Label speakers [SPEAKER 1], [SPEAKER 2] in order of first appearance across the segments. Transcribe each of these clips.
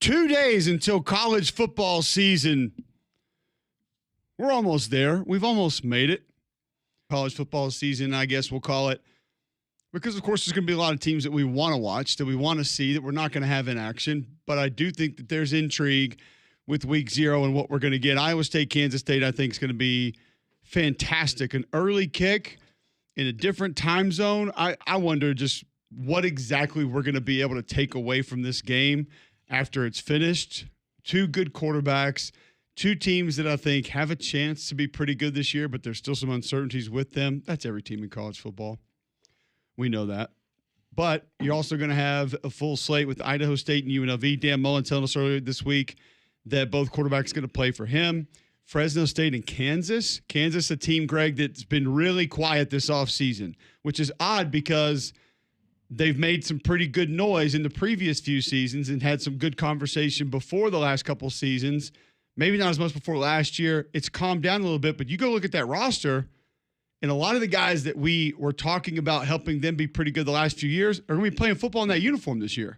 [SPEAKER 1] 2 days until college football season. We're almost there. We've almost made it. College football season, I guess we'll call it. Because, of course, there's going to be a lot of teams that we want to watch, that we want to see, that we're not going to have in action. But I do think that there's intrigue with week 0 and what we're going to get. Iowa State, Kansas State, I think is going to be fantastic. An early kick in a different time zone. I wonder just what exactly we're going to be able to take away from this game after it's finished. 2 good quarterbacks, 2 teams that I think have a chance to be pretty good this year, but there's still some uncertainties with them. That's every team in college football. We know that. But you're also going to have a full slate with Idaho State and UNLV. Dan Mullen telling us earlier this week that both quarterbacks are going to play for him. Fresno State and Kansas. Kansas, a team, Greg, that's been really quiet this offseason, which is odd because they've made some pretty good noise in the previous few seasons and had some good conversation before the last couple seasons. Maybe not as much before last year. It's calmed down a little bit, but you go look at that roster, and a lot of the guys that we were talking about helping them be pretty good the last few years are going to be playing football in that uniform this year.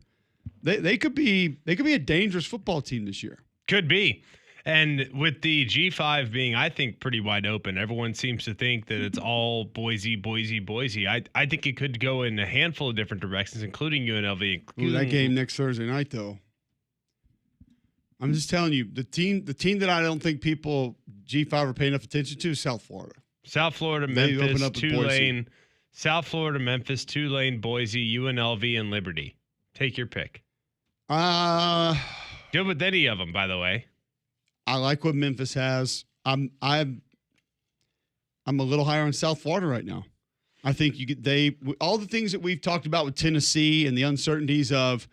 [SPEAKER 1] They could be a dangerous football team this year.
[SPEAKER 2] Could be. And with the G5 being, I think, pretty wide open, everyone seems to think that it's all Boise, Boise, Boise. I think it could go in a handful of different directions, including UNLV.
[SPEAKER 1] Ooh, that game next Thursday night, though. I'm just telling you, the team that I don't think people G5 are paying enough attention to is South Florida.
[SPEAKER 2] South Florida, Memphis, Tulane. South Florida, Memphis, Tulane, Boise, UNLV, and Liberty. Take your pick. Good with any of them, by the way.
[SPEAKER 1] I like what Memphis has. I'm a little higher on South Florida right now. I think all the things that we've talked about with Tennessee and the uncertainties of,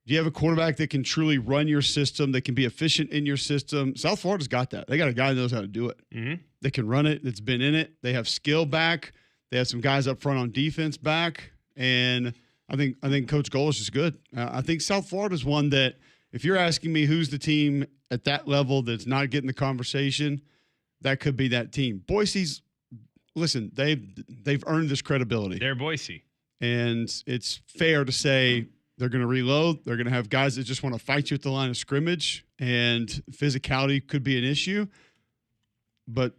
[SPEAKER 1] do you have a quarterback that can truly run your system, that can be efficient in your system? South Florida's got that. They got a guy that knows how to do it.
[SPEAKER 2] Mm-hmm.
[SPEAKER 1] They can run it. That's been in it. They have skill back. They have some guys up front on defense back, and I think Coach Goles is good. I think South Florida's one that, if you're asking me who's the team at that level that's not getting the conversation, that could be that team. Boise's, listen, they've earned this credibility.
[SPEAKER 2] They're Boise,
[SPEAKER 1] and it's fair to say they're going to reload. They're going to have guys that just want to fight you at the line of scrimmage, and physicality could be an issue. But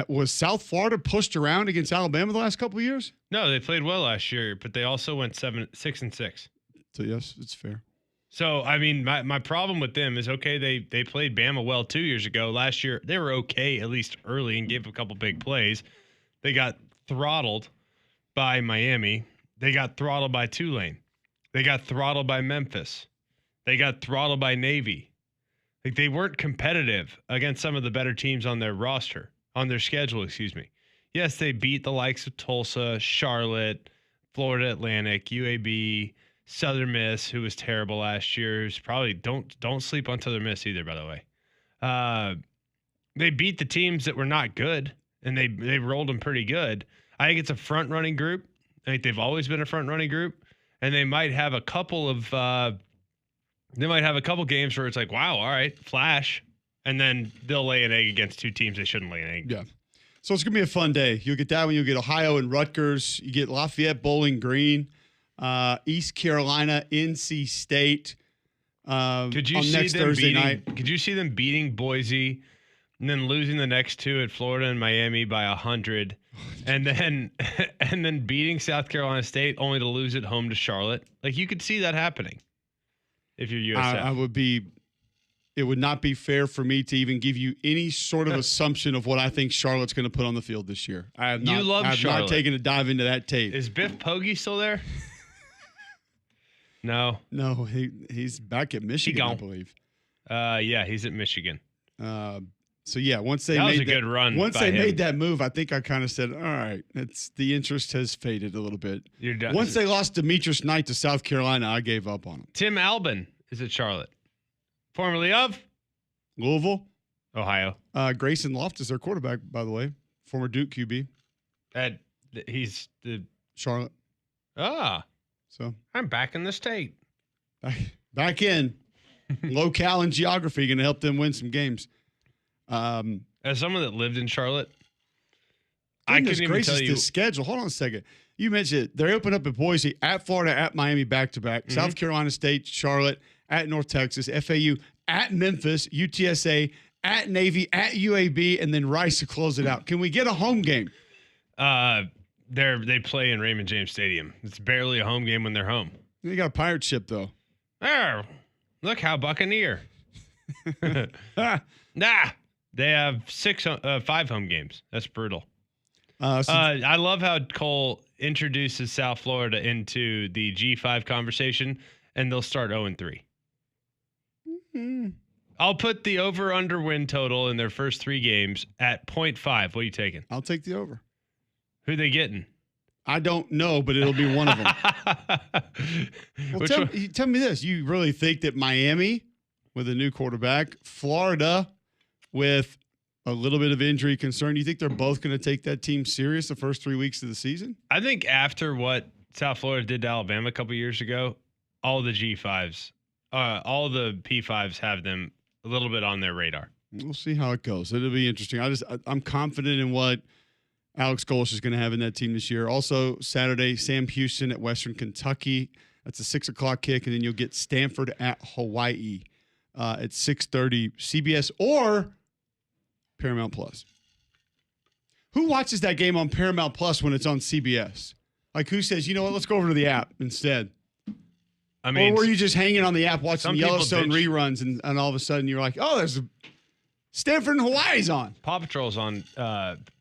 [SPEAKER 1] was South Florida pushed around against Alabama the last couple of years?
[SPEAKER 2] No, they played well last year, but they also went 6-6.
[SPEAKER 1] So yes, it's fair.
[SPEAKER 2] So I mean, my problem with them is, okay, they played Bama well 2 years ago. Last year they were okay, at least early, and gave a couple big plays. They got throttled by Miami. They got throttled by Tulane. They got throttled by Memphis. They got throttled by Navy. Like, they weren't competitive against some of the better teams on their roster, on their schedule, excuse me. Yes, they beat the likes of Tulsa, Charlotte, Florida Atlantic, UAB, Southern Miss, who was terrible last year. Who's probably don't sleep on Southern Miss either, by the way. They beat the teams that were not good, and they rolled them pretty good. I think it's a front-running group. I think they've always been a front-running group. And they might have a couple of games where it's like, wow, all right, flash. And then they'll lay an egg against 2 teams they shouldn't lay an egg.
[SPEAKER 1] Yeah. So it's going to be a fun day. You'll get that one. You'll get Ohio and Rutgers. You get Lafayette, Bowling Green, East Carolina, NC State.
[SPEAKER 2] Could you see
[SPEAKER 1] next
[SPEAKER 2] them
[SPEAKER 1] Thursday night?
[SPEAKER 2] Could you see them beating Boise and then losing the next 2 at Florida and Miami by 100? And then beating South Carolina State only to lose at home to Charlotte. Like, you could see that happening if you're USF. It would not be fair for me to even give you any sort of assumption of what I think Charlotte's going to put on the field this year. I have not taken a dive into that tape. Is Biff Poggi still there? No,
[SPEAKER 1] he's back at Michigan, I believe.
[SPEAKER 2] Yeah, he's at Michigan.
[SPEAKER 1] So yeah, once they made that move, I think I kind of said, all right, the interest has faded a little bit.
[SPEAKER 2] You're done.
[SPEAKER 1] Once they lost Demetrius Knight to South Carolina, I gave up on them.
[SPEAKER 2] Tim Albin is at Charlotte, formerly of
[SPEAKER 1] Louisville,
[SPEAKER 2] Ohio.
[SPEAKER 1] Grayson Loftus, their quarterback, by the way, former Duke QB.
[SPEAKER 2] He's the
[SPEAKER 1] Charlotte. So
[SPEAKER 2] I'm back in the state.
[SPEAKER 1] Back in locale and geography, going to help them win some games.
[SPEAKER 2] As someone that lived in Charlotte, I couldn't even tell you
[SPEAKER 1] the schedule. Hold on a second. You mentioned they open up at Boise, at Florida, at Miami, back to back. South Carolina State, Charlotte, at North Texas, FAU at Memphis, UTSA at Navy, at UAB, and then Rice to close it out. Can we get a home game?
[SPEAKER 2] They play in Raymond James Stadium. It's barely a home game when they're home.
[SPEAKER 1] They got a pirate ship, though.
[SPEAKER 2] Oh, look how Buccaneer. They have 5 home games. That's brutal. I love how Cole introduces South Florida into the G5 conversation, and they'll start 0-3. Mm-hmm. I'll put the over/under win total in their first 3 games at 0.5. What are you taking?
[SPEAKER 1] I'll take the over.
[SPEAKER 2] Who they getting?
[SPEAKER 1] I don't know, but it'll be one of them. Well, tell me this. You really think that Miami with a new quarterback, Florida with a little bit of injury concern, you think they're both going to take that team serious the first 3 weeks of the season?
[SPEAKER 2] I think after what South Florida did to Alabama a couple years ago, all the G5s, all the P5s have them a little bit on their radar.
[SPEAKER 1] We'll see how it goes. It'll be interesting. I'm confident in what Alex Golesh is going to have in that team this year. Also, Saturday, Sam Houston at Western Kentucky. That's a 6:00 kick, and then you'll get Stanford at Hawaii at 6:30 CBS or Paramount Plus. Who watches that game on Paramount Plus when it's on CBS? Like, who says, you know what, let's go over to the app instead?
[SPEAKER 2] I mean,
[SPEAKER 1] or were you just hanging on the app watching Yellowstone reruns, and all of a sudden you're like, oh, there's Stanford and Hawaii's on.
[SPEAKER 2] Paw Patrol's on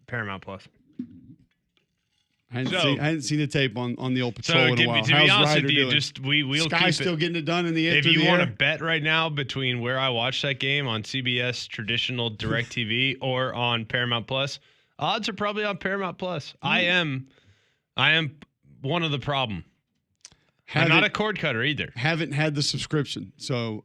[SPEAKER 2] Paramount Plus.
[SPEAKER 1] I hadn't seen the tape on the old Patrol in a while.
[SPEAKER 2] To be honest with you, we'll
[SPEAKER 1] Sky
[SPEAKER 2] keep
[SPEAKER 1] still getting it done in the
[SPEAKER 2] If you want to bet right now between where I watch that game on CBS traditional DirecTV or on Paramount Plus, odds are probably on Paramount Plus. I am one of the problem. I'm not a cord cutter either.
[SPEAKER 1] Haven't had the subscription, so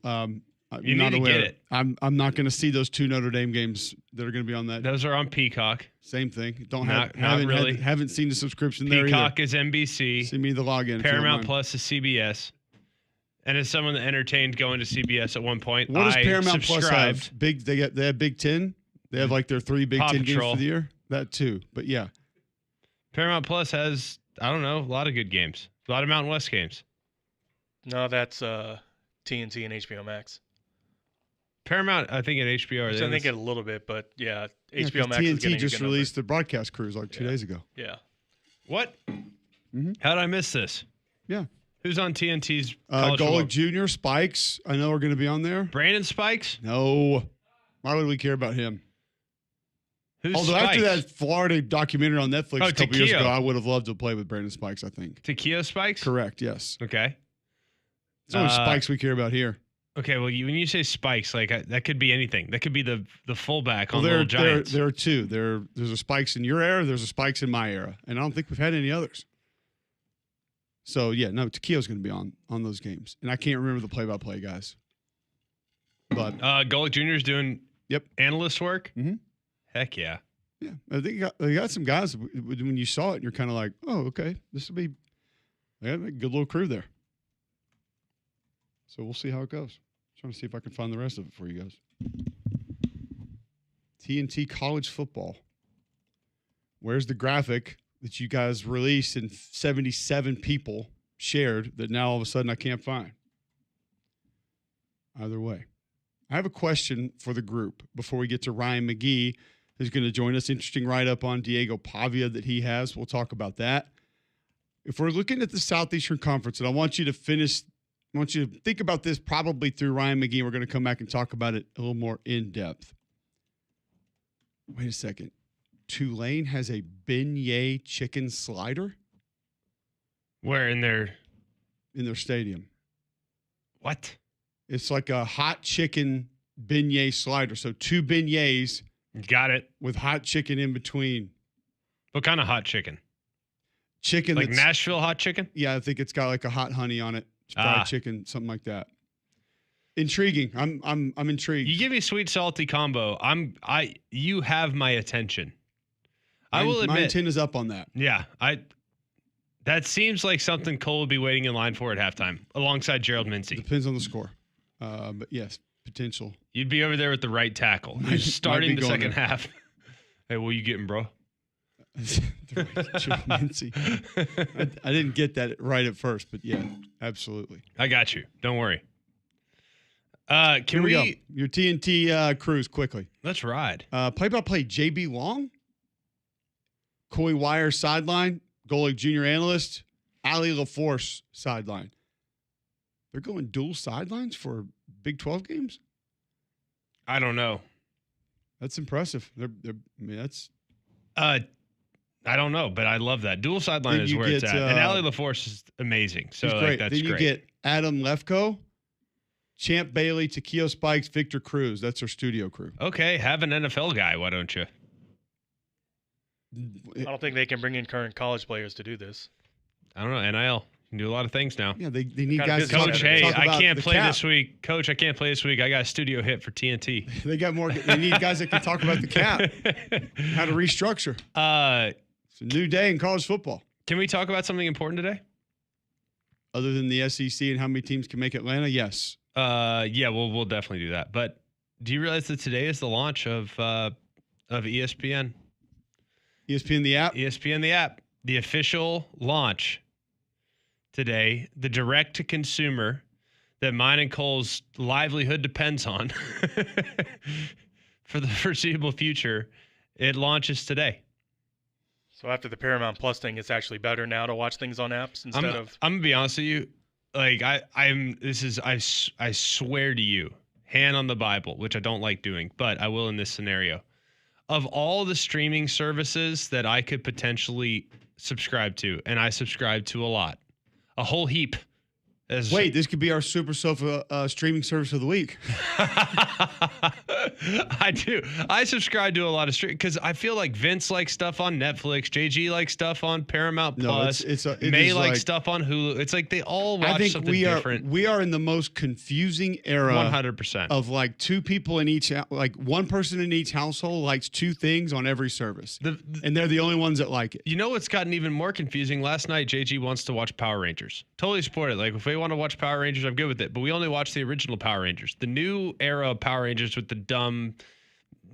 [SPEAKER 2] you need to get it.
[SPEAKER 1] I'm not going to see those 2 Notre Dame games that are going to be on that.
[SPEAKER 2] Those are on Peacock.
[SPEAKER 1] Same thing. Haven't seen the subscription there either.
[SPEAKER 2] Peacock is NBC.
[SPEAKER 1] Send me the login.
[SPEAKER 2] Paramount Plus is CBS. And as someone that entertained going to CBS at one point,
[SPEAKER 1] what does Paramount Plus have? They have Big Ten. They have like their 3 Big Ten games for the year. That too, but yeah.
[SPEAKER 2] Paramount Plus has a lot of good games. A lot of Mountain West games.
[SPEAKER 3] No, that's TNT and HBO Max.
[SPEAKER 2] Paramount, I think at HBO.
[SPEAKER 3] I think a little bit, but yeah, HBO Max.
[SPEAKER 1] TNT just released the broadcast cruise like 2 days ago.
[SPEAKER 3] Yeah.
[SPEAKER 2] What? Mm-hmm. How did I miss this?
[SPEAKER 1] Yeah.
[SPEAKER 2] Who's on TNT's?
[SPEAKER 1] Golick Jr., Spikes. I know we're going to be on there.
[SPEAKER 2] Brandon Spikes?
[SPEAKER 1] No. Why would we care about him?
[SPEAKER 2] Who's
[SPEAKER 1] Spikes? After that Florida documentary on Netflix a couple years ago, I would have loved to play with Brandon Spikes, I think.
[SPEAKER 2] Takeo Spikes?
[SPEAKER 1] Correct, yes.
[SPEAKER 2] Okay.
[SPEAKER 1] It's only Spikes we care about here.
[SPEAKER 2] Okay, well, when you say Spikes, like that could be anything. That could be the fullback on the Little Giants.
[SPEAKER 1] There are 2. There's a Spikes in your era. There's a Spikes in my era, and I don't think we've had any others. So yeah, no, Takeo's going to be on those games, and I can't remember the play-by-play guys. But
[SPEAKER 2] Golick Jr. is doing analyst work.
[SPEAKER 1] Mm-hmm.
[SPEAKER 2] Heck yeah.
[SPEAKER 1] Yeah, I think they got some guys. When you saw it, you're kind of like, oh, okay, this will be a good little crew there. So we'll see how it goes. Trying to see if I can find the rest of it for you guys. TNT College Football. Where's the graphic that you guys released and 77 people shared that now all of a sudden I can't find? Either way. I have a question for the group before we get to Ryan McGee, who's going to join us. Interesting write-up on Diego Pavia that he has. We'll talk about that. If we're looking at the Southeastern Conference, and I want you to think about this probably through Ryan McGee. We're going to come back and talk about it a little more in depth. Wait a second. Tulane has a beignet chicken slider?
[SPEAKER 2] Where in their
[SPEAKER 1] stadium.
[SPEAKER 2] What?
[SPEAKER 1] It's like a hot chicken beignet slider. So 2 beignets.
[SPEAKER 2] Got it.
[SPEAKER 1] With hot chicken in between.
[SPEAKER 2] What kind of hot chicken?
[SPEAKER 1] Chicken
[SPEAKER 2] like Nashville hot chicken?
[SPEAKER 1] Yeah, I think it's got like a hot honey on it. Fried chicken, something like that. Intriguing. I'm intrigued.
[SPEAKER 2] You give me sweet salty combo. You have my attention. I will admit
[SPEAKER 1] my antenna's up on that.
[SPEAKER 2] Yeah, that seems like something Cole would be waiting in line for at halftime alongside Gerald Mincy.
[SPEAKER 1] Depends on the score. But yes, potential.
[SPEAKER 2] You'd be over there with the right tackle. You're starting the second half. Hey, what are you getting, bro?
[SPEAKER 1] Mincy. I didn't get that right at first, but yeah, absolutely.
[SPEAKER 2] I got you. Don't worry. Can
[SPEAKER 1] Here we go. Your TNT cruise quickly.
[SPEAKER 2] Let's ride.
[SPEAKER 1] Play-by-play, JB Long, Coy Wire sideline, Golic junior analyst, Ali LaForce sideline. They're going dual sidelines for Big 12 games?
[SPEAKER 2] I don't know.
[SPEAKER 1] That's impressive. That's
[SPEAKER 2] I don't know, but I love that. Dual sideline is where it's at. And Ali LaForce is amazing. So
[SPEAKER 1] great.
[SPEAKER 2] That's
[SPEAKER 1] then you
[SPEAKER 2] great.
[SPEAKER 1] get Adam Lefko, Champ Bailey, Takeo Spikes, Victor Cruz. That's our studio crew.
[SPEAKER 2] Okay, have an NFL guy, why don't you?
[SPEAKER 3] I don't think they can bring in current college players to do this.
[SPEAKER 2] I don't know. NIL. You can do a lot of things now.
[SPEAKER 1] Yeah, they need
[SPEAKER 3] Kinda
[SPEAKER 1] guys
[SPEAKER 3] busy.
[SPEAKER 1] to talk,
[SPEAKER 2] Coach, hey,
[SPEAKER 1] talk
[SPEAKER 2] I
[SPEAKER 1] about
[SPEAKER 2] can't
[SPEAKER 1] the
[SPEAKER 2] play
[SPEAKER 1] cap.
[SPEAKER 2] this week. Coach, I can't play this week. I got a studio hit for TNT.
[SPEAKER 1] They got more. They need guys that can talk about the cap, how to restructure. It's a new day in college football.
[SPEAKER 2] Can we talk about something important today?
[SPEAKER 1] Other than the SEC and how many teams can make Atlanta, yes.
[SPEAKER 2] Yeah, we'll definitely do that. But do you realize that today is the launch of ESPN?
[SPEAKER 1] ESPN the app.
[SPEAKER 2] ESPN the app, the official launch today, the direct to consumer that mine and Cole's livelihood depends on for the foreseeable future. It launches today.
[SPEAKER 3] So after the Paramount Plus thing, it's actually better now to watch things on apps instead of.
[SPEAKER 2] I'm gonna be honest with you. Like I swear to you, hand on the Bible, which I don't like doing, but I will in this scenario. Of all the streaming services that I could potentially subscribe to, and I subscribe to a lot, a whole heap.
[SPEAKER 1] Wait, this could be our Super Sofa streaming service of the week.
[SPEAKER 2] I do. I subscribe to a lot of streaming because I feel like Vince likes stuff on Netflix, JG likes stuff on Paramount Plus, May likes stuff on Hulu. It's like they all watch something different.
[SPEAKER 1] We are in the most confusing era.
[SPEAKER 2] 100%.
[SPEAKER 1] Of like two people in each, like one person in each household likes two things on every service, and they're the only ones that like it.
[SPEAKER 2] You know what's gotten even more confusing? Last night, JG wants to watch Power Rangers. Totally support it. Like if we want to watch Power Rangers, I'm good with it. But we only watch the original Power Rangers. The new era of Power Rangers with the dumb,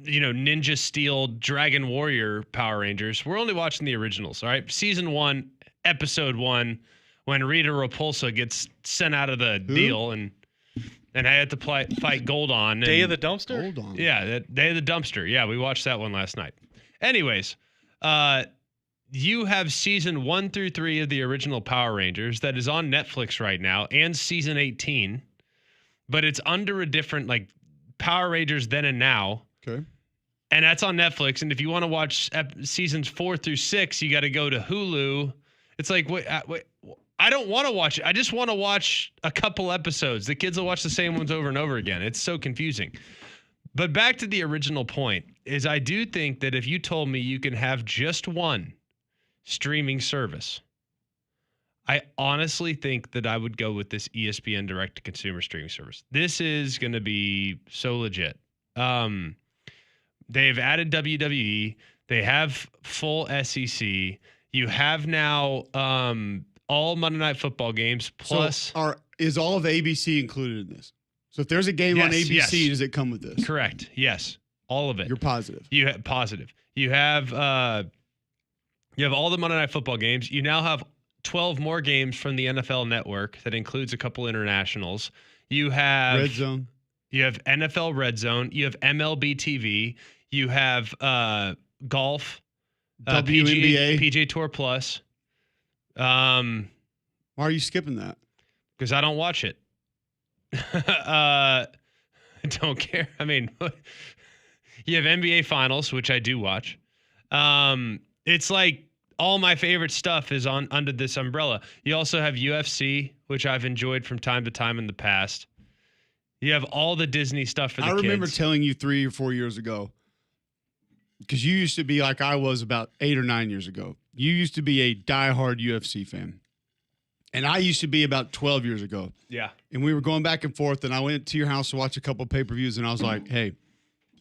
[SPEAKER 2] Ninja Steel Dragon Warrior Power Rangers. We're only watching the originals. All right. Season 1, episode 1, when Rita Repulsa gets sent out of the deal and I had to fight Goldon.
[SPEAKER 3] Day of the Dumpster?
[SPEAKER 1] Goldon.
[SPEAKER 2] Yeah, Day of the Dumpster. Yeah, we watched that one last night. Anyways, you have season 1 through 3 of the original Power Rangers that is on Netflix right now, and season 18, but it's under a different Power Rangers Then and Now.
[SPEAKER 1] Okay.
[SPEAKER 2] And that's on Netflix. And if you want to watch seasons 4 through 6, you got to go to Hulu. It's like, wait, I don't want to watch it. I just want to watch a couple episodes. The kids will watch the same ones over and over again. It's so confusing. But back to the original point is I do think that if you told me you can have just one streaming service, I honestly think that I would go with this ESPN direct-to-consumer streaming service. This is going to be so legit. They've added WWE. They have full SEC. You have now all Monday Night Football games. Plus,
[SPEAKER 1] is all of ABC included in this? So if there's a game on ABC, does it come with this?
[SPEAKER 2] Correct. Yes, all of it.
[SPEAKER 1] You're positive.
[SPEAKER 2] You have positive. You have all the Monday Night Football games. You now have 12 more games from the NFL Network that includes a couple internationals. You have
[SPEAKER 1] Red Zone.
[SPEAKER 2] You have NFL Red Zone. You have MLB TV. You have golf,
[SPEAKER 1] WNBA,
[SPEAKER 2] PGA Tour Plus.
[SPEAKER 1] Why are you skipping that?
[SPEAKER 2] Because I don't watch it. I don't care. I mean, you have NBA Finals, which I do watch. It's like all my favorite stuff is under this umbrella. You also have UFC, which I've enjoyed from time to time in the past. You have all the Disney stuff for the kids.
[SPEAKER 1] I remember telling you 3 or 4 years ago, because you used to be like I was about 8 or 9 years ago. You used to be a diehard UFC fan. And I used to be about 12 years ago.
[SPEAKER 2] Yeah.
[SPEAKER 1] And we were going back and forth, and I went to your house to watch a couple pay-per-views, and I was like, hey,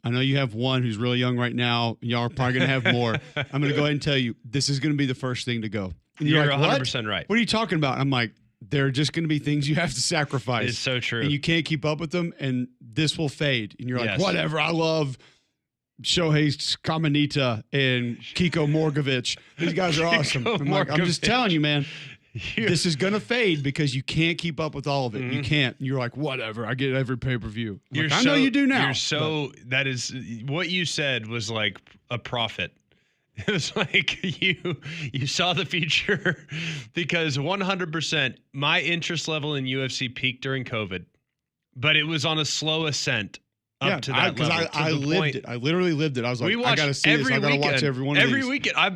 [SPEAKER 1] I know you have one who's really young right now. Y'all are probably going to have more. I'm going to go ahead and tell you, this is going to be the first thing to go. And
[SPEAKER 2] you're
[SPEAKER 1] like,
[SPEAKER 2] 100% right.
[SPEAKER 1] What are you talking about? I'm like, there are just going to be things you have to sacrifice.
[SPEAKER 2] It's so true.
[SPEAKER 1] And you can't keep up with them, and this will fade. And you're like,
[SPEAKER 2] Yes.
[SPEAKER 1] whatever, I love Shohei Kamanita and Kiko Morgovich. These guys are awesome. I'm just telling you, man. this is going to fade because you can't keep up with all of it. You can't. You're like, whatever. I get every pay-per-view. Like, I know you do now.
[SPEAKER 2] That is what you said was like a prophet. It was like you saw the future because 100% my interest level in UFC peaked during COVID, but it was on a slow ascent up to that level.
[SPEAKER 1] I lived it. I literally lived it. I was like, I got to see this. I got to watch every one of these.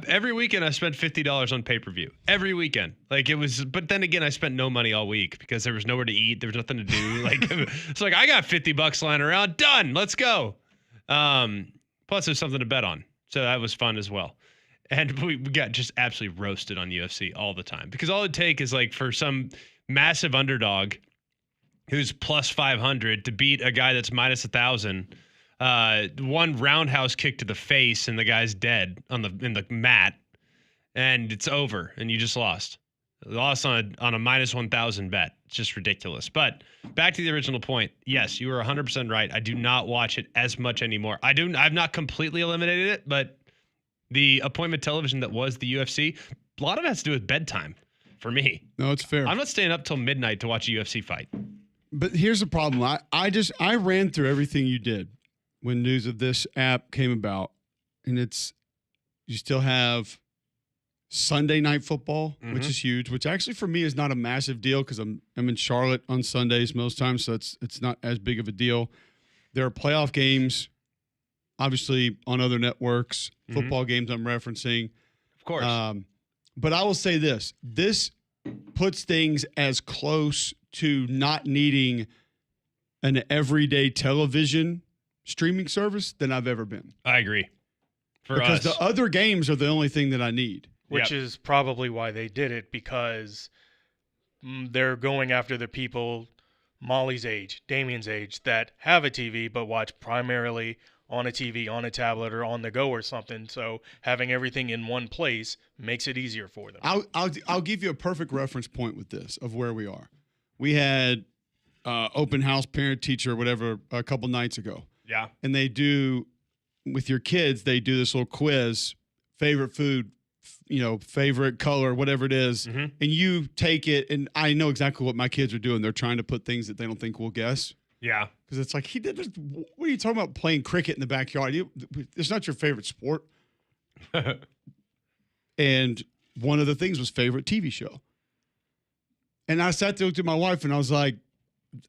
[SPEAKER 2] Every weekend I spent $50 on pay-per-view. Every weekend. Like it was, but then again, I spent no money all week because there was nowhere to eat. There was nothing to do. Like it's like, I got $50 lying around. Done. Let's go. Plus there's something to bet on. So that was fun as well. And we got just absolutely roasted on UFC all the time because all it takes is like for some massive underdog who's plus 500 to beat a guy that's minus 1,000. One roundhouse kick to the face and the guy's dead in the mat, and it's over, and you just lost. Lost on a minus 1,000 bet. It's just ridiculous. But back to the original point. Yes, you were 100% right. I do not watch it as much anymore. I've not completely eliminated it, but the appointment television that was the UFC, a lot of it has to do with bedtime for me.
[SPEAKER 1] No, it's fair.
[SPEAKER 2] I'm not staying up till midnight to watch a UFC fight.
[SPEAKER 1] But here's the problem. I ran through everything you did when news of this app came about, and you still have Sunday night football, which is huge, which actually for me is not a massive deal because I'm in Charlotte on Sundays most times, so it's not as big of a deal. There are playoff games, obviously on other networks, football games I'm referencing.
[SPEAKER 2] Of course.
[SPEAKER 1] But I will say this. This puts things as close to not needing an everyday television streaming service than I've ever been.
[SPEAKER 2] I agree.
[SPEAKER 1] Because the other games are the only thing that I need.
[SPEAKER 3] Which is probably why they did it, because they're going after the people Molly's age, Damien's age, that have a TV but watch primarily on a TV, on a tablet, or on the go or something. So having everything in one place makes it easier for them.
[SPEAKER 1] I'll give you a perfect reference point with this of where we are. We had open house parent teacher, whatever, a couple nights ago.
[SPEAKER 2] Yeah.
[SPEAKER 1] And they do, with your kids, they do this little quiz, favorite food, favorite color, whatever it is. And you take it, and I know exactly what my kids are doing. They're trying to put things that they don't think we'll guess.
[SPEAKER 2] Yeah.
[SPEAKER 1] Because it's like, what are you talking about playing cricket in the backyard? It's not your favorite sport. And one of the things was favorite TV show. And I sat there, looked at my wife, and I was like,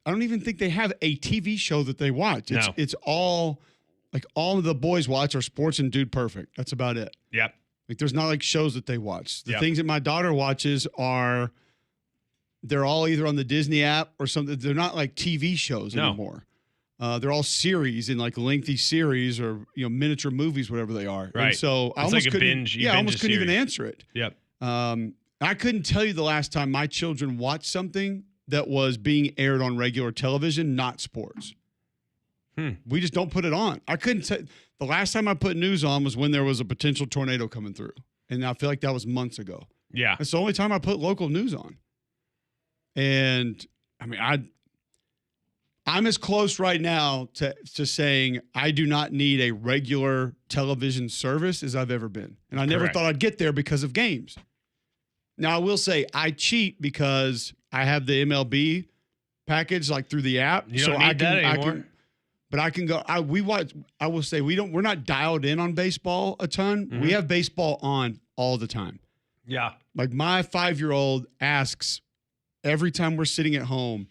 [SPEAKER 1] I don't even think they have a TV show that they watch. It's all, like, all of the boys watch are Sports and Dude Perfect. That's about it.
[SPEAKER 2] Yep.
[SPEAKER 1] Like, there's not, like, shows that they watch. The things that my daughter watches they're all either on the Disney app or something. They're not, like, TV shows anymore. They're all series in, like, lengthy series or, miniature movies, whatever they are.
[SPEAKER 2] Right.
[SPEAKER 1] And so I almost couldn't even answer it.
[SPEAKER 2] Yep.
[SPEAKER 1] I couldn't tell you the last time my children watched something that was being aired on regular television, not sports. We just don't put it on. I couldn't tell. The last time I put news on was when there was a potential tornado coming through. And I feel like that was months ago.
[SPEAKER 2] Yeah.
[SPEAKER 1] It's the only time I put local news on. And I mean, I'm as close right now to saying I do not need a regular television service as I've ever been. And I never thought I'd get there because of games. Now, I will say I cheat because I have the MLB package like through the app.
[SPEAKER 2] You don't need that anymore.
[SPEAKER 1] But I can go. We watch. I will say we're not dialed in on baseball a ton. We have baseball on all the time.
[SPEAKER 2] Yeah.
[SPEAKER 1] Like my 5-year-old asks every time we're sitting at home,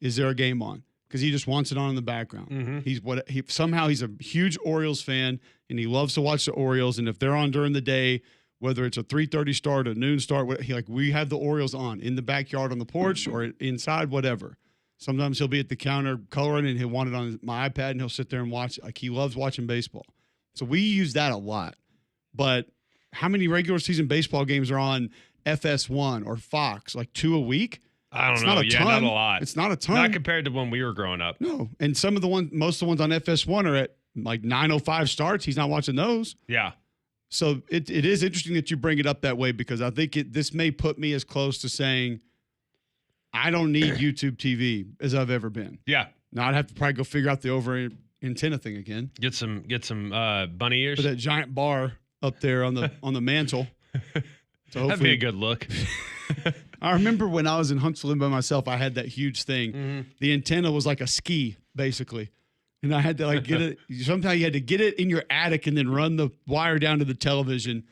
[SPEAKER 1] "Is there a game on?" Because he just wants it on in the background. He's a huge Orioles fan and he loves to watch the Orioles. And if they're on during the day, whether it's a 3:30 start, a noon start, we have the Orioles on in the backyard on the porch or inside, whatever. Sometimes he'll be at the counter coloring and he'll want it on my iPad and he'll sit there and watch it. Like he loves watching baseball. So we use that a lot. But how many regular season baseball games are on FS1 or Fox? Like 2 a week?
[SPEAKER 2] I don't know. Not a lot.
[SPEAKER 1] It's not a ton.
[SPEAKER 2] Not compared to when we were growing up.
[SPEAKER 1] No. And most of the ones on FS1 are at like 9:05 starts. He's not watching those.
[SPEAKER 2] Yeah.
[SPEAKER 1] So it is interesting that you bring it up that way because I think this may put me as close to saying I don't need YouTube TV as I've ever been.
[SPEAKER 2] Yeah.
[SPEAKER 1] Now I'd have to probably go figure out the over antenna thing again.
[SPEAKER 2] Get some bunny ears.
[SPEAKER 1] Put that giant bar up there on the mantle.
[SPEAKER 2] So that'd be a good look.
[SPEAKER 1] I remember when I was in Huntsville by myself, I had that huge thing.
[SPEAKER 2] Mm-hmm.
[SPEAKER 1] The antenna was like a ski, basically. And I had to like get it. Sometimes you had to get it in your attic and then run the wire down to the television.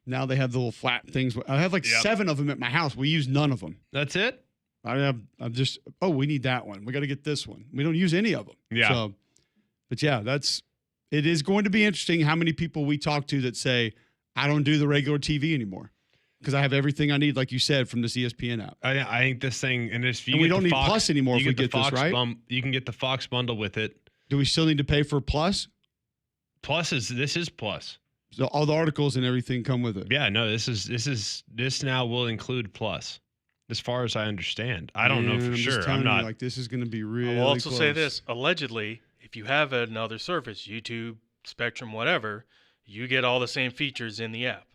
[SPEAKER 1] Now they have the little flat things. I have like 7 of them at my house. We use none of them.
[SPEAKER 2] That's it?
[SPEAKER 1] I'm just, we need that one. We got to get this one. We don't use any of them.
[SPEAKER 2] Yeah.
[SPEAKER 1] So, but yeah, it is going to be interesting how many people we talk to that say, I don't do the regular TV anymore because I have everything I need, like you said, from this ESPN app.
[SPEAKER 2] I think this thing, and
[SPEAKER 1] we don't need Plus anymore if we get this, right?
[SPEAKER 2] You can get the Fox bundle with it.
[SPEAKER 1] Do we still need to pay for Plus?
[SPEAKER 2] This is Plus.
[SPEAKER 1] So all the articles and everything come with it.
[SPEAKER 2] Yeah, no, this now will include Plus, as far as I understand. I don't know for sure. I'm not
[SPEAKER 1] like this is going to be really.
[SPEAKER 3] I'll also
[SPEAKER 1] close.
[SPEAKER 3] say this: allegedly, if you have another service, YouTube, Spectrum, whatever, you get all the same features in the app.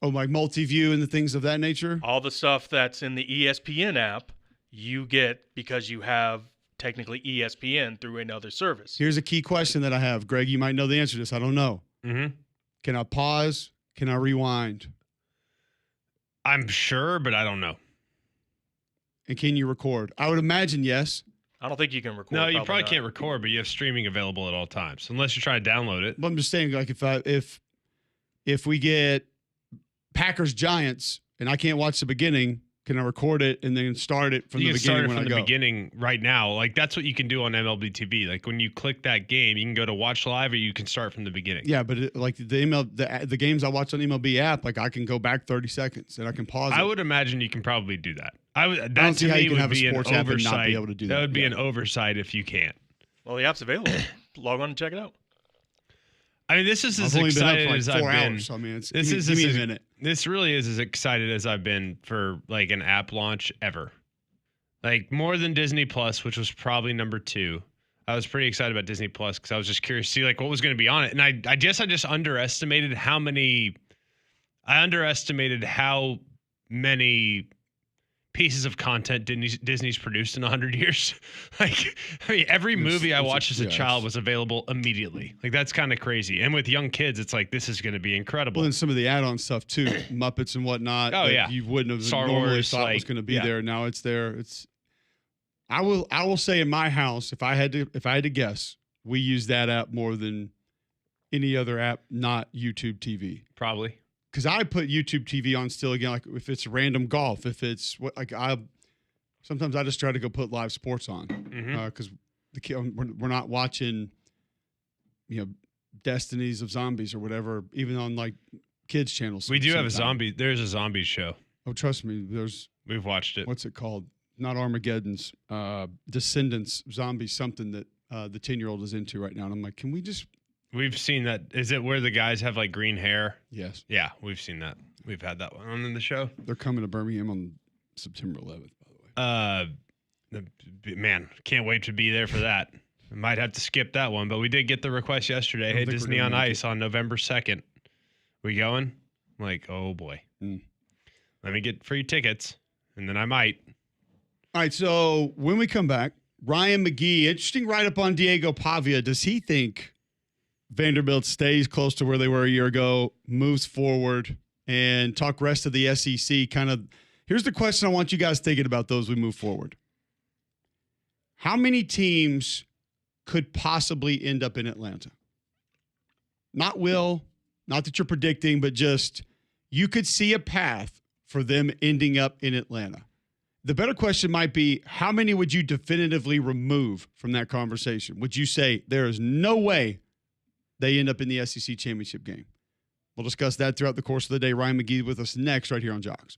[SPEAKER 1] Oh, like multi-view and the things of that nature.
[SPEAKER 3] All the stuff that's in the ESPN app, you get because you have technically ESPN through another service.
[SPEAKER 1] Here's a key question that I have, Greg. You might know the answer to this. I don't know.
[SPEAKER 2] Mm-hmm.
[SPEAKER 1] Can I pause? Can I rewind?
[SPEAKER 2] I'm sure, but I don't know.
[SPEAKER 1] And can you record? I would imagine yes.
[SPEAKER 3] I don't think you can record.
[SPEAKER 2] No, you probably
[SPEAKER 3] not.
[SPEAKER 2] can't record, but you have streaming available at all times, unless you try to download it.
[SPEAKER 1] But I'm just saying, like if we get Packers Giants and I can't watch the beginning, can I record it and then start it from the beginning when I go?
[SPEAKER 2] From the beginning right now. Like that's what you can do on MLB TV. Like when you click that game, you can go to watch live or you can start from the beginning.
[SPEAKER 1] Yeah, but like the games I watch on the MLB app, like I can go back 30 seconds and I can pause it.
[SPEAKER 2] I would imagine you can probably do that. That
[SPEAKER 1] don't see
[SPEAKER 2] to
[SPEAKER 1] how
[SPEAKER 2] me
[SPEAKER 1] you can
[SPEAKER 2] would
[SPEAKER 1] have a
[SPEAKER 2] be an
[SPEAKER 1] sports app and not
[SPEAKER 2] oversight.
[SPEAKER 1] be able to do that.
[SPEAKER 2] That would be an oversight if you can't.
[SPEAKER 3] Well, the app's available. Log on and check it out.
[SPEAKER 2] I mean, this is as
[SPEAKER 1] I've only been up
[SPEAKER 2] excited
[SPEAKER 1] for like
[SPEAKER 2] as
[SPEAKER 1] 4
[SPEAKER 2] I've been.
[SPEAKER 1] hours. So, I mean,
[SPEAKER 2] This
[SPEAKER 1] give me a minute.
[SPEAKER 2] This really is as excited as I've been for like an app launch ever. Like more than Disney Plus, which was probably number 2. I was pretty excited about Disney Plus because I was just curious to see like what was going to be on it. And I guess I just underestimated how many pieces of content Disney's produced in 100 years. Like, I mean, every movie I watched as a child was available immediately. Like, that's kind of crazy. And with young kids, it's like, this is going to be incredible.
[SPEAKER 1] Well, and some of the add-on stuff too, Muppets and whatnot.
[SPEAKER 2] Oh,
[SPEAKER 1] that
[SPEAKER 2] yeah.
[SPEAKER 1] you wouldn't have
[SPEAKER 2] Star
[SPEAKER 1] normally
[SPEAKER 2] Wars,
[SPEAKER 1] thought was going to be there. Now it's there. I will say in my house, if I had to guess, we use that app more than any other app, not YouTube TV.
[SPEAKER 2] Probably.
[SPEAKER 1] Because I put YouTube TV on still again, like if it's random golf, if it's sometimes I just try to go put live sports on because we're not watching, Destinies of Zombies or whatever, even on like kids channels.
[SPEAKER 2] We do have there's a zombie show.
[SPEAKER 1] Oh, trust me,
[SPEAKER 2] we've watched it.
[SPEAKER 1] What's it called? Not Armageddon's, Descendants Zombies, something that the 10-year-old is into right now. And I'm like, can we just?
[SPEAKER 2] We've seen that. Is it where the guys have like green hair?
[SPEAKER 1] Yes.
[SPEAKER 2] Yeah, we've seen that. We've had that one on in the show.
[SPEAKER 1] They're coming to Birmingham on September 11th, by the way.
[SPEAKER 2] Man, can't wait to be there for that. I might have to skip that one, but we did get the request yesterday. Hey, Disney on Ice on November 2nd. We going? I'm like, oh boy. Let me get free tickets, and then I might.
[SPEAKER 1] All right, so when we come back, Ryan McGee, interesting write-up on Diego Pavia. Does he think Vanderbilt stays close to where they were a year ago, moves forward, and talk rest of the SEC? Here's the question I want you guys thinking about those we move forward. How many teams could possibly end up in Atlanta? Not that you're predicting, but just you could see a path for them ending up in Atlanta. The better question might be, how many would you definitively remove from that conversation? Would you say there is no way they end up in the SEC championship game? We'll discuss that throughout the course of the day. Ryan McGee with us next right here on Jox.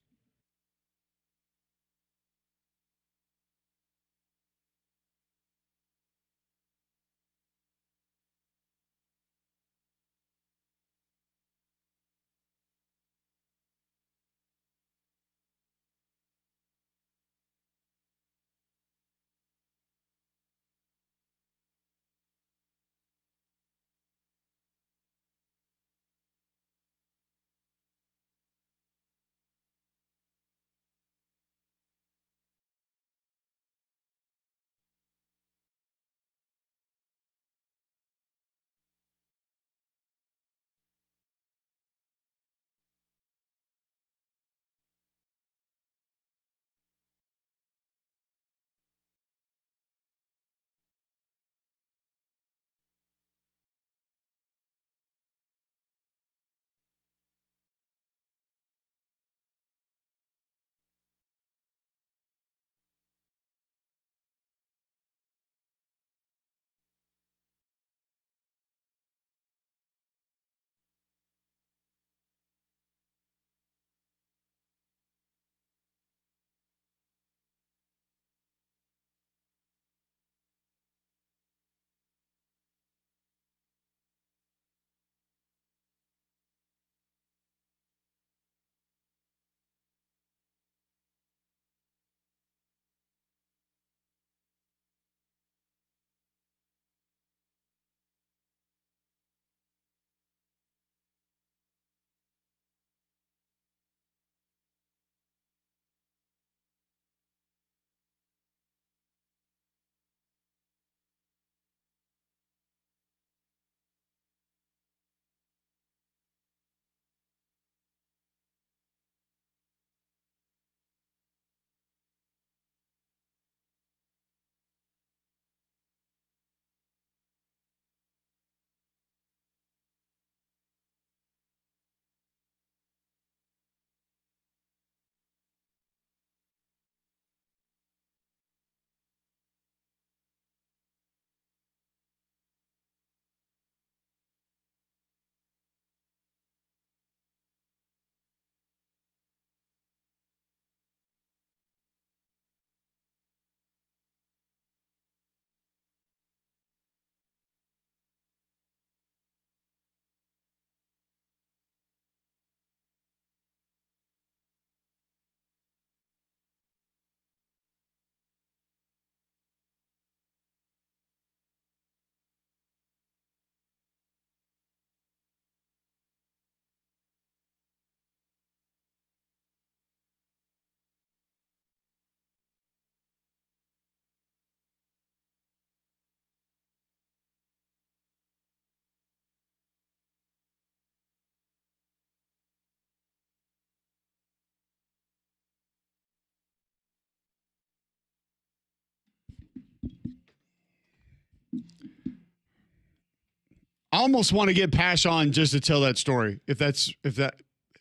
[SPEAKER 1] I almost want to get Pash on just to tell that story, if that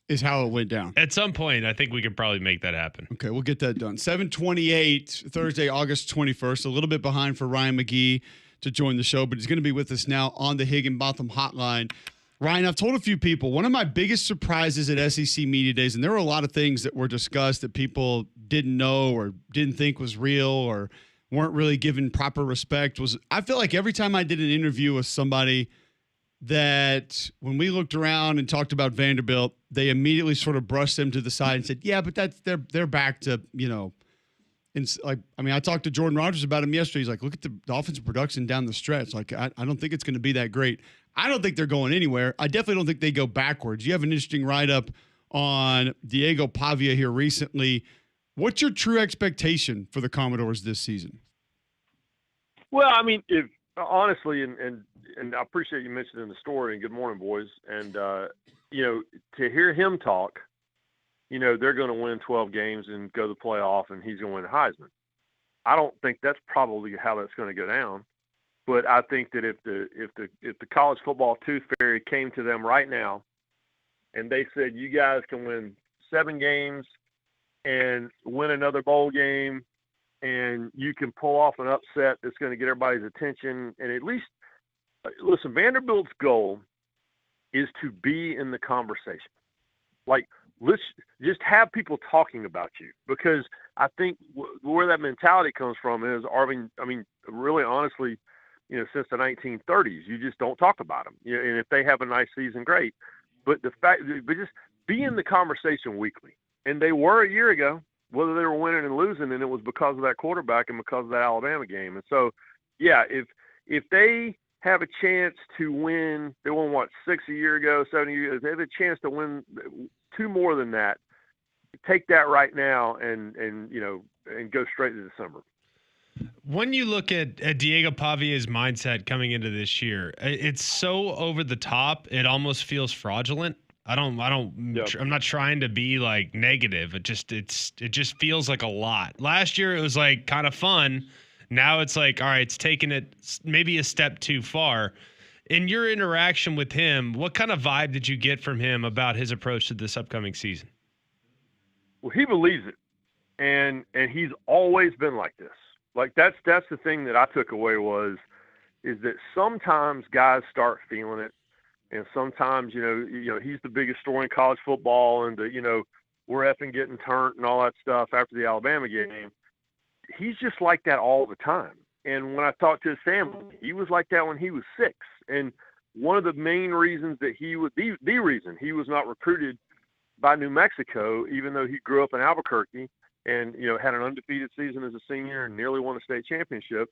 [SPEAKER 1] is how it went down.
[SPEAKER 2] At some point, I think we could probably make that happen.
[SPEAKER 1] Okay, we'll get that done. 7:28, Thursday, August 21st. A little bit behind for Ryan McGee to join the show, but he's going to be with us now on the Higginbotham Hotline. Ryan, I've told a few people, one of my biggest surprises at SEC Media Days, and there were a lot of things that were discussed that people didn't know or didn't think was real or weren't really given proper respect, was I feel like every time I did an interview with somebody that when we looked around and talked about Vanderbilt, they immediately sort of brushed them to the side and said, yeah, but that's they're back to, and like, I mean, I talked to Jordan Rogers about him yesterday. He's like, look at the offensive production down the stretch. Like, I don't think it's going to be that great. I don't think they're going anywhere. I definitely don't think they go backwards. You have an interesting write-up on Diego Pavia here recently. What's your true expectation for the Commodores this season?
[SPEAKER 4] Well, I mean, if honestly, and I appreciate you mentioning the story, and good morning, boys. And, to hear him talk, they're going to win 12 games and go to the playoff, and he's going to win the Heisman. I don't think that's probably how that's going to go down. But I think that if the college football tooth fairy came to them right now and they said, you guys can win 7 games and win another bowl game, and you can pull off an upset that's going to get everybody's attention, and at least listen, Vanderbilt's goal is to be in the conversation. Like, let's just have people talking about you, because I think where that mentality comes from is, really honestly, since the 1930s, you just don't talk about them. And if they have a nice season, great. But but just be in the conversation weekly. And they were a year ago, whether they were winning and losing, and it was because of that quarterback and because of that Alabama game. And so, yeah, if they have a chance to win, they won 6 a year ago, 7 years. If they have a chance to win 2 more than that, take that right now and go straight to December.
[SPEAKER 2] When you look at Diego Pavia's mindset coming into this year, it's so over the top. It almost feels fraudulent. I'm not trying to be like negative. It just feels like a lot. Last year it was like kind of fun. Now it's like, all right, it's taking it maybe a step too far. In your interaction with him, what kind of vibe did you get from him about his approach to this upcoming season?
[SPEAKER 4] Well, he believes it, and he's always been like this. Like that's the thing that I took away is that sometimes guys start feeling it, and sometimes he's the biggest story in college football, and we're effing getting turned and all that stuff after the Alabama game. He's just like that all the time. And when I talked to his family, he was like that when he was 6. And one of the main reasons that the reason he was not recruited by New Mexico, even though he grew up in Albuquerque and, had an undefeated season as a senior and nearly won a state championship,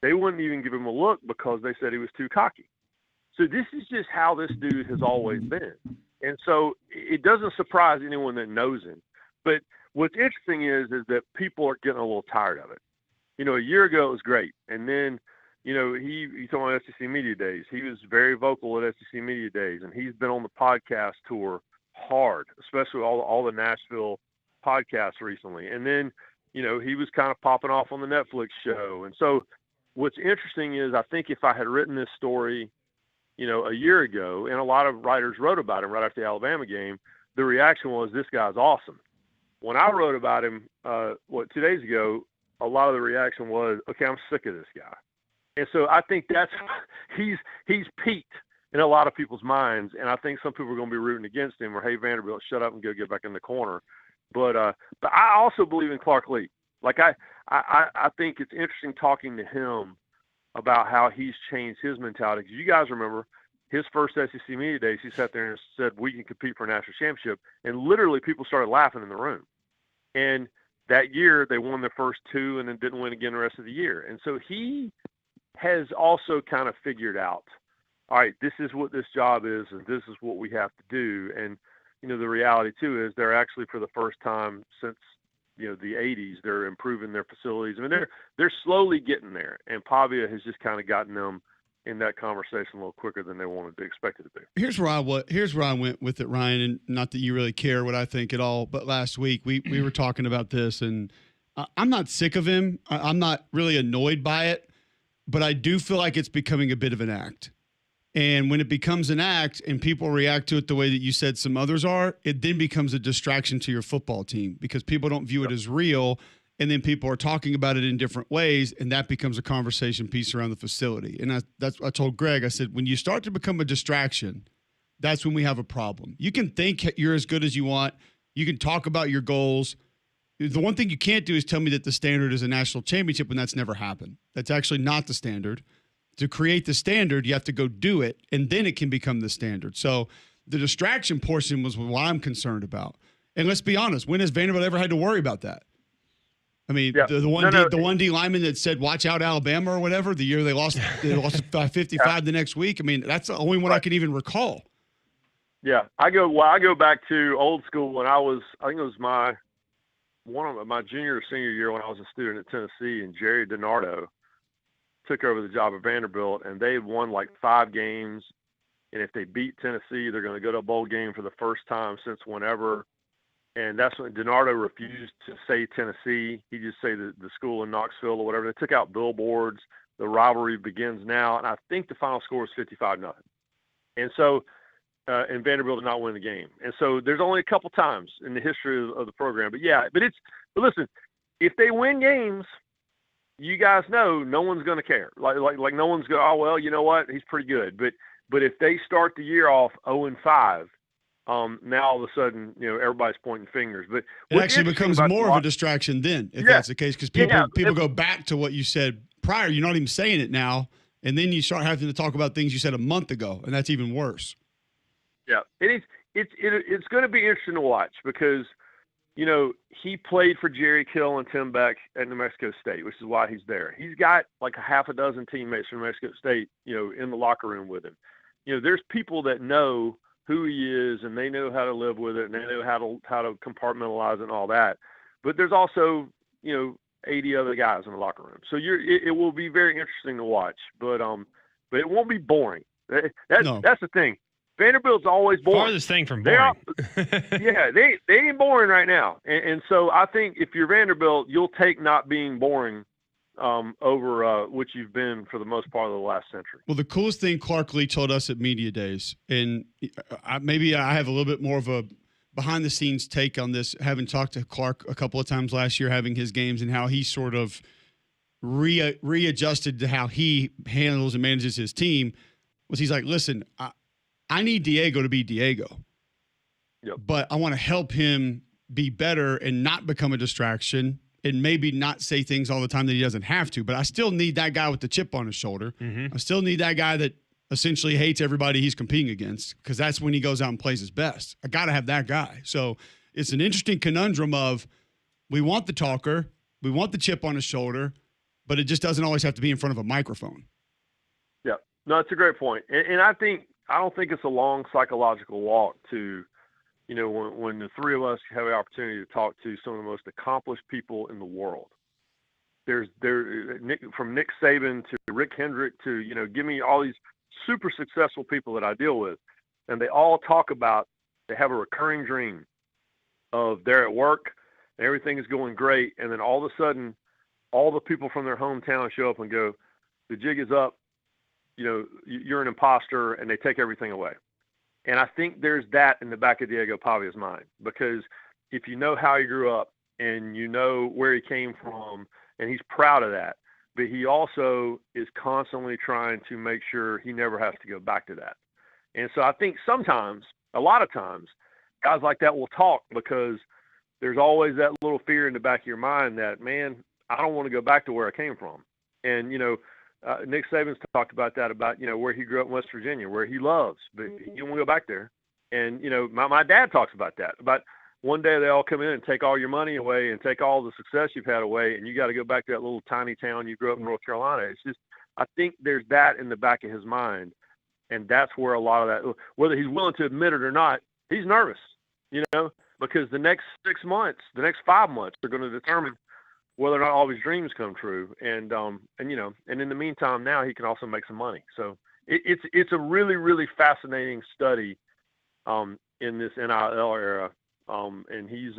[SPEAKER 4] they wouldn't even give him a look because they said he was too cocky. So this is just how this dude has always been. And so it doesn't surprise anyone that knows him. But what's interesting is that people are getting a little tired of it. A year ago it was great. And then, he told me on SEC Media Days. He was very vocal at SEC Media Days, and he's been on the podcast tour hard, especially all the Nashville podcasts recently. And then, he was kind of popping off on the Netflix show. And so what's interesting is I think if I had written this story, a year ago, and a lot of writers wrote about him right after the Alabama game, the reaction was, this guy's awesome. When I wrote about him, 2 days ago, a lot of the reaction was, okay, I'm sick of this guy. And so I think he's peaked in a lot of people's minds, and I think some people are going to be rooting against him, or, hey, Vanderbilt, shut up and go get back in the corner. But I also believe in Clark Lee. Like I think it's interesting talking to him about how he's changed his mentality. Because you guys remember his first SEC Media Days, he sat there and said, we can compete for a national championship. And literally people started laughing in the room. And that year they won their first 2 and then didn't win again the rest of the year. And so he has also kind of figured out, all right, this is what this job is, and this is what we have to do. And, the reality too is they're actually, for the first time since, the 80s, they're improving their facilities. I mean, they're slowly getting there, and Pavia has just kind of gotten them in that conversation a little quicker than they wanted to expect it to be.
[SPEAKER 1] Here's where I went with it, Ryan, and not that you really care what I think at all, but last week we were talking about this, and I'm not sick of him. I'm not really annoyed by it, but I do feel like it's becoming a bit of an act. And when it becomes an act and people react to it the way that you said some others are, it then becomes a distraction to your football team because people don't view it as real. And then people are talking about it in different ways, and that becomes a conversation piece around the facility. And I told Greg, I said, when you start to become a distraction, that's when we have a problem. You can think you're as good as you want. You can talk about your goals. The one thing you can't do is tell me that the standard is a national championship when that's never happened. That's actually not the standard. To create the standard, you have to go do it, and then it can become the standard. So the distraction portion was what I'm concerned about. And let's be honest, when has Vanderbilt ever had to worry about that? I mean, the one D lineman that said, watch out Alabama or whatever, the year they lost by 55 the next week. I mean, that's the only one I can even recall.
[SPEAKER 4] Yeah, I go back to old school when I think it was my junior or senior year when I was a student at Tennessee, and Jerry DiNardo took over the job at Vanderbilt, and they had won like 5 games. And if they beat Tennessee, they're going to go to a bowl game for the first time since whenever. And that's when DiNardo refused to say Tennessee. He just say the school in Knoxville or whatever. They took out billboards. The rivalry begins now. And I think the final score was 55-0. And so, and Vanderbilt did not win the game. And so there's only a couple times in the history of the program. But listen, if they win games, you guys know no one's going to care. Like no one's going, oh, well, you know what? He's pretty good. But if they start the year off 0-5, now all of a sudden, everybody's pointing fingers. But
[SPEAKER 1] it actually becomes more of a distraction then, if that's the case, because people go back to what you said prior. You're not even saying it now, and then you start having to talk about things you said a month ago, and that's even worse.
[SPEAKER 4] Yeah, it's going to be interesting to watch because, he played for Jerry Kill and Tim Beck at New Mexico State, which is why he's there. He's got like a half a dozen teammates from New Mexico State, in the locker room with him. There's people that know who he is, and they know how to live with it, and they know how to compartmentalize it and all that. But there's also, 80 other guys in the locker room. So it will be very interesting to watch, but it won't be boring. That's the thing. Vanderbilt's always boring.
[SPEAKER 2] Farthest thing from boring.
[SPEAKER 4] They ain't boring right now. And so I think if you're Vanderbilt, you'll take not being boring over which you've been for the most part of the last century.
[SPEAKER 1] Well, the coolest thing Clark Lee told us at Media Days, and maybe I have a little bit more of a behind-the-scenes take on this, having talked to Clark a couple of times last year, having his games, and how he sort of readjusted to how he handles and manages his team, was he's like, listen, I need Diego to be Diego.
[SPEAKER 4] Yep.
[SPEAKER 1] But I want to help him be better and not become a distraction and maybe not say things all the time that he doesn't have to. But I still need that guy with the chip on his shoulder.
[SPEAKER 2] Mm-hmm.
[SPEAKER 1] I still need that guy that essentially hates everybody he's competing against, because that's when he goes out and plays his best. I got to have that guy. So it's an interesting conundrum of we want the talker, we want the chip on his shoulder, but it just doesn't always have to be in front of a microphone.
[SPEAKER 4] Yeah, no, it's a great point. And I don't think it's a long psychological walk to, when the three of us have the opportunity to talk to some of the most accomplished people in the world. From Nick Saban to Rick Hendrick to, give me all these super successful people that I deal with, and they all talk about they have a recurring dream of they're at work and everything is going great, and then all of a sudden all the people from their hometown show up and go, the jig is up, you're an imposter, and they take everything away. And I think there's that in the back of Diego Pavia's mind, because if you know how he grew up and you know where he came from, and he's proud of that, but he also is constantly trying to make sure he never has to go back to that. And so I think a lot of times, guys like that will talk because there's always that little fear in the back of your mind that, man, I don't want to go back to where I came from. And, Nick Saban's talked about that, where he grew up in West Virginia, where he loves, but he don't want to go back there. And, my dad talks about that, about one day they all come in and take all your money away and take all the success you've had away, and you got to go back to that little tiny town you grew up in North Carolina. It's just, I think there's that in the back of his mind, and that's where a lot of that, whether he's willing to admit it or not, he's nervous, because the next 6 months, the next 5 months are going to determine whether or not all his dreams come true. And in the meantime, now he can also make some money. So it's a really, really fascinating study in this NIL era. And he's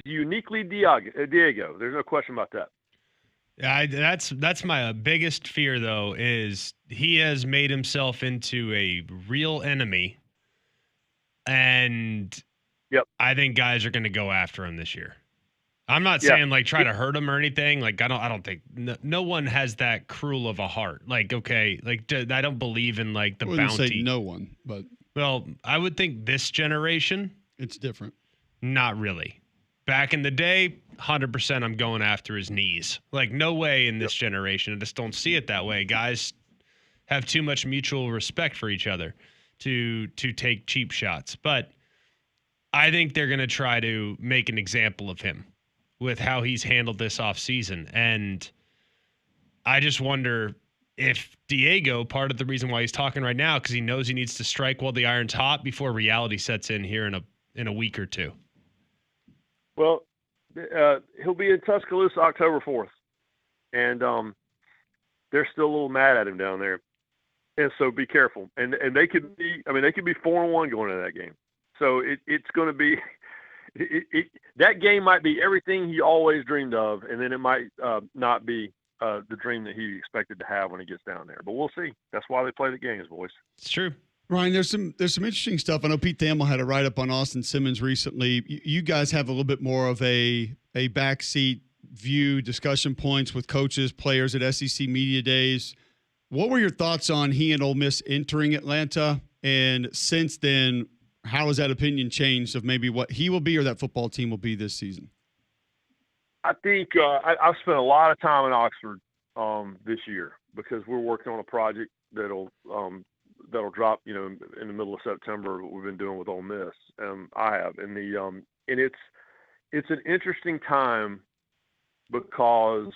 [SPEAKER 4] uniquely Diego. There's no question about that.
[SPEAKER 2] That's my biggest fear, though, is he has made himself into a real enemy, and
[SPEAKER 4] Yep.
[SPEAKER 2] I think guys are going to go after him this year. I'm not saying like try to hurt him or anything. Like I don't think no one has that cruel of a heart. Like okay, like I don't believe in like the
[SPEAKER 1] I wouldn't
[SPEAKER 2] bounty.
[SPEAKER 1] say no one, but
[SPEAKER 2] well, I would think this generation,
[SPEAKER 1] it's different.
[SPEAKER 2] Not really. Back in the day, 100% I'm going after his knees. Like, no way in this generation. I just don't see it that way. Guys have too much mutual respect for each other to take cheap shots. But I think they're going to try to make an example of him with how he's handled this offseason. And I just wonder if Diego, part of the reason why he's talking right now, because he knows he needs to strike while the iron's hot before reality sets in here in a week or two.
[SPEAKER 4] Well, he'll be in Tuscaloosa October 4th, and they're still a little mad at him down there, and so be careful. And they could be 4-1 going into that game. So it's going to be that game might be everything he always dreamed of, and then it might not be the dream that he expected to have when he gets down there. But we'll see. That's why they play the games, boys.
[SPEAKER 2] It's true.
[SPEAKER 1] Ryan, there's some interesting stuff. I know Pete Thamel had a write-up on Austin Simmons recently. You guys have a little bit more of a backseat view, discussion points with coaches, players at SEC Media Days. What were your thoughts on he and Ole Miss entering Atlanta? And since then, how has that opinion changed of maybe what he will be or that football team will be this season?
[SPEAKER 4] I think I've spent a lot of time in Oxford this year because we're working on a project that'll drop, in the middle of September. We've been doing with Ole Miss. I have, and it's an interesting time because,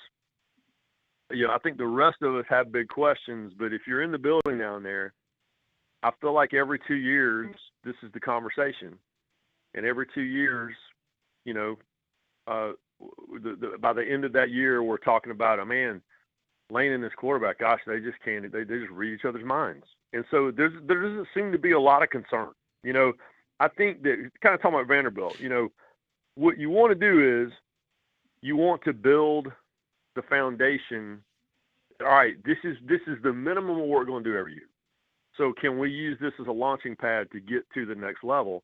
[SPEAKER 4] I think the rest of us have big questions. But if you're in the building down there, I feel like every 2 years this is the conversation, and every 2 years, by the end of that year, we're talking about, Lane and this quarterback, gosh, they just can't. They just read each other's minds. And so there doesn't seem to be a lot of concern. I think that kind of talking about Vanderbilt, what you want to do is you want to build the foundation. All right, this is the minimum of what we're going to do every year. So can we use this as a launching pad to get to the next level?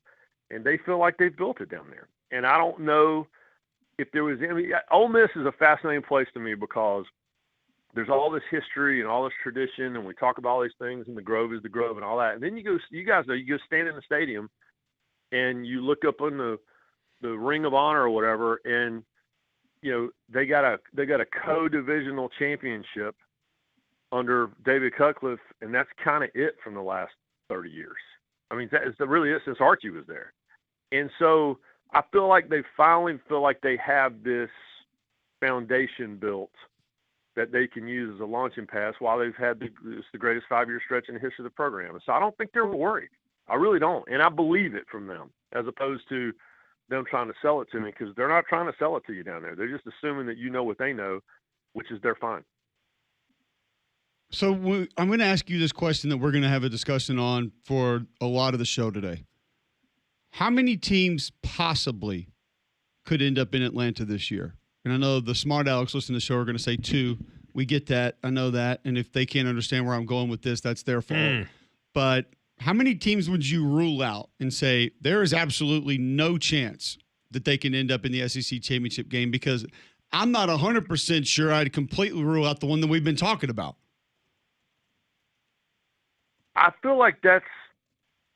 [SPEAKER 4] And they feel like they've built it down there. And I don't know if there was any. Ole Miss is a fascinating place to me because there's all this history and all this tradition, and we talk about all these things, and the Grove is the Grove and all that. And then you go stand in the stadium, and you look up on the Ring of Honor or whatever, and they got a co-divisional championship under David Cutcliffe, and that's kind of it from the last 30 years. That is really it since Archie was there. And so I feel like they finally feel like they have this foundation built that they can use as a launching pad while they've had the greatest 5-year stretch in the history of the program. So I don't think they're worried. I really don't. And I believe it from them as opposed to them trying to sell it to me, because they're not trying to sell it to you down there. They're just assuming that you know what they know, which is they're fine.
[SPEAKER 1] So I'm going to ask you this question that we're going to have a discussion on for a lot of the show today. How many teams possibly could end up in Atlanta this year? And I know the smart Alex listening to the show are going to say 2. We get that. I know that. And if they can't understand where I'm going with this, that's their fault. But how many teams would you rule out and say there is absolutely no chance that they can end up in the SEC championship game? Because I'm not 100% sure I'd completely rule out the one that we've been talking about.
[SPEAKER 4] I feel like that's,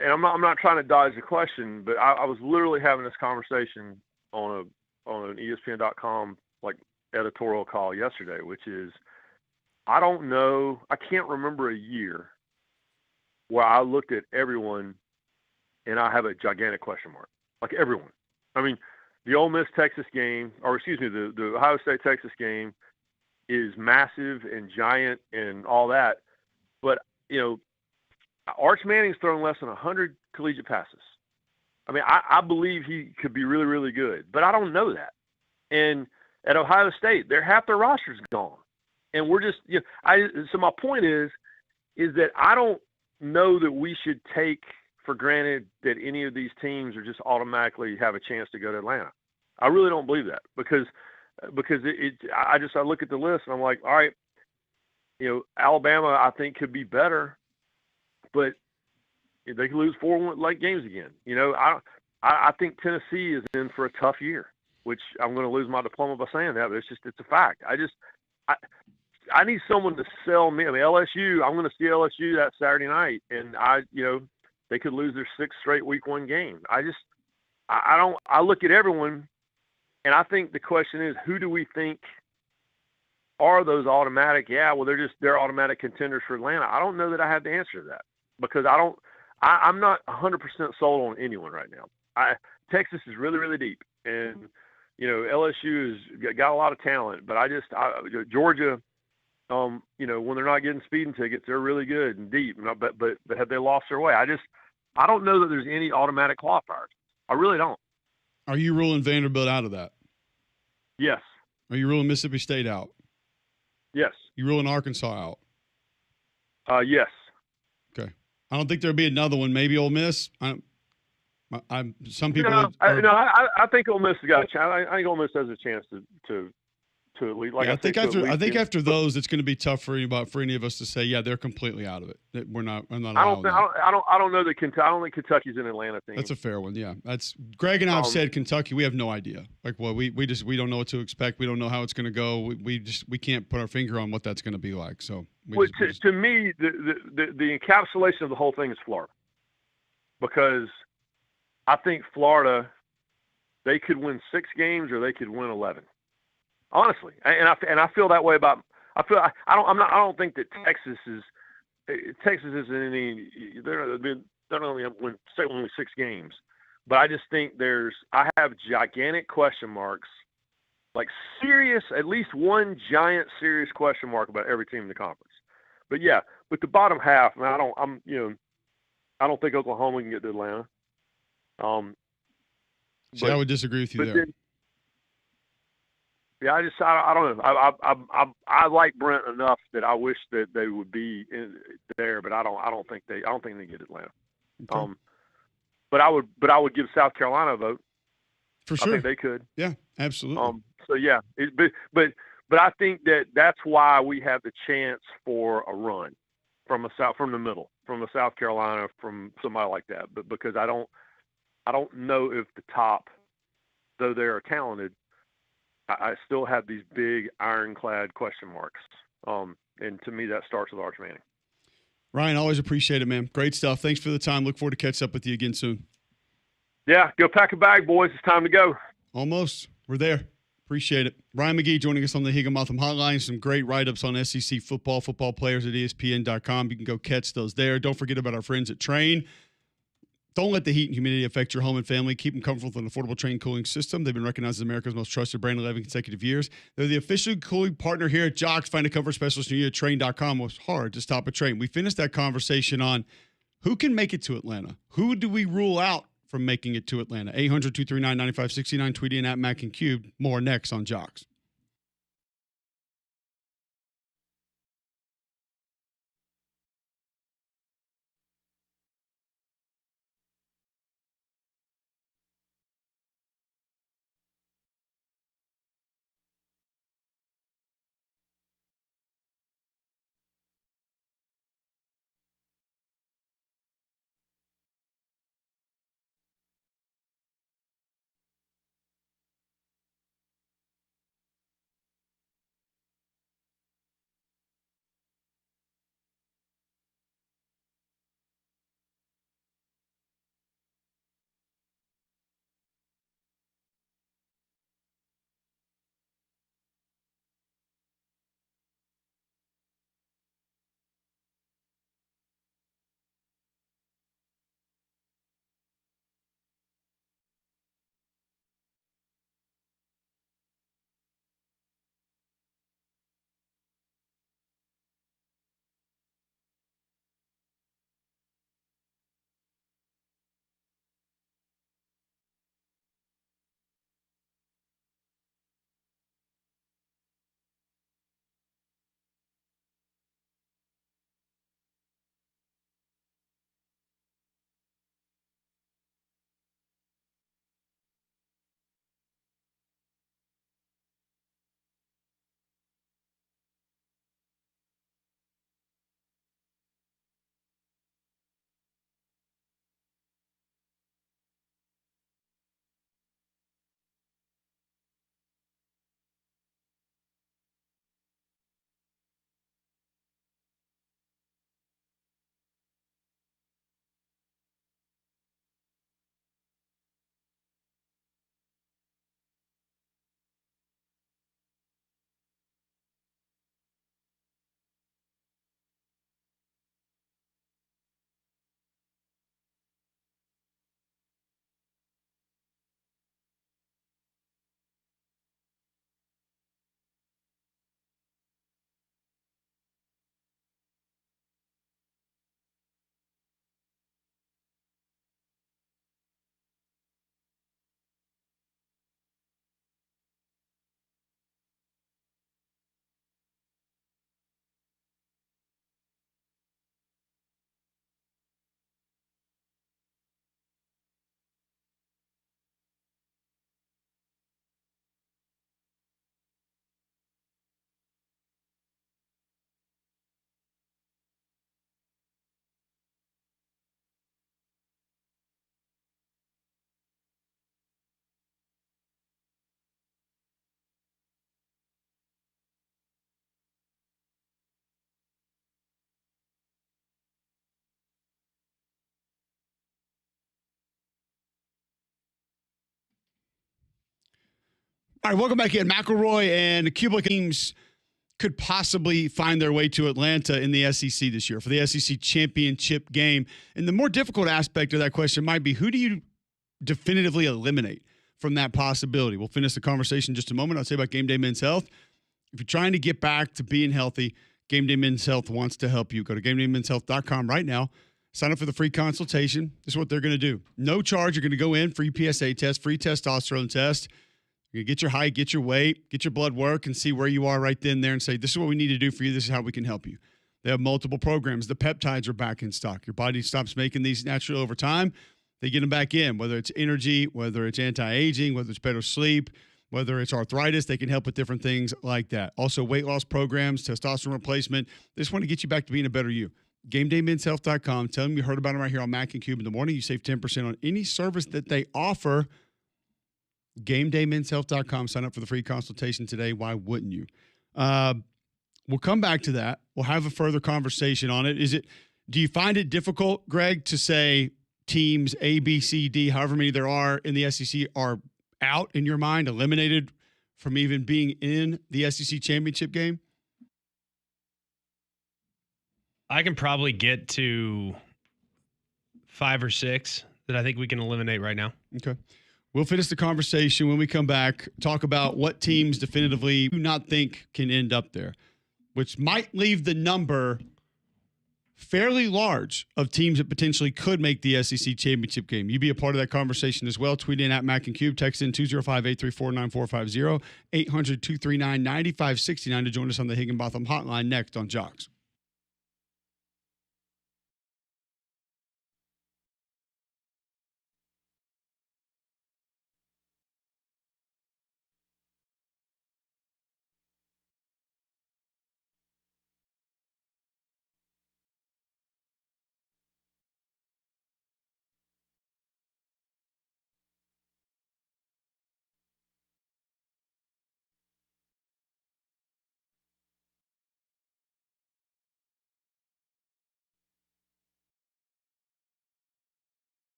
[SPEAKER 4] and I'm not trying to dodge the question, but I was literally having this conversation on an ESPN.com editorial call yesterday, which is, I don't know, I can't remember a year where I looked at everyone and I have a gigantic question mark. Like everyone. The Ole Miss Texas game, or excuse me, the Ohio State Texas game is massive and giant and all that, but Arch Manning's thrown less than 100 collegiate passes. I believe he could be really, really good, but I don't know that. And at Ohio State, half their roster's gone, and we're just so my point is that I don't know that we should take for granted that any of these teams are just automatically have a chance to go to Atlanta. I really don't believe that, because because I look at the list and I'm like, all right, Alabama I think could be better, but they could lose 4 late games again. I think Tennessee is in for a tough year, which I'm going to lose my diploma by saying that, but it's a fact. I need someone to sell me. I mean, LSU, I'm going to see LSU that Saturday night, and they could lose their 6th straight week 1 game. I look at everyone, and I think the question is, who do we think are those automatic? Yeah, well, they're automatic contenders for Atlanta. I don't know that I have the answer to that, because I'm not 100% sold on anyone right now. Texas is really, really deep, and LSU has got a lot of talent, but Georgia, when they're not getting speeding tickets, they're really good and deep. But have they lost their way? I don't know that there's any automatic qualifiers. I really don't.
[SPEAKER 1] Are you ruling Vanderbilt out of that?
[SPEAKER 4] Yes.
[SPEAKER 1] Are you ruling Mississippi State out?
[SPEAKER 4] Yes.
[SPEAKER 1] You ruling Arkansas
[SPEAKER 4] out? Yes.
[SPEAKER 1] Okay. I don't think there'll be another one. Maybe Ole Miss. Some people.
[SPEAKER 4] I think Ole Miss has got a chance. I think Ole Miss has a chance to at least. Like,
[SPEAKER 1] yeah, I think after those, it's going to be tough for any of us to say, yeah, they're completely out of it. I'm not.
[SPEAKER 4] I don't know that Kentucky. I don't think Kentucky's an Atlanta team.
[SPEAKER 1] That's a fair one. Yeah, that's Greg and I have said Kentucky. We have no idea. Like, well, we don't know what to expect. We don't know how it's going to go. We can't put our finger on what that's going to be like. So,
[SPEAKER 4] to me, the encapsulation of the whole thing is Florida, because I think Florida, they could win 6 games or they could win 11. Honestly, and I feel that way about. I don't think that Texas is in any. They're only win only 6 games, but I just think I have gigantic question marks, like serious, at least one giant serious question mark about every team in the conference. But yeah, the bottom half, I don't think Oklahoma can get to Atlanta.
[SPEAKER 1] I would disagree with you there.
[SPEAKER 4] Yeah, I don't know. I like Brent enough that I wish that they would be there, but I don't think they get Atlanta.
[SPEAKER 1] Okay.
[SPEAKER 4] But I would give South Carolina a vote.
[SPEAKER 1] For sure.
[SPEAKER 4] I think they could.
[SPEAKER 1] Yeah, absolutely.
[SPEAKER 4] So yeah, but I think that's why we have the chance for a run from the middle, from a South Carolina, from somebody like that. But because I don't know if the top, though they are talented, I still have these big ironclad question marks. And to me, that starts with Arch Manning.
[SPEAKER 1] Ryan, always appreciate it, man. Great stuff. Thanks for the time. Look forward to catching up with you again soon.
[SPEAKER 4] Yeah, go pack a bag, boys. It's time to go.
[SPEAKER 1] Almost. We're there. Appreciate it. Ryan McGee joining us on the Higginbotham Hotline. Some great write-ups on SEC football players at ESPN.com. You can go catch those there. Don't forget about our friends at Train. Don't let the heat and humidity affect your home and family. Keep them comfortable with an affordable Train cooling system. They've been recognized as America's most trusted brand in 11 consecutive years. They're the official cooling partner here at Jox. Find a comfort specialist near you at Train.com. It's hard to stop a train. We finished that conversation on who can make it to Atlanta. Who do we rule out from making it to Atlanta? 800-239-9569. Tweet in at Mac and Cube. More next on Jox. All right, welcome back in. McElroy and the Cubelic teams could possibly find their way to Atlanta in the SEC this year for the SEC championship game. And the more difficult aspect of that question might be, who do you definitively eliminate from that possibility? We'll finish the conversation in just a moment. I'll say about Game Day Men's Health. If you're trying to get back to being healthy, Game Day Men's Health wants to help you. Go to GameDayMen'sHealth.com right now. Sign up for the free consultation. This is what they're going to do. No charge. You're going to go in, free PSA test, free testosterone test. You get your height, get your weight, get your blood work, and see where you are right then there and say, this is what we need to do for you. This is how we can help you. They have multiple programs. The peptides are back in stock. Your body stops making these naturally over time. They get them back in, whether it's energy, whether it's anti-aging, whether it's better sleep, whether it's arthritis. They can help with different things like that. Also, weight loss programs, testosterone replacement. They just want to get you back to being a better you. GameDayMen'sHealth.com. Tell them you heard about them right here on Mac and Cube in the morning. You save 10% on any service that they offer. GameDayMen'sHealth.com. Sign up for the free consultation today. Why wouldn't you? We'll come back to that. We'll have a further conversation on it. Do you find it difficult, Greg, to say teams A, B, C, D, however many there are in the SEC are out in your mind, eliminated from even being in the SEC championship game?
[SPEAKER 2] I can probably get to 5 or 6 that I think we can eliminate right now.
[SPEAKER 1] Okay. We'll finish the conversation when we come back, talk about what teams definitively do not think can end up there, which might leave the number fairly large of teams that potentially could make the SEC championship game. You be a part of that conversation as well. Tweet in at Mac and Cube. Text in 205-834-9450, 800-239-9569 to join us on the Higginbotham Hotline next on Jox.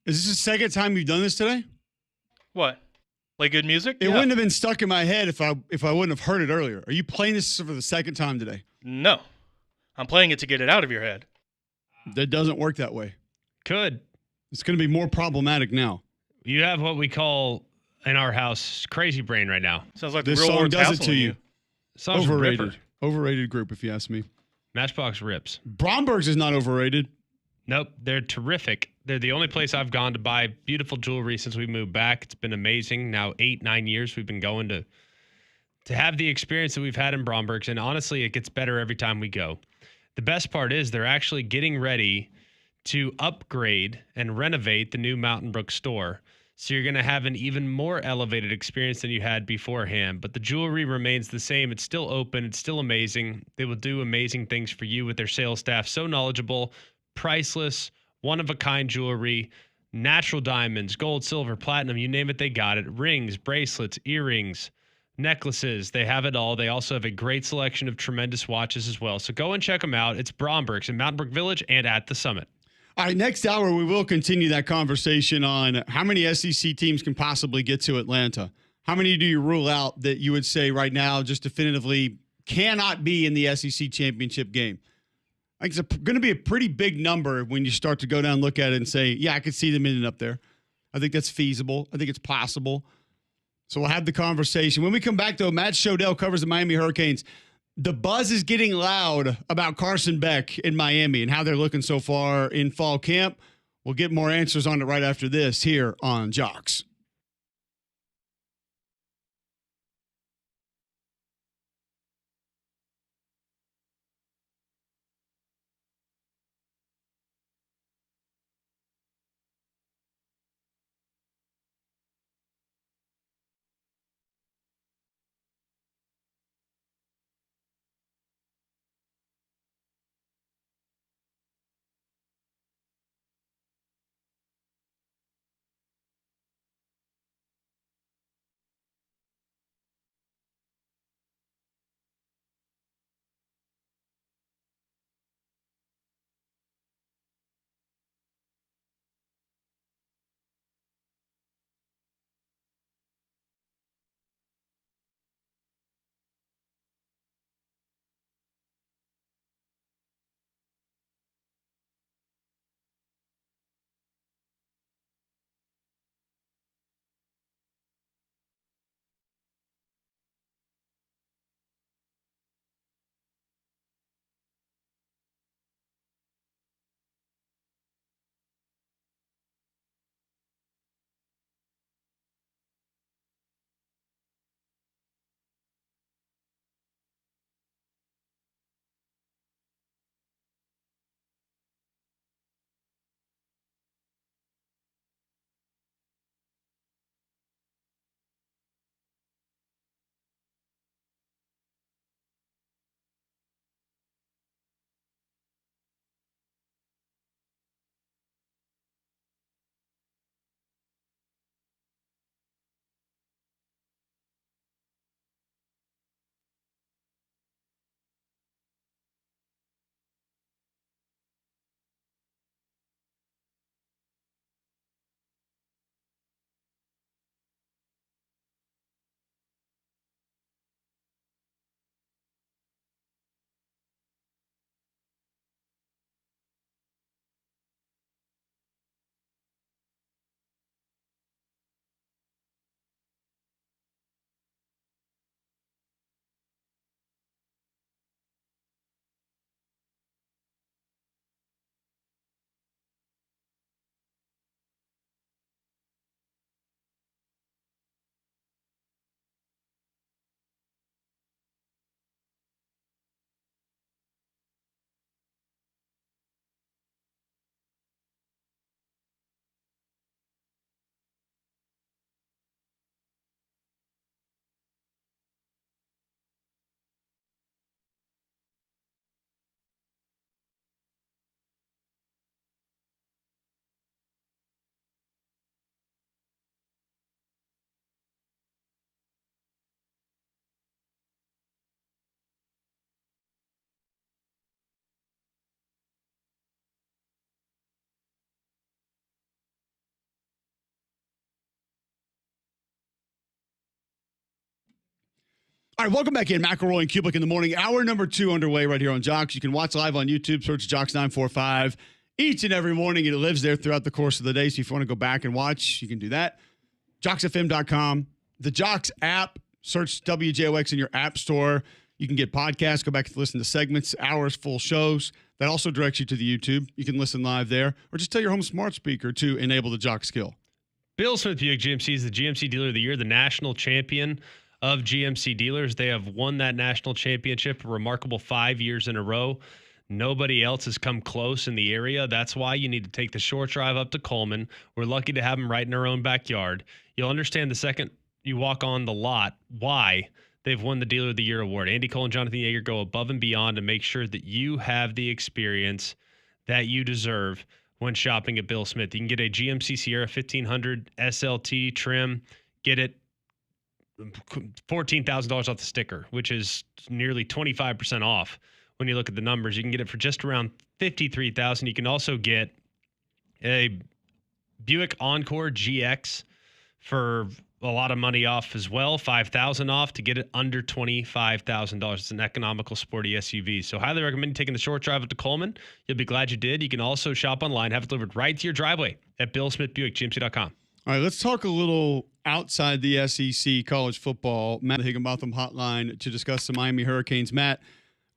[SPEAKER 1] Is this the second time you've done this today?
[SPEAKER 3] What? Play good music?
[SPEAKER 1] It wouldn't have been stuck in my head if I wouldn't have heard it earlier. Are you playing this for the second time today?
[SPEAKER 3] No. I'm playing it to get it out of your head.
[SPEAKER 1] That doesn't work that way.
[SPEAKER 2] Could.
[SPEAKER 1] It's going to be more problematic now.
[SPEAKER 2] You have what we call in our house crazy brain right now.
[SPEAKER 3] Sounds like
[SPEAKER 1] This
[SPEAKER 3] the real
[SPEAKER 1] song
[SPEAKER 3] world
[SPEAKER 1] does it
[SPEAKER 3] counseling
[SPEAKER 1] to you.
[SPEAKER 2] Song's
[SPEAKER 1] Overrated.
[SPEAKER 2] Ripper.
[SPEAKER 1] Overrated group, if you ask me.
[SPEAKER 2] Matchbox rips.
[SPEAKER 1] Bromberg's is not overrated.
[SPEAKER 2] Nope, they're terrific. They're the only place I've gone to buy beautiful jewelry since we moved back. It's been amazing. Now 8-9 years we've been going to have the experience that we've had in Bromberg's, and honestly, it gets better every time we go. The best part is they're actually getting ready to upgrade and renovate the new Mountain Brook store. So you're going to have an even more elevated experience than you had beforehand. But the jewelry remains the same. It's still open. It's still amazing. They will do amazing things for you with their sales staff. So knowledgeable, priceless, one-of-a-kind jewelry, natural diamonds, gold, silver, platinum, you name it, they got it. Rings, bracelets, earrings, necklaces, they have it all. They also have a great selection of tremendous watches as well. So go and check them out. It's Bromberg's in Mountain Brook Village and at the Summit.
[SPEAKER 1] All right, next hour, we will continue that conversation on how many SEC teams can possibly get to Atlanta. How many do you rule out that you would say right now just definitively cannot be in the SEC championship game? I think it's going to be a pretty big number when you start to go down and look at it and say, yeah, I could see them ending up there. I think that's feasible. I think it's possible. So we'll have the conversation. When we come back, though, Matt Shodell covers the Miami Hurricanes. The buzz is getting loud about Carson Beck in Miami and how they're looking so far in fall camp. We'll get more answers on it right after this here on Jox. All right, welcome back in. McElroy and Cubelic in the morning. Hour number 2 underway right here on Jox. You can watch live on YouTube. Search Jox945 each and every morning. It lives there throughout the course of the day. So if you want to go back and watch, you can do that. JoxFM.com. The Jox app. Search WJOX in your app store. You can get podcasts. Go back and listen to segments, hours, full shows. That also directs you to the YouTube. You can listen live there. Or just tell your home smart speaker to enable the Jox skill.
[SPEAKER 2] Bill Smith Buick GMC is the GMC Dealer of the Year, the national champion of GMC dealers. They have won that national championship a remarkable 5 years in a row. Nobody else has come close in the area. That's why you need to take the short drive up to Coleman. We're lucky to have them right in our own backyard. You'll understand the second you walk on the lot why they've won the Dealer of the Year award. Andy Cole and Jonathan Yeager go above and beyond to make sure that you have the experience that you deserve when shopping at Bill Smith. You can get a GMC Sierra 1500 SLT trim, get it $14,000 off the sticker, which is nearly 25% off when you look at the numbers. You can get it for just around $53,000. You can also get a Buick Encore GX for a lot of money off as well, $5,000 off to get it under $25,000. It's an economical, sporty SUV. So highly recommend taking the short drive up to Coleman. You'll be glad you did. You can also shop online, have it delivered right to your driveway at BillSmithBuickGMC.com.
[SPEAKER 1] All right, let's talk a little outside the SEC college football. Matt Higginbotham hotline to discuss the Miami Hurricanes. Matt,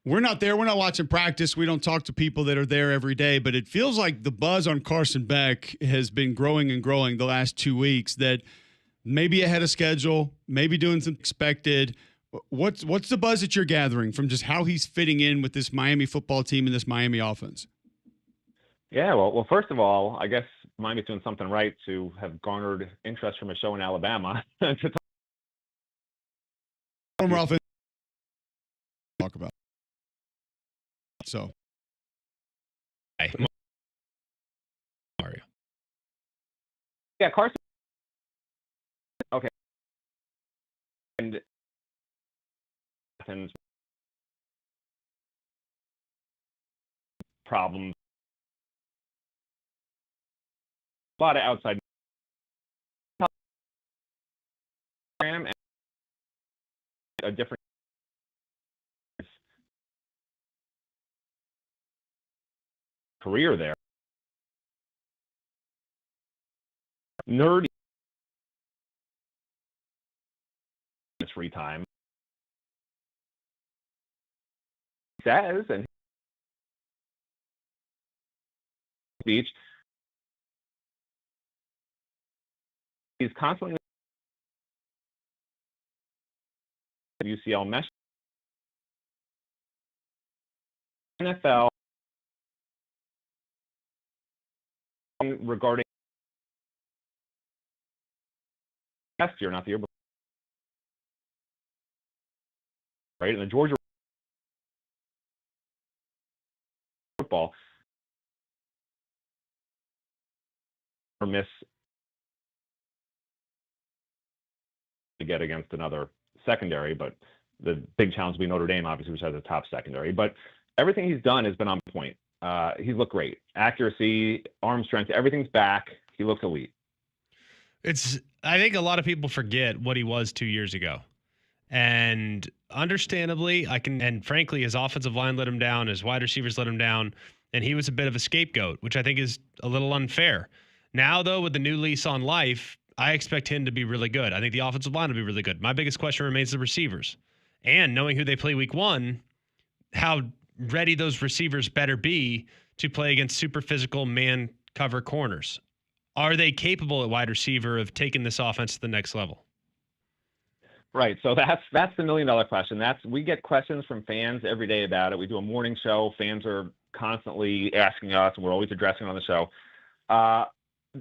[SPEAKER 1] we're not there. We're not watching practice. We don't talk to people that are there every day, but it feels like the buzz on Carson Beck has been growing and growing the last 2 weeks, that maybe ahead of schedule, maybe doing some expected. What's the buzz that you're gathering from just how he's fitting in with this Miami football team and this Miami offense?
[SPEAKER 5] Yeah, well, first of all, I guess Miami's doing something right to have garnered interest from a show in Alabama.
[SPEAKER 1] Former offense talk about. So,
[SPEAKER 2] Hey, Mario.
[SPEAKER 5] Yeah, Carson. Okay. And problems. A lot of outside program and a different career there. Nerdy free time says and speech he's constantly UCL mesh NFL regarding last year, not the year before, right? And the Georgia football or miss to get against another secondary, but the big challenge will be Notre Dame, obviously, which has a top secondary. But everything he's done has been on point. He's looked great. Accuracy, arm strength, everything's back. He looks elite.
[SPEAKER 2] I think a lot of people forget what he was 2 years ago. And understandably, and frankly, his offensive line let him down, his wide receivers let him down, and he was a bit of a scapegoat, which I think is a little unfair. Now, though, with the new lease on life, I expect him to be really good. I think the offensive line will be really good. My biggest question remains the receivers. And knowing who they play week 1, how ready those receivers better be to play against super physical man cover corners. Are they capable at wide receiver of taking this offense to the next level?
[SPEAKER 5] Right. So that's the $1 million question. We get questions from fans every day about it. We do a morning show. Fans are constantly asking us, and we're always addressing it on the show.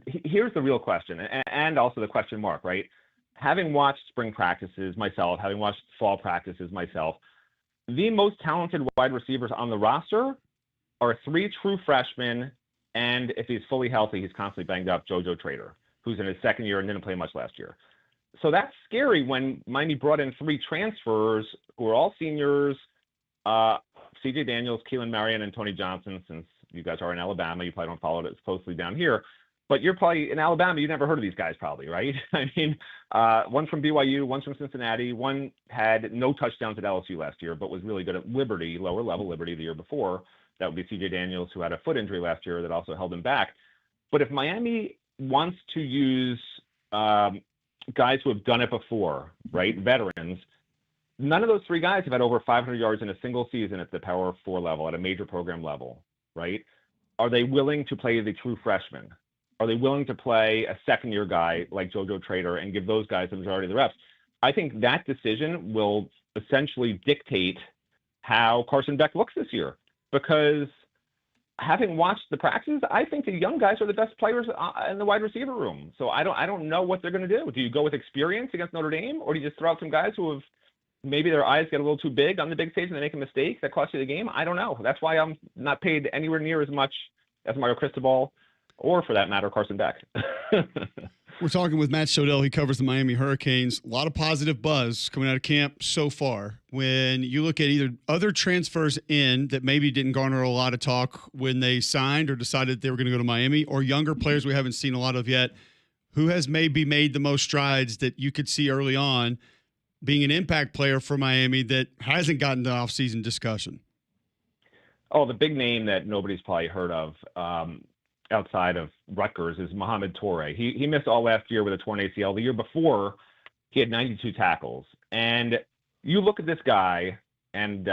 [SPEAKER 5] Here's the real question, and also the question mark, right? Having watched spring practices myself, having watched fall practices myself, the most talented wide receivers on the roster are 3 true freshmen, and if he's fully healthy, he's constantly banged up, JoJo Trader, who's in his second year and didn't play much last year. So that's scary when Miami brought in 3 transfers who are all seniors, C.J. Daniels, Keelan Marion, and Tony Johnson. Since you guys are in Alabama, you probably don't follow it as closely down here. But you're probably in Alabama, you never heard of these guys probably, right? I mean, one's from BYU, one's from Cincinnati, one had no touchdowns at LSU last year, but was really good at Liberty, lower level Liberty the year before. That would be CJ Daniels, who had a foot injury last year that also held him back. But if Miami wants to use guys who have done it before, right, veterans, none of those three guys have had over 500 yards in a single season at the Power 4 level, at a major program level, right? Are they willing to play the true freshman? Are they willing to play a second-year guy like JoJo Trader and give those guys the majority of the reps? I think that decision will essentially dictate how Carson Beck looks this year, because having watched the practices, I think the young guys are the best players in the wide receiver room. So I don't know what they're going to do. Do you go with experience against Notre Dame, or do you just throw out some guys who have maybe their eyes get a little too big on the big stage and they make a mistake that costs you the game? I don't know. That's why I'm not paid anywhere near as much as Mario Cristobal, or for that matter, Carson Beck.
[SPEAKER 1] We're talking with Matt Shodell. He covers the Miami Hurricanes. A lot of positive buzz coming out of camp so far. When you look at either other transfers in that maybe didn't garner a lot of talk when they signed or decided they were going to go to Miami, or younger players we haven't seen a lot of yet, who has maybe made the most strides that you could see early on being an impact player for Miami that hasn't gotten the offseason discussion?
[SPEAKER 5] Oh, the big name that nobody's probably heard of outside of Rutgers is Mohamed Toure. He missed all last year with a torn ACL. The year before, he had 92 tackles. And you look at this guy, and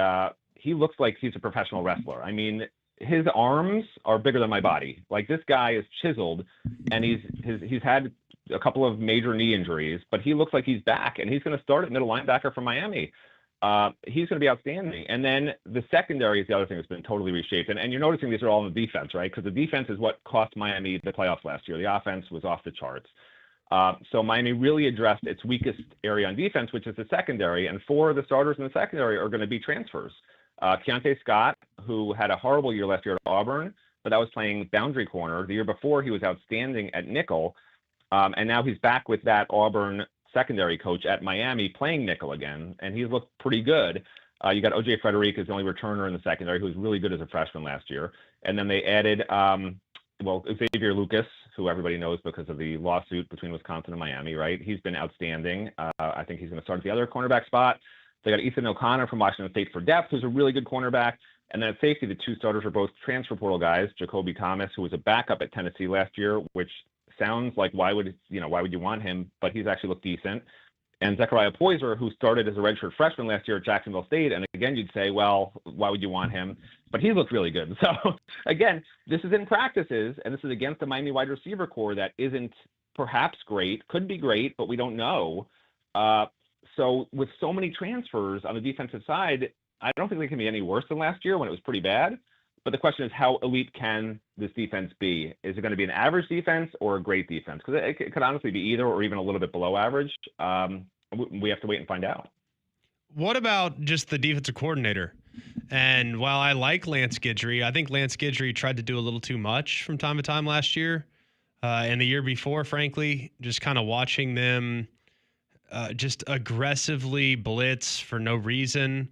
[SPEAKER 5] he looks like he's a professional wrestler. I mean, his arms are bigger than my body. Like, this guy is chiseled, and he's had a couple of major knee injuries, but he looks like he's back, and he's going to start at middle linebacker for Miami. He's going to be outstanding. And then the secondary is the other thing that's been totally reshaped. And you're noticing these are all in the defense, right? Because the defense is what cost Miami the playoffs last year. The offense was off the charts. So Miami really addressed its weakest area on defense, which is the secondary. And 4 of the starters in the secondary are going to be transfers. Keontae Scott, who had a horrible year last year at Auburn, but that was playing boundary corner. The year before, he was outstanding at nickel. And now he's back with that Auburn secondary coach at Miami playing nickel again, and he's looked pretty good. You got O.J. Frederick as the only returner in the secondary, who was really good as a freshman last year. And then they added, Xavier Lucas, who everybody knows because of the lawsuit between Wisconsin and Miami, right? He's been outstanding. I think he's going to start at the other cornerback spot. They got Ethan O'Connor from Washington State for depth, who's a really good cornerback. And then at safety, the 2 starters are both transfer portal guys. Jacoby Thomas, who was a backup at Tennessee last year, which sounds like why would you want him? But he's actually looked decent. And Zechariah Poyser, who started as a redshirt freshman last year at Jacksonville State, and again you'd say, well, why would you want him? But he looked really good. So again, this is in practices, and this is against the Miami wide receiver core that isn't perhaps great, could be great, but we don't know. So with so many transfers on the defensive side, I don't think they can be any worse than last year when it was pretty bad. But the question is, how elite can this defense be? Is it going to be an average defense or a great defense? Because it could honestly be either or even a little bit below average. We have to wait and find out.
[SPEAKER 2] What about just the defensive coordinator? And while I like Lance Guidry, I think Lance Guidry tried to do a little too much from time to time last year. And the year before, frankly, just kind of watching them just aggressively blitz for no reason.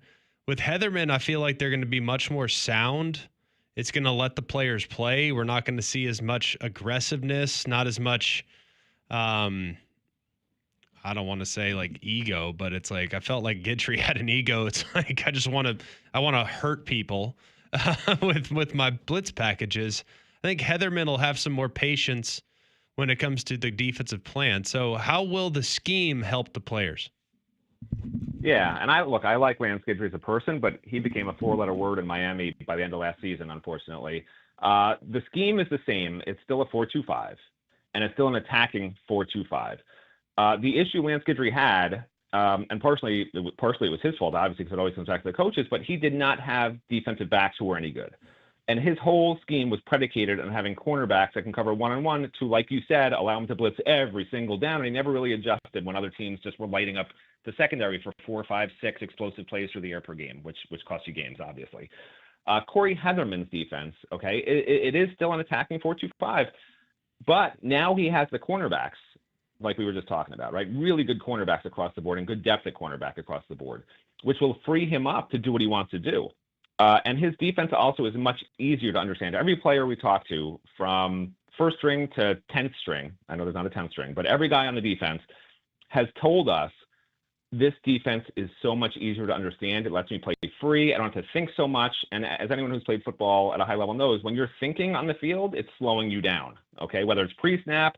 [SPEAKER 2] With Heatherman, I feel like they're going to be much more sound. It's going to let the players play. We're not going to see as much aggressiveness, not as much, I don't want to say like ego, but it's like I felt like Guidry had an ego. It's like I want to hurt people with my blitz packages. I think Heatherman will have some more patience when it comes to the defensive plan. So how will the scheme help the players?
[SPEAKER 5] Yeah, and I like Lance Guidry as a person, but he became a 4-letter word in Miami by the end of last season, unfortunately. The scheme is the same. It's still a 4-2-5, and it's still an attacking 4-2-5. The issue Lance Guidry had, and partially it was his fault, obviously, because it always comes back to the coaches, but he did not have defensive backs who were any good. And his whole scheme was predicated on having cornerbacks that can cover one-on-one to, like you said, allow him to blitz every single down. And he never really adjusted when other teams just were lighting up the secondary for 4, 5, 6 explosive plays through the air per game, which costs you games, obviously. Corey Heatherman's defense, okay, it is still an attacking 4-2-5, but now he has the cornerbacks, like we were just talking about, right? Really good cornerbacks across the board and good depth at cornerback across the board, which will free him up to do what he wants to do. And his defense also is much easier to understand. Every player we talk to, from first string to 10th string, I know there's not a 10th string, but every guy on the defense has told us this defense is so much easier to understand. It lets me play free. I don't have to think so much. And as anyone who's played football at a high level knows, when you're thinking on the field, it's slowing you down, okay? Whether it's pre-snap,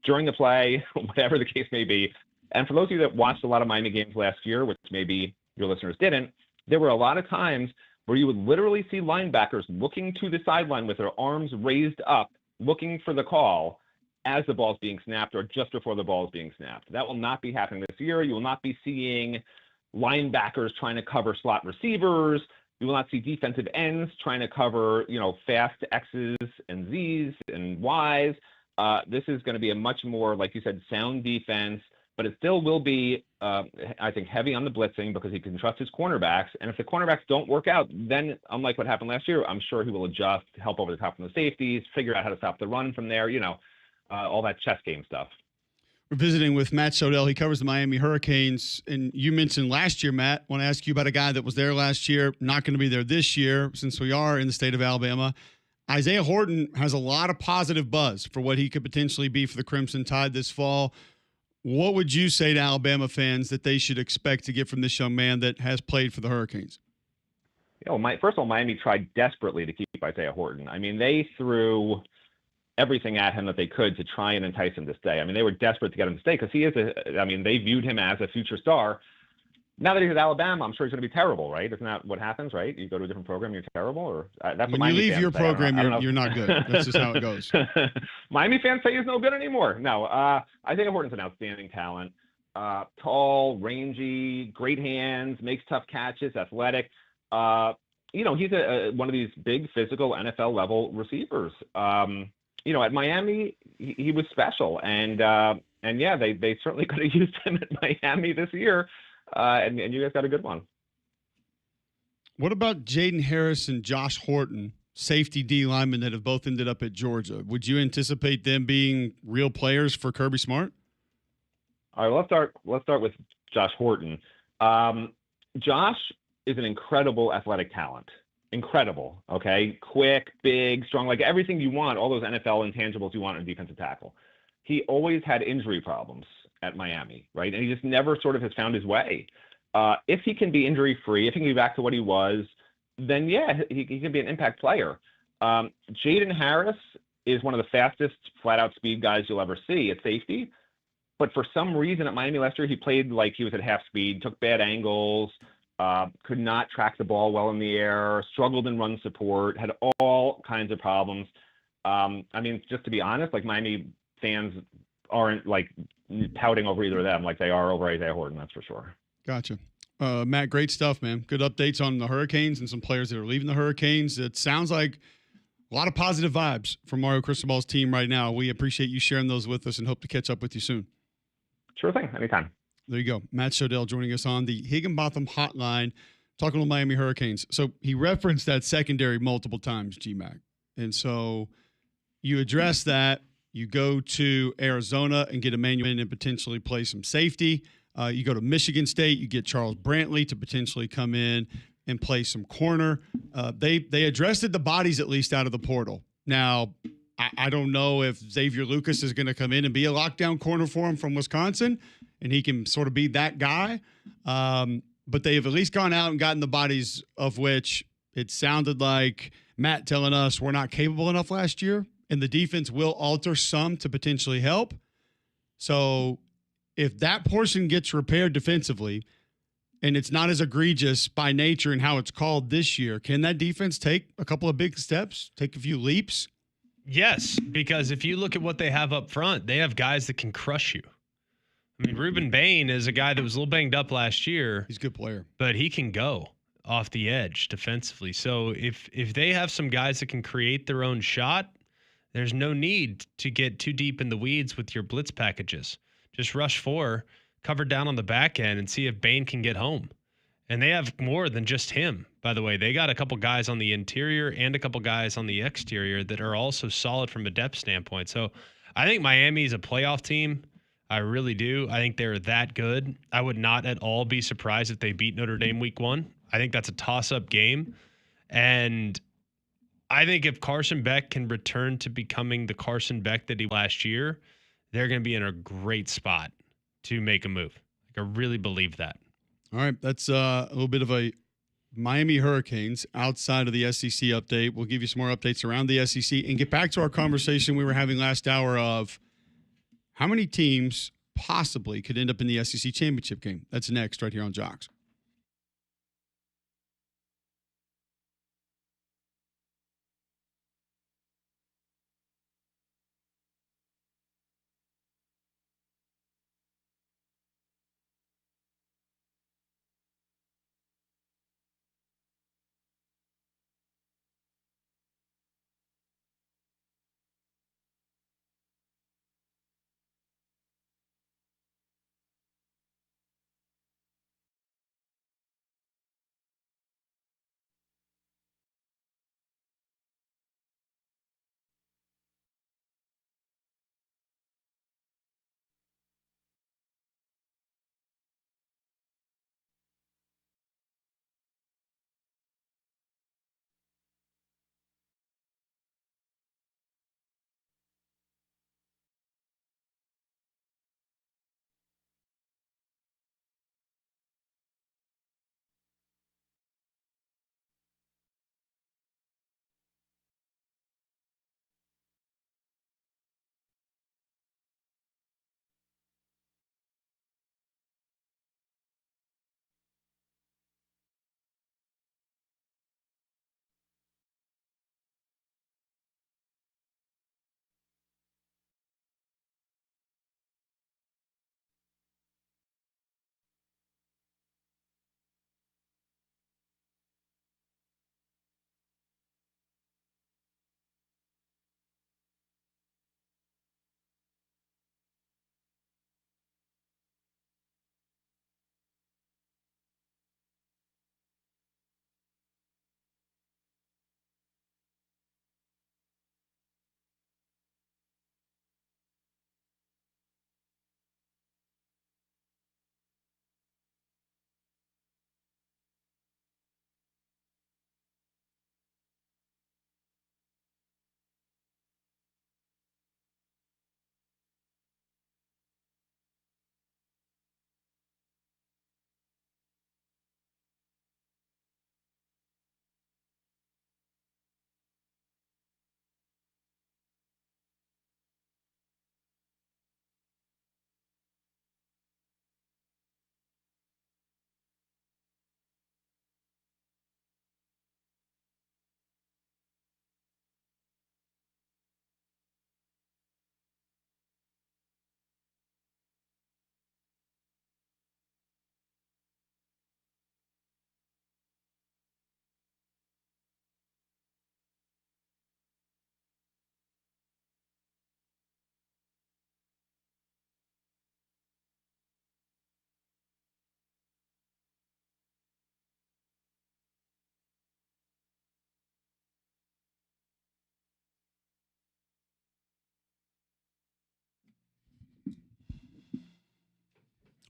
[SPEAKER 5] during the play, whatever the case may be. And for those of you that watched a lot of Miami games last year, which maybe your listeners didn't, there were a lot of times where you would literally see linebackers looking to the sideline with their arms raised up, looking for the call as the ball is being snapped or just before the ball is being snapped. That will not be happening this year. You will not be seeing linebackers trying to cover slot receivers. You will not see defensive ends trying to cover, fast X's and Z's and Y's. This is going to be a much more, like you said, sound defense, but it still will be, I think, heavy on the blitzing because he can trust his cornerbacks. And if the cornerbacks don't work out, then unlike what happened last year, I'm sure he will adjust, help over the top from the safeties, figure out how to stop the run from there, all that chess game stuff.
[SPEAKER 1] We're visiting with Matt Sodell. He covers the Miami Hurricanes. And you mentioned last year, Matt. I want to ask you about a guy that was there last year, not going to be there this year since we are in the state of Alabama. Isaiah Horton has a lot of positive buzz for what he could potentially be for the Crimson Tide this fall. What would you say to Alabama fans that they should expect to get from this young man that has played for the Hurricanes?
[SPEAKER 5] First of all, Miami tried desperately to keep Isaiah Horton. I mean, they threw everything at him that they could to try and entice him to stay. I mean, they were desperate to get him to stay because they viewed him as a future star. Now that he's at Alabama, I'm sure he's going to be terrible, right? Isn't that what happens, right? You go to a different program, you're terrible, or that's
[SPEAKER 1] when you leave your program, you're not good. That's just how it goes.
[SPEAKER 5] Miami fans say he's no good anymore. No, I think Horton's an outstanding talent. Tall, rangy, great hands, makes tough catches, athletic. He's one of these big physical NFL level receivers. At Miami, he was special, and they certainly could have used him at Miami this year. And you guys got a good one.
[SPEAKER 1] What about Jaden Harris and Josh Horton, safety D linemen that have both ended up at Georgia? Would you anticipate them being real players for Kirby Smart?
[SPEAKER 5] All right, let's start with Josh Horton. Josh is an incredible athletic talent. Incredible, okay? Quick, big, strong, like everything you want, all those NFL intangibles you want in a defensive tackle. He always had injury problems at Miami, right? And he just never sort of has found his way. If he can be injury-free, if he can be back to what he was, then yeah, he can be an impact player. Jaden Harris is one of the fastest flat-out speed guys you'll ever see at safety. But for some reason at Miami last year, he played like he was at half speed, took bad angles, could not track the ball well in the air, struggled in run support, had all kinds of problems. Just to be honest, like Miami fans aren't like touting over either of them like they are over Isaiah Horton, that's for sure.
[SPEAKER 1] Gotcha. Matt, great stuff, man. Good updates on the Hurricanes and some players that are leaving the Hurricanes. It sounds like a lot of positive vibes from Mario Cristobal's team right now. We appreciate you sharing those with us and hope to catch up with you soon.
[SPEAKER 5] Sure thing. Anytime.
[SPEAKER 1] There you go. Matt Sodell joining us on the Higginbotham Hotline, talking to Miami Hurricanes. So he referenced that secondary multiple times, G-Mac. And so you address that. You go to Arizona and get Emmanuel in and potentially play some safety. You go to Michigan State. You get Charles Brantley to potentially come in and play some corner. They addressed the bodies at least out of the portal. Now, I don't know if Xavier Lucas is going to come in and be a lockdown corner for him from Wisconsin, and he can sort of be that guy. But they have at least gone out and gotten the bodies of which it sounded like Matt telling us we're not capable enough last year, and the defense will alter some to potentially help. So if that portion gets repaired defensively and it's not as egregious by nature and how it's called this year, can that defense take a couple of big steps, take a few leaps?
[SPEAKER 2] Yes, because if you look at what they have up front, they have guys that can crush you. I mean, Ruben Bain is a guy that was a little banged up last year.
[SPEAKER 1] He's a good player.
[SPEAKER 2] But he can go off the edge defensively. So if they have some guys that can create their own shot, there's no need to get too deep in the weeds with your blitz packages. Just rush 4, cover down on the back end, and see if Bain can get home. And they have more than just him, by the way. They got a couple guys on the interior and a couple guys on the exterior that are also solid from a depth standpoint. So I think Miami is a playoff team. I really do. I think they're that good. I would not at all be surprised if they beat Notre Dame week 1. I think that's a toss-up game. And I think if Carson Beck can return to becoming the Carson Beck that he was last year, they're going to be in a great spot to make a move. I really believe that.
[SPEAKER 1] All right, that's a little bit of a Miami Hurricanes outside of the SEC update. We'll give you some more updates around the SEC and get back to our conversation we were having last hour of how many teams possibly could end up in the SEC championship game. That's next right here on Jox.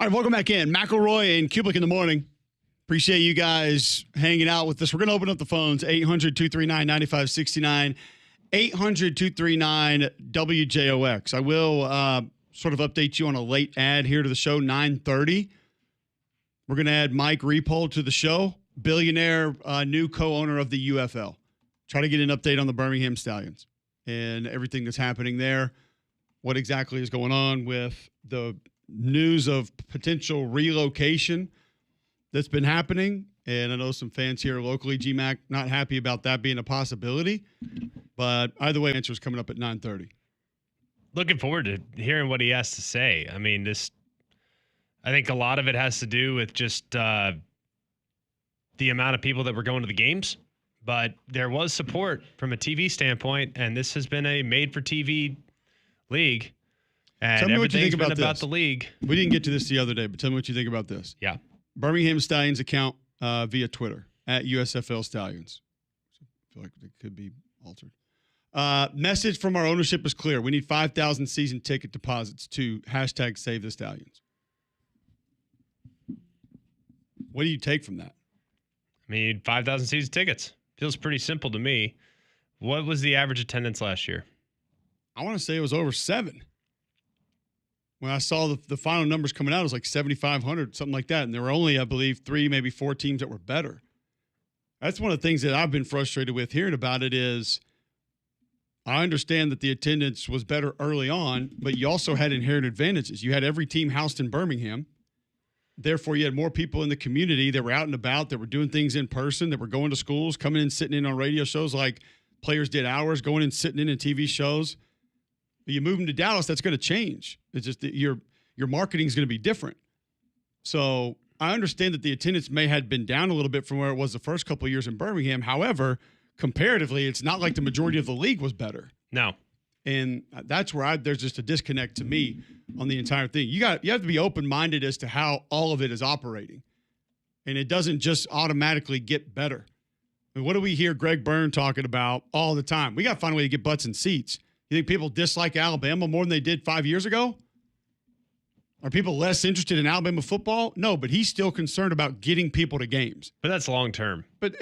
[SPEAKER 1] All right, welcome back in. McElroy and Cubelic in the morning. Appreciate you guys hanging out with us. We're going to open up the phones, 800-239-9569, 800-239-WJOX. I will sort of update you on a late ad here to the show, 9:30. We're going to add Mike Repole to the show, billionaire, new co-owner of the UFL. Try to get an update on the Birmingham Stallions and everything that's happening there, what exactly is going on with the news of potential relocation that's been happening. And I know some fans here locally, GMAC, not happy about that being a possibility. But either way, answer is coming up at 9:30.
[SPEAKER 2] Looking forward to hearing what he has to say. I mean, I think a lot of it has to do with just the amount of people that were going to the games. But there was support from a TV standpoint, and this has been a made-for-TV league. And
[SPEAKER 1] tell me what you think
[SPEAKER 2] about the league.
[SPEAKER 1] We didn't get to this the other day, but tell me what you think about this.
[SPEAKER 2] Yeah.
[SPEAKER 1] Birmingham Stallions account via Twitter at USFL Stallions. I feel like it could be altered. Message from our ownership is clear. We need 5,000 season ticket deposits to hashtag Save the Stallions. What do you take from that?
[SPEAKER 2] I mean, 5,000 season tickets. Feels pretty simple to me. What was the average attendance last year?
[SPEAKER 1] I want to say it was over 7. When I saw the final numbers coming out, it was like 7,500, something like that. And there were only, I believe, 3, maybe 4 teams that were better. That's one of the things that I've been frustrated with hearing about it is I understand that the attendance was better early on, but you also had inherent advantages. You had every team housed in Birmingham. Therefore, you had more people in the community that were out and about, that were doing things in person, that were going to schools, coming in, sitting in on radio shows like players did ours, going in, sitting in TV shows. But you move them to Dallas, that's going to change. It's just that your marketing is going to be different. So I understand that the attendance may have been down a little bit from where it was the first couple of years in Birmingham. However, comparatively, it's not like the majority of the league was better.
[SPEAKER 2] No.
[SPEAKER 1] And that's where there's just a disconnect to me on the entire thing. You have to be open-minded as to how all of it is operating. And it doesn't just automatically get better. I mean, what do we hear Greg Byrne talking about all the time? We got to find a way to get butts in seats. You think people dislike Alabama more than they did 5 years ago? Are people less interested in Alabama football? No, but he's still concerned about getting people to games.
[SPEAKER 2] But that's long term.
[SPEAKER 1] But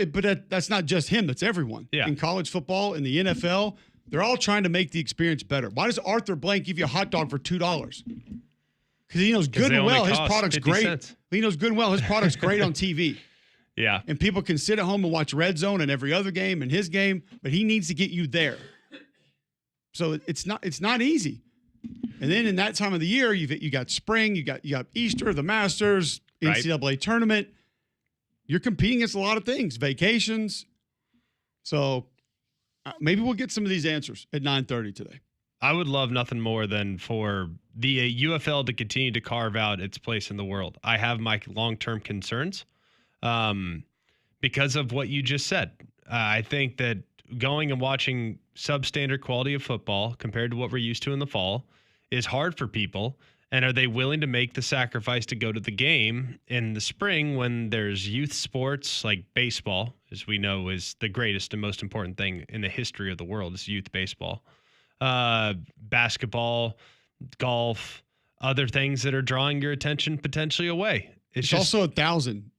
[SPEAKER 1] that's not just him. That's everyone.
[SPEAKER 2] Yeah.
[SPEAKER 1] In college football, in the NFL, they're all trying to make the experience better. Why does Arthur Blank give you a hot dog for $2? Because he knows good and well his product's great.
[SPEAKER 2] Cents.
[SPEAKER 1] He knows good and well his product's great on TV.
[SPEAKER 2] Yeah.
[SPEAKER 1] And people can sit at home and watch Red Zone and every other game and his game, but he needs to get you there. So it's not easy. And then in that time of the year, you got spring, you got Easter, the Masters, NCAA tournament. You're competing against a lot of things, vacations. So maybe we'll get some of these answers at 9:30 today.
[SPEAKER 2] I would love nothing more than for the UFL to continue to carve out its place in the world. I have my long-term concerns because of what you just said. I think that going and watching substandard quality of football compared to what we're used to in the fall is hard for people. And are they willing to make the sacrifice to go to the game in the spring when there's youth sports like baseball, as we know is the greatest and most important thing in the history of the world is youth baseball, basketball, golf, other things that are drawing your attention potentially away.
[SPEAKER 1] It's also 1,000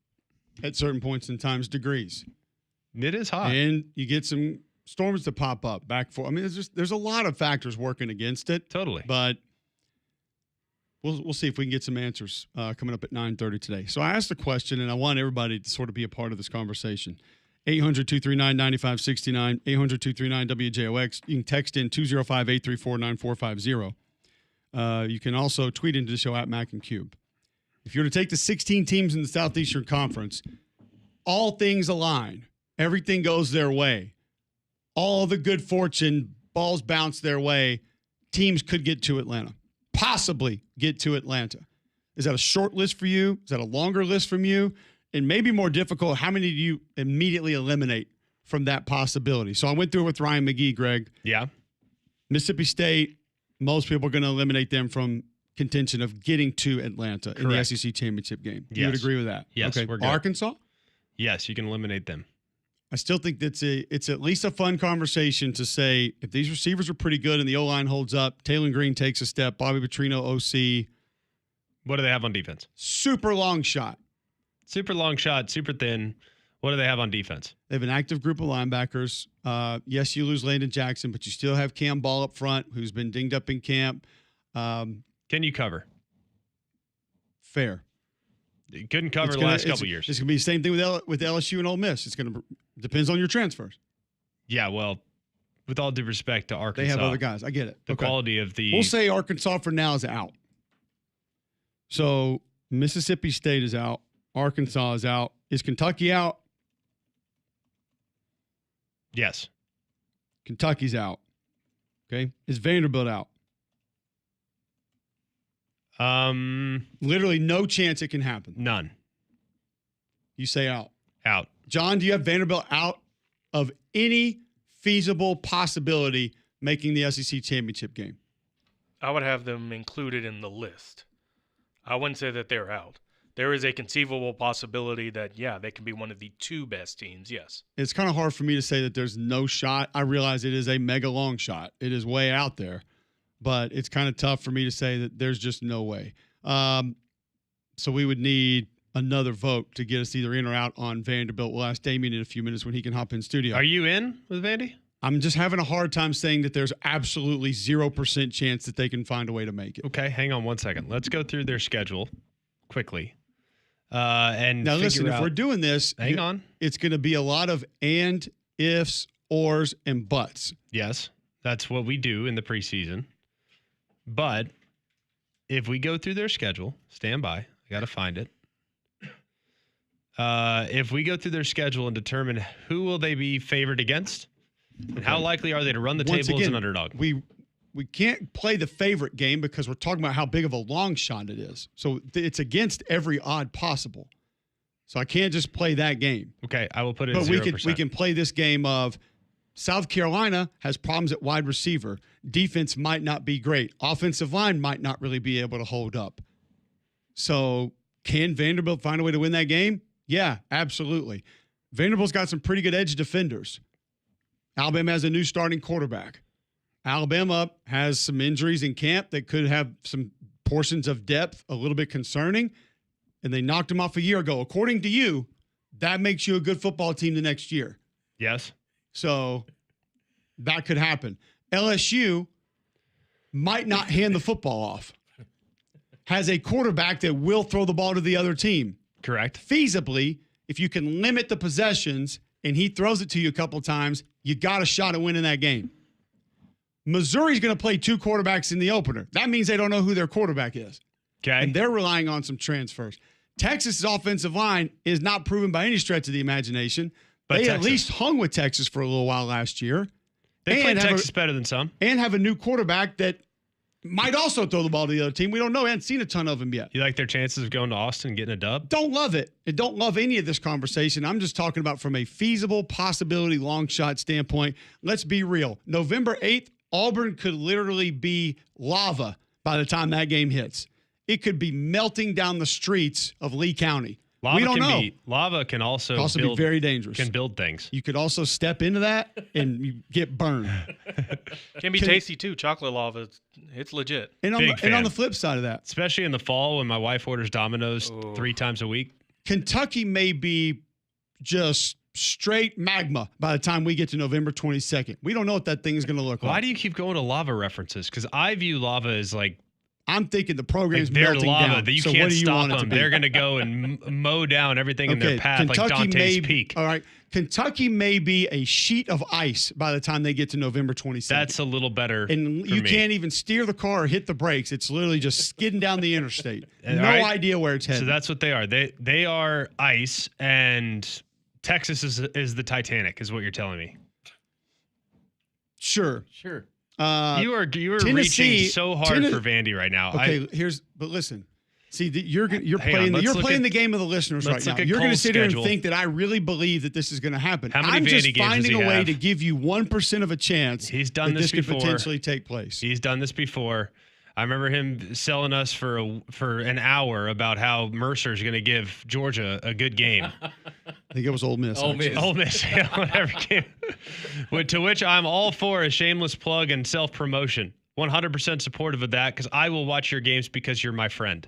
[SPEAKER 1] at certain points in times degrees.
[SPEAKER 2] It is hot.
[SPEAKER 1] And you get some storms to pop up back for. I mean, there's a lot of factors working against it.
[SPEAKER 2] Totally.
[SPEAKER 1] But we'll see if we can get some answers coming up at 9:30 today. So I asked a question, and I want everybody to sort of be a part of this conversation. 800-239-9569, 800-239-WJOX. You can text in 205-834-9450. You can also tweet into the show at Mac and Cube. If you were to take the 16 teams in the Southeastern Conference, all things align. Everything goes their way. All the good fortune, balls bounce their way. Teams could get to Atlanta. Possibly get to Atlanta. Is that a short list for you? Is that a longer list from you? And maybe more difficult, how many do you immediately eliminate from that possibility? So I went through it with Ryan McGee, Greg.
[SPEAKER 2] Yeah.
[SPEAKER 1] Mississippi State, most people are going to eliminate them from contention of getting to Atlanta in the SEC championship game.
[SPEAKER 2] Yes.
[SPEAKER 1] You would agree with that?
[SPEAKER 2] Yes,
[SPEAKER 1] okay.
[SPEAKER 2] we're good.
[SPEAKER 1] Arkansas?
[SPEAKER 2] Yes, you can eliminate them.
[SPEAKER 1] I still think it's at least a fun conversation to say if these receivers are pretty good and the O-line holds up, Taylor Green takes a step, Bobby Petrino, OC.
[SPEAKER 2] What do they have on defense?
[SPEAKER 1] Super long shot.
[SPEAKER 2] Super long shot, super thin. What do they have on defense?
[SPEAKER 1] They have an active group of linebackers. Yes, you lose Landon Jackson, but you still have Cam Ball up front, who's been dinged up in camp.
[SPEAKER 2] Can you cover?
[SPEAKER 1] Fair.
[SPEAKER 2] You couldn't cover the last couple years.
[SPEAKER 1] It's going to be the same thing with LSU and Ole Miss. It's going to depends on your transfers.
[SPEAKER 2] Yeah, well, with all due respect to Arkansas,
[SPEAKER 1] they have other guys. I get it.
[SPEAKER 2] The quality of the.
[SPEAKER 1] We'll say Arkansas for now is out. So Mississippi State is out. Arkansas is out. Is Kentucky out?
[SPEAKER 2] Yes.
[SPEAKER 1] Kentucky's out. Okay. Is Vanderbilt out? Literally no chance it can happen.
[SPEAKER 2] None.
[SPEAKER 1] You say out.
[SPEAKER 2] Out.
[SPEAKER 1] John, do you have Vanderbilt out of any feasible possibility making the SEC championship game?
[SPEAKER 3] I would have them included in the list. I wouldn't say that they're out. There is a conceivable possibility that, yeah, they can be one of the 2 best teams, yes.
[SPEAKER 1] It's kind of hard for me to say that there's no shot. I realize it is a mega long shot. It is way out there. But it's kind of tough for me to say that there's just no way. So we would need another vote to get us either in or out on Vanderbilt. We'll ask Damien in a few minutes when he can hop in studio.
[SPEAKER 2] Are you in with Vandy?
[SPEAKER 1] I'm just having a hard time saying that there's absolutely 0% chance that they can find a way to make it.
[SPEAKER 2] Okay, hang on one second. Let's go through their schedule quickly. And
[SPEAKER 1] now, listen,
[SPEAKER 2] figure
[SPEAKER 1] if
[SPEAKER 2] out,
[SPEAKER 1] we're doing this,
[SPEAKER 2] hang on.
[SPEAKER 1] It's going to be a lot of and, ifs, ors, and buts.
[SPEAKER 2] Yes, that's what we do in the preseason. But if we go through their schedule, stand by. I got to find it. If we go through their schedule and determine who will they be favored against, and how likely are they to run the table as an underdog?
[SPEAKER 1] We can't play the favorite game because we're talking about how big of a long shot it is. So it's against every odd possible. So I can't just play that game.
[SPEAKER 2] Okay, I will put it
[SPEAKER 1] at 0%.
[SPEAKER 2] But
[SPEAKER 1] we can play this game of South Carolina has problems at wide receiver. Defense might not be great. Offensive line might not really be able to hold up. So can Vanderbilt find a way to win that game? Yeah, absolutely. Vanderbilt's got some pretty good edge defenders. Alabama has a new starting quarterback. Alabama has some injuries in camp that could have some portions of depth a little bit concerning, and they knocked them off a year ago. According to you, that makes you a good football team the next year.
[SPEAKER 2] Yes.
[SPEAKER 1] So that could happen. LSU might not hand the football off. Has a quarterback that will throw the ball to the other team.
[SPEAKER 2] Correct.
[SPEAKER 1] Feasibly, if you can limit the possessions and he throws it to you a couple times, you got a shot at winning that game. Missouri's going to play two quarterbacks in the opener. That means they don't know who their quarterback is.
[SPEAKER 2] Okay.
[SPEAKER 1] And they're relying on some transfers. Texas's offensive line is not proven by any stretch of the imagination. But they at least hung with Texas for a little while last year.
[SPEAKER 2] They played Texas better than some.
[SPEAKER 1] And have a new quarterback that might also throw the ball to the other team. We don't know. We haven't seen a ton of them yet.
[SPEAKER 2] You like their chances of going to Austin and getting a dub?
[SPEAKER 1] Don't love it. And don't love any of this conversation. I'm just talking about from a feasible possibility long shot standpoint. Let's be real. November 8th, Auburn could literally be lava by the time that game hits. It could be melting down the streets of Lee County. We don't know.
[SPEAKER 2] Lava can also
[SPEAKER 1] be very dangerous.
[SPEAKER 2] Can build things.
[SPEAKER 1] You could also step into that and you get burned.
[SPEAKER 3] Can be tasty too. Chocolate lava, it's legit.
[SPEAKER 1] And on the flip side of that,
[SPEAKER 2] especially in the fall when my wife orders Domino's 3 times a week,
[SPEAKER 1] Kentucky may be just straight magma by the time we get to November 22nd. We don't know what that thing is going to look like.
[SPEAKER 2] Why do you keep going to lava references? Because I view lava as like,
[SPEAKER 1] I'm thinking the program's melting down.
[SPEAKER 2] That you can't stop them. They're going to go and mow down everything in their path
[SPEAKER 1] Kentucky
[SPEAKER 2] like Dante's Peak.
[SPEAKER 1] All right. Kentucky may be a sheet of ice by the time they get to November 22nd.
[SPEAKER 2] That's a little better.
[SPEAKER 1] And you can't even steer the car or hit the brakes. It's literally just skidding down the interstate. No idea where it's headed.
[SPEAKER 2] So that's what they are. They are ice, and Texas is the Titanic, is what you're telling me.
[SPEAKER 1] Sure.
[SPEAKER 2] You are reaching so hard for Vandy right now.
[SPEAKER 1] Okay, but listen. See, you're playing the game of the listeners right now. You're going to sit here and think that I really believe that this is going to happen. I'm just finding a way to give you 1% of a chance
[SPEAKER 2] He's done
[SPEAKER 1] that this
[SPEAKER 2] before.
[SPEAKER 1] could potentially take place.
[SPEAKER 2] He's done this before. I remember him selling us for an hour about how Mercer's going to give Georgia a good game.
[SPEAKER 1] I think it was Ole Miss.
[SPEAKER 2] Ole Miss, yeah, whatever game. To which I'm all for a shameless plug and self-promotion. 100% supportive of that because I will watch your games because you're my friend.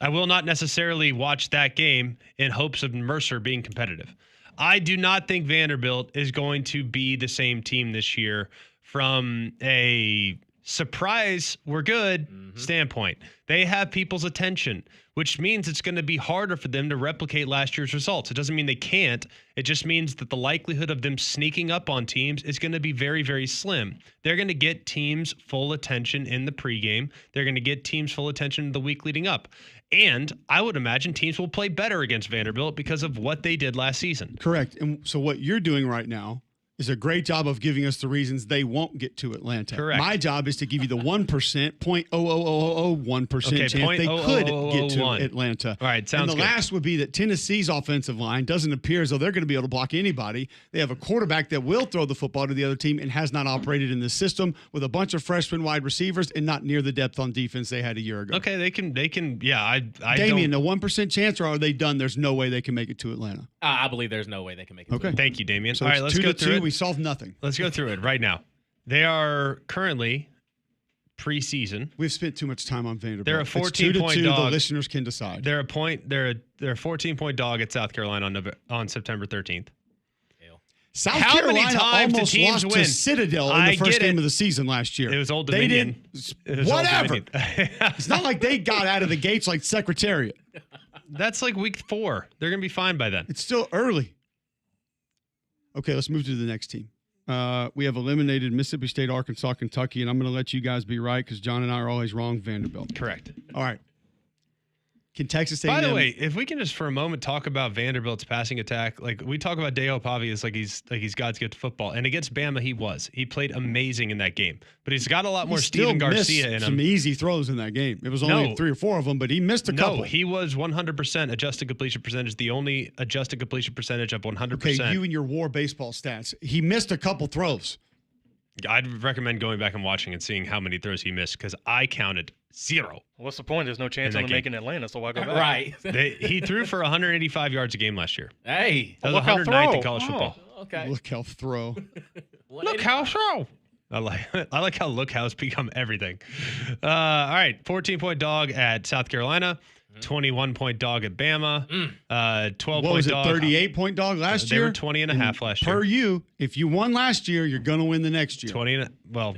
[SPEAKER 2] I will not necessarily watch that game in hopes of Mercer being competitive. I do not think Vanderbilt is going to be the same team this year from a surprise, we're good standpoint. They have people's attention, which means it's going to be harder for them to replicate last year's results. It doesn't mean they can't. It just means that the likelihood of them sneaking up on teams is going to be very, very slim. They're going to get teams full attention in the pregame. They're going to get teams full attention the week leading up. And I would imagine teams will play better against Vanderbilt because of what they did last season.
[SPEAKER 1] Correct. And so what you're doing right now is a great job of giving us the reasons they won't get to Atlanta.
[SPEAKER 2] Correct.
[SPEAKER 1] My job is to give you the 1%, 0.00001% chance they could get to Atlanta.
[SPEAKER 2] All right, sounds good.
[SPEAKER 1] And the last would be that Tennessee's offensive line doesn't appear as though they're going to be able to block anybody. They have a quarterback that will throw the football to the other team and has not operated in this system with a bunch of freshman wide receivers and not near the depth on defense they had a year ago.
[SPEAKER 2] Okay, they can. Yeah, I
[SPEAKER 1] Damien, the 1% chance, or are they done? There's no way they can make it to Atlanta.
[SPEAKER 6] I believe there's no way they can make it.
[SPEAKER 1] Okay,
[SPEAKER 2] thank you, Damien.
[SPEAKER 1] So
[SPEAKER 2] all right, let's go through it.
[SPEAKER 1] We solved nothing.
[SPEAKER 2] Let's go through it right now. They are currently preseason.
[SPEAKER 1] We've spent too much time on Vanderbilt.
[SPEAKER 2] They're a 14-point dog.
[SPEAKER 1] The listeners can decide.
[SPEAKER 2] They're a 14-point dog at South Carolina on September 13th.
[SPEAKER 1] South
[SPEAKER 2] How many
[SPEAKER 1] Carolina
[SPEAKER 2] times did
[SPEAKER 1] almost
[SPEAKER 2] teams
[SPEAKER 1] lost
[SPEAKER 2] win?
[SPEAKER 1] to Citadel in
[SPEAKER 2] I
[SPEAKER 1] the first
[SPEAKER 2] get
[SPEAKER 1] game
[SPEAKER 2] it.
[SPEAKER 1] of the season last year.
[SPEAKER 2] It was Old
[SPEAKER 1] They
[SPEAKER 2] Dominion.
[SPEAKER 1] didn't.
[SPEAKER 2] It was Old
[SPEAKER 1] Whatever.
[SPEAKER 2] Dominion.
[SPEAKER 1] It's not like they got out of the gates like Secretariat.
[SPEAKER 2] That's like week 4. They're going to be fine by then.
[SPEAKER 1] It's still early. Okay, let's move to the next team. We have eliminated Mississippi State, Arkansas, Kentucky, and I'm going to let you guys be right because John and I are always wrong. Vanderbilt.
[SPEAKER 2] Correct.
[SPEAKER 1] All right. Can Texas A&M?
[SPEAKER 2] By the way, if we can just for a moment talk about Vanderbilt's passing attack, like we talk about Deo Pavia as like he's God's gift to football, and against Bama he played amazing in that game, but he's got a lot more Steven Garcia in him.
[SPEAKER 1] Some easy throws in that game. It was only 3 or 4 of them, but he missed a couple.
[SPEAKER 2] No, he was 100% adjusted completion percentage, the only adjusted completion percentage of 100%.
[SPEAKER 1] Okay, you and your war baseball stats. He missed a couple throws.
[SPEAKER 2] I'd recommend going back and watching and seeing how many throws he missed because I counted 0.
[SPEAKER 3] What's the point? There's no chance
[SPEAKER 2] In
[SPEAKER 3] of
[SPEAKER 2] that
[SPEAKER 3] him
[SPEAKER 2] game.
[SPEAKER 3] making Atlanta, so why go back?
[SPEAKER 6] Right.
[SPEAKER 2] He threw for 185 yards a game last year.
[SPEAKER 6] Hey.
[SPEAKER 2] That was
[SPEAKER 3] Look how
[SPEAKER 2] 109th in
[SPEAKER 3] throw.
[SPEAKER 2] college football.
[SPEAKER 6] Okay.
[SPEAKER 1] Look how throw.
[SPEAKER 2] Look how throw. I like how look how's become everything. All right, 14-point dog at South Carolina, 21-point dog at Bama, 12-point
[SPEAKER 1] What was it,
[SPEAKER 2] dog.
[SPEAKER 1] 38-point dog last
[SPEAKER 2] They
[SPEAKER 1] year?
[SPEAKER 2] were 20 and a half last year.
[SPEAKER 1] Per you, if you won last year, you're going to win the next year.
[SPEAKER 2] 20 and well,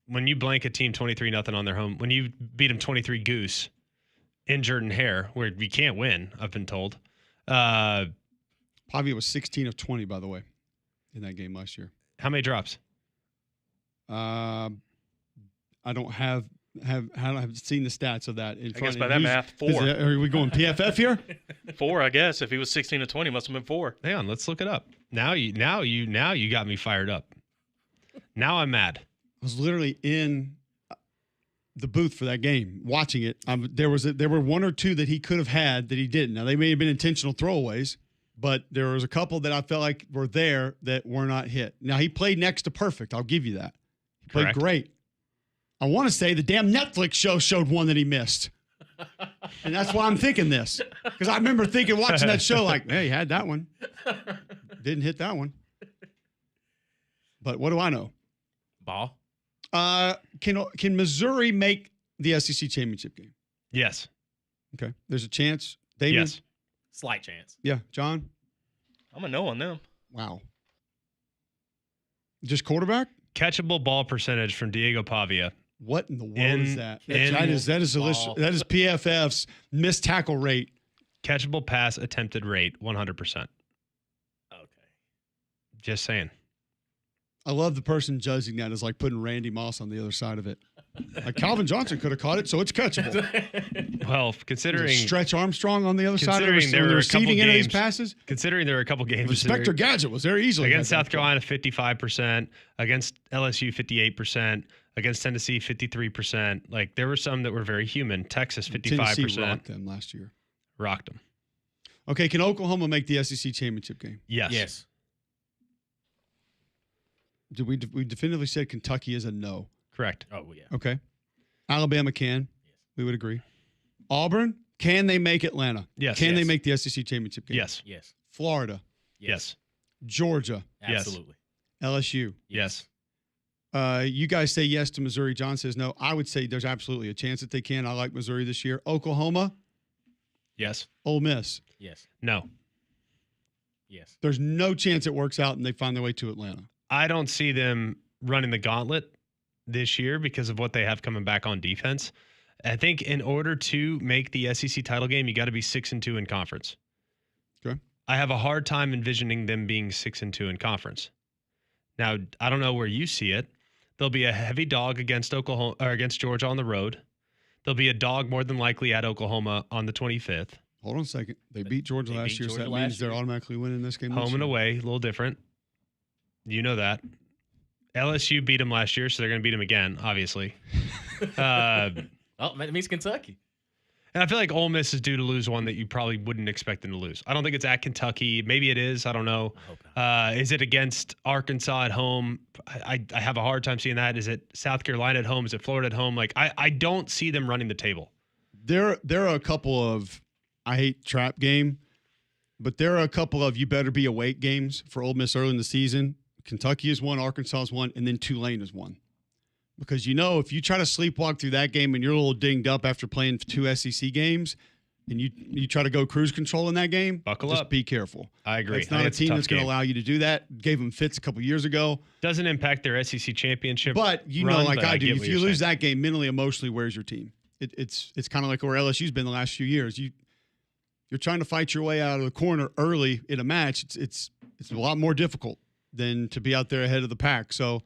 [SPEAKER 2] when you blank a team 23-0 on their home, when you beat them 23 goose in Jordan Hare, where we can't win, I've been told.
[SPEAKER 1] Pavia was 16 of 20, by the way, in that game last year.
[SPEAKER 2] How many drops?
[SPEAKER 1] I don't have seen the stats of that.
[SPEAKER 3] I guess by that math, 4.
[SPEAKER 1] Are we going PFF here?
[SPEAKER 3] 4, I guess. If he was 16 to 20, must have been 4.
[SPEAKER 2] Hang on, let's look it up. Now you got me fired up. Now I'm mad.
[SPEAKER 1] I was literally in the booth for that game, watching it. There were 1 or 2 that he could have had that he didn't. Now they may have been intentional throwaways, but there was a couple that I felt like were there that were not hit. Now he played next to perfect. I'll give you that. He played
[SPEAKER 2] Correct.
[SPEAKER 1] great. I want to say the damn Netflix show showed one that he missed. And that's why I'm thinking this. Because I remember watching that show like, hey, he had that one. Didn't hit that one. But what do I know?
[SPEAKER 6] Ball.
[SPEAKER 1] Can Missouri make the SEC championship game?
[SPEAKER 2] Yes.
[SPEAKER 1] Okay. There's a chance. Damien?
[SPEAKER 2] Yes.
[SPEAKER 6] Slight chance.
[SPEAKER 1] Yeah. John?
[SPEAKER 3] I'm a no on them.
[SPEAKER 1] Wow. Just quarterback?
[SPEAKER 2] Catchable ball percentage from Diego Pavia.
[SPEAKER 1] What in the world is that?
[SPEAKER 2] in
[SPEAKER 1] That is PFF's missed tackle rate.
[SPEAKER 2] Catchable pass attempted rate, 100%.
[SPEAKER 6] Okay.
[SPEAKER 2] Just saying.
[SPEAKER 1] I love the person judging that as like putting Randy Moss on the other side of it. Like Calvin Johnson could have caught it, so it's catchable.
[SPEAKER 2] Well, considering
[SPEAKER 1] Stretch Armstrong on the other side of
[SPEAKER 2] Considering there
[SPEAKER 1] the
[SPEAKER 2] were a couple
[SPEAKER 1] receiving end of these
[SPEAKER 2] games-
[SPEAKER 1] passes.
[SPEAKER 2] there are a couple games
[SPEAKER 1] Inspector Gadget was there easily.
[SPEAKER 2] against
[SPEAKER 1] had
[SPEAKER 2] South
[SPEAKER 1] that.
[SPEAKER 2] Carolina, 55%, against LSU, 58%, against Tennessee, 53%. Like there were some that were very human. Texas, 55%.
[SPEAKER 1] Tennessee rocked them last year.
[SPEAKER 2] Rocked them.
[SPEAKER 1] Okay, can Oklahoma make the SEC championship game?
[SPEAKER 2] Yes.
[SPEAKER 6] Yes.
[SPEAKER 1] Did we definitively said Kentucky is a no?
[SPEAKER 2] Correct.
[SPEAKER 6] Oh yeah.
[SPEAKER 1] Okay. Alabama can. We would agree. Auburn, can they make Atlanta?
[SPEAKER 2] Yes.
[SPEAKER 1] Can they
[SPEAKER 6] Yes.
[SPEAKER 1] make the SEC championship game?
[SPEAKER 2] Yes.
[SPEAKER 6] Yes.
[SPEAKER 1] Florida,
[SPEAKER 2] Yes.
[SPEAKER 1] Georgia,
[SPEAKER 2] Yes.
[SPEAKER 6] Absolutely.
[SPEAKER 1] LSU.
[SPEAKER 2] Yes.
[SPEAKER 1] You guys say yes to Missouri. John says no. I would say there's absolutely a chance that they can. I like Missouri this year. Oklahoma,
[SPEAKER 2] Yes.
[SPEAKER 1] Ole Miss.
[SPEAKER 6] Yes.
[SPEAKER 2] No.
[SPEAKER 6] Yes.
[SPEAKER 1] There's no chance it works out and they find their way to Atlanta.
[SPEAKER 2] I don't see them running the gauntlet this year because of what they have coming back on defense. I think in order to make the SEC title game, you got to be 6-2 in conference.
[SPEAKER 1] Okay.
[SPEAKER 2] I have a hard time envisioning them being 6-2 in conference. Now, I don't know where you see it. There'll be a heavy dog against Oklahoma or against Georgia on the road. There'll be a dog more than likely at Oklahoma on the 25th.
[SPEAKER 1] Hold on a second. They beat Georgia
[SPEAKER 6] They
[SPEAKER 1] last
[SPEAKER 6] beat
[SPEAKER 1] year, so
[SPEAKER 6] Georgia
[SPEAKER 1] that means
[SPEAKER 6] last
[SPEAKER 1] they're
[SPEAKER 6] year.
[SPEAKER 1] automatically winning this game.
[SPEAKER 2] Home
[SPEAKER 1] this
[SPEAKER 2] and
[SPEAKER 1] year.
[SPEAKER 2] away, a little different. You know that. LSU beat them last year, so they're going to beat them again, obviously.
[SPEAKER 6] Oh, that means Kentucky.
[SPEAKER 2] And I feel like Ole Miss is due to lose one that you probably wouldn't expect them to lose. I don't think it's at Kentucky. Maybe it is. I don't know.
[SPEAKER 6] I hope not.
[SPEAKER 2] Is it against Arkansas at home? I have a hard time seeing that. Is it South Carolina at home? Is it Florida at home? Like I don't see them running the table.
[SPEAKER 1] There are a couple of, I hate trap game, but there are a couple of you better be awake games for Ole Miss early in the season. Kentucky is one, Arkansas is one, and then Tulane is one. Because if you try to sleepwalk through that game and you're a little dinged up after playing 2 SEC games, and you try to go cruise control in that game,
[SPEAKER 2] Buckle
[SPEAKER 1] just
[SPEAKER 2] up.
[SPEAKER 1] be careful.
[SPEAKER 2] I agree.
[SPEAKER 1] It's not a team that's going to allow you to do that. Gave them fits a couple years ago.
[SPEAKER 2] Doesn't impact their SEC championship.
[SPEAKER 1] But
[SPEAKER 2] run,
[SPEAKER 1] like
[SPEAKER 2] but
[SPEAKER 1] I do,
[SPEAKER 2] get
[SPEAKER 1] if
[SPEAKER 2] what
[SPEAKER 1] you
[SPEAKER 2] you're
[SPEAKER 1] lose
[SPEAKER 2] saying.
[SPEAKER 1] that game mentally, emotionally, where's your team? It's kind of like where LSU's been the last few years. You're trying to fight your way out of the corner early in a match. It's a lot more difficult than to be out there ahead of the pack. So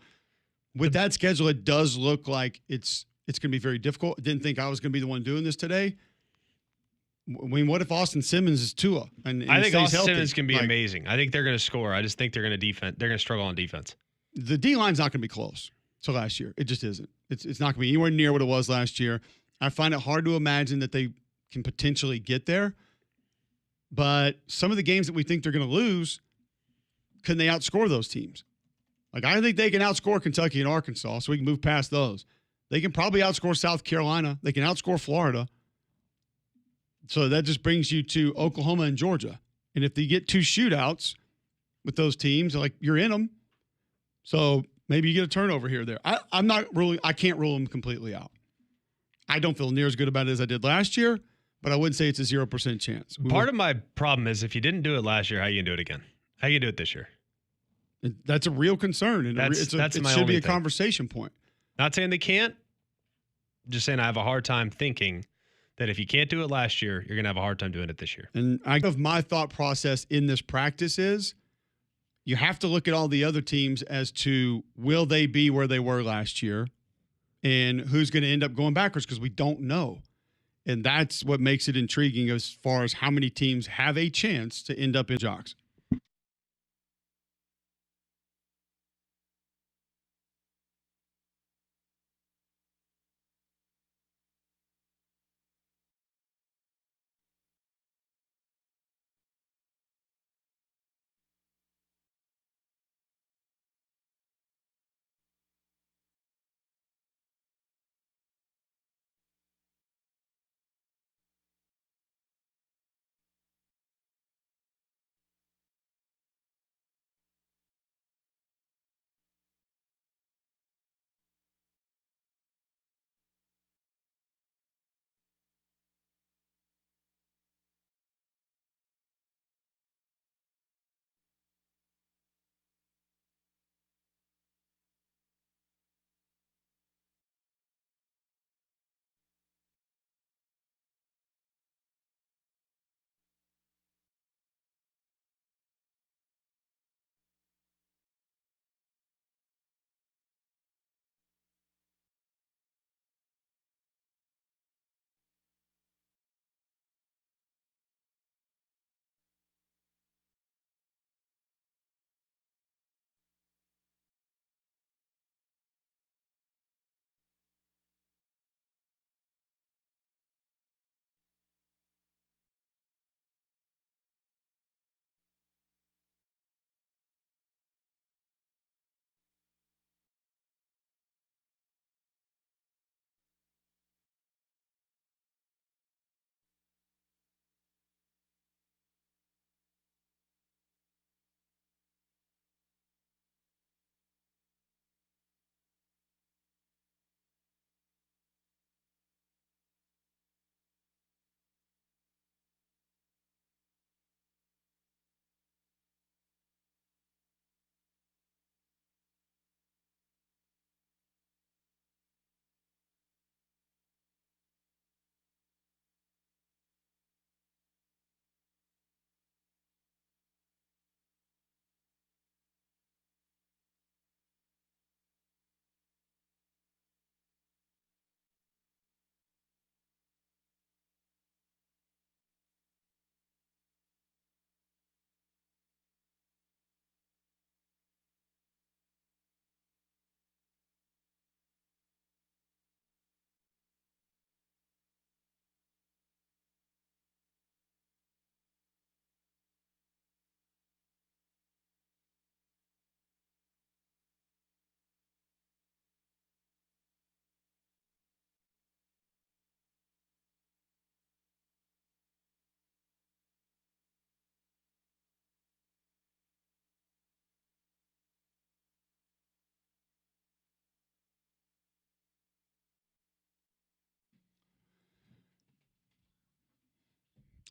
[SPEAKER 1] with that schedule, it does look like it's going to be very difficult. I didn't think I was going to be the one doing this today. I mean, what if Austin Simmons is Tua? And
[SPEAKER 2] I think Austin
[SPEAKER 1] healthy?
[SPEAKER 2] Simmons can be amazing. I think they're going to score. I just think they're going to defend. They're going to struggle on defense.
[SPEAKER 1] The D line's not going to be close to last year. It just isn't. It's not going to be anywhere near what it was last year. I find it hard to imagine that they can potentially get there. But some of the games that we think they're going to lose, can they outscore those teams? Like, I think they can outscore Kentucky and Arkansas, so we can move past those. They can probably outscore South Carolina. They can outscore Florida. So that just brings you to Oklahoma and Georgia. And if they get 2 shootouts with those teams, like, you're in them. So maybe you get a turnover here or there. I can't rule them completely out. I don't feel near as good about it as I did last year, but I wouldn't say it's a 0% chance.
[SPEAKER 2] Part of my problem is if you didn't do it last year, how you going to do it again? How you do it this year?
[SPEAKER 1] That's a real concern. And
[SPEAKER 2] It
[SPEAKER 1] should be a conversation point.
[SPEAKER 2] Not saying they can't. Just saying I have a hard time thinking that if you can't do it last year, you're going to have a hard time doing it this year.
[SPEAKER 1] And my thought process in this practice is you have to look at all the other teams as to will they be where they were last year and who's going to end up going backwards because we don't know. And that's what makes it intriguing as far as how many teams have a chance to end up in Jox.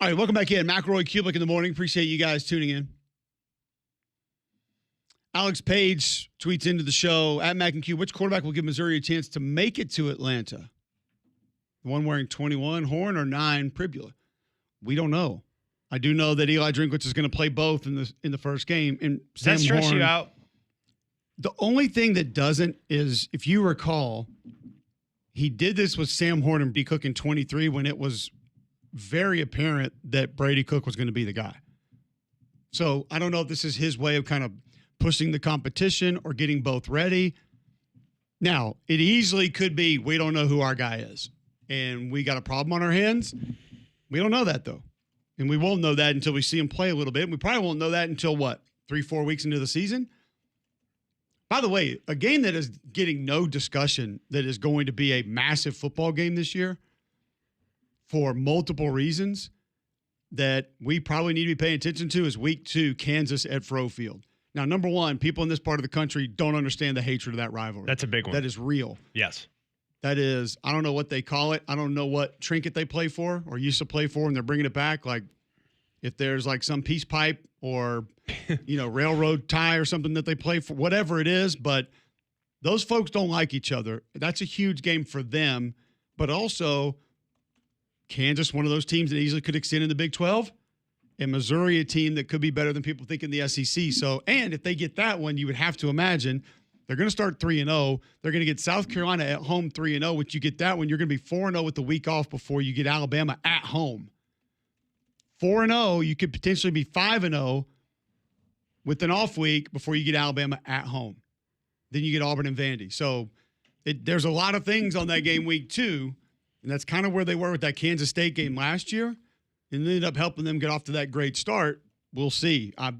[SPEAKER 1] All right, welcome back in. McElroy, Cubelic in the morning. Appreciate you guys tuning in. Alex Page tweets into the show, at Mac and Q, which quarterback will give Missouri a chance to make it to Atlanta? The one wearing 21, Horn, or 9, Pavia? We don't know. I do know that Eli Drinkwitz is going to play both in the first game. And
[SPEAKER 2] Does that stress you out?
[SPEAKER 1] The only thing that doesn't is, if you recall, he did this with Sam Horton and B. Cook in 23 when it was very apparent that Brady Cook was going to be the guy. So I don't know if this is his way of kind of pushing the competition or getting both ready. Now, it easily could be we don't know who our guy is, and we got a problem on our hands. We don't know that, though. And we won't know that until we see him play a little bit. We probably won't know that until, 3-4 weeks into the season? By the way, a game that is getting no discussion that is going to be a massive football game this year for multiple reasons that we probably need to be paying attention to is week 2, Kansas at Fro Field. Now, number one, people in this part of the country don't understand the hatred of that rivalry.
[SPEAKER 2] That's a big one.
[SPEAKER 1] That is real.
[SPEAKER 2] Yes.
[SPEAKER 1] That is, I don't know what they call it. I don't know what trinket they play for or used to play for, and they're bringing it back. Like if there's like some peace pipe or, railroad tie or something that they play for, whatever it is. But those folks don't like each other. That's a huge game for them. But also, Kansas, one of those teams that easily could extend in the Big 12, and Missouri, a team that could be better than people think in the SEC. So, and if they get that one, you would have to imagine they're going to start 3-0. They're going to get South Carolina at home 3-0. Once you get that one, you're going to be 4-0 with the week off before you get Alabama at home. 4-0, you could potentially be 5-0 with an off week before you get Alabama at home. Then you get Auburn and Vandy. So there's a lot of things on that game week 2, and that's kind of where they were with that Kansas State game last year, and ended up helping them get off to that great start. We'll see. I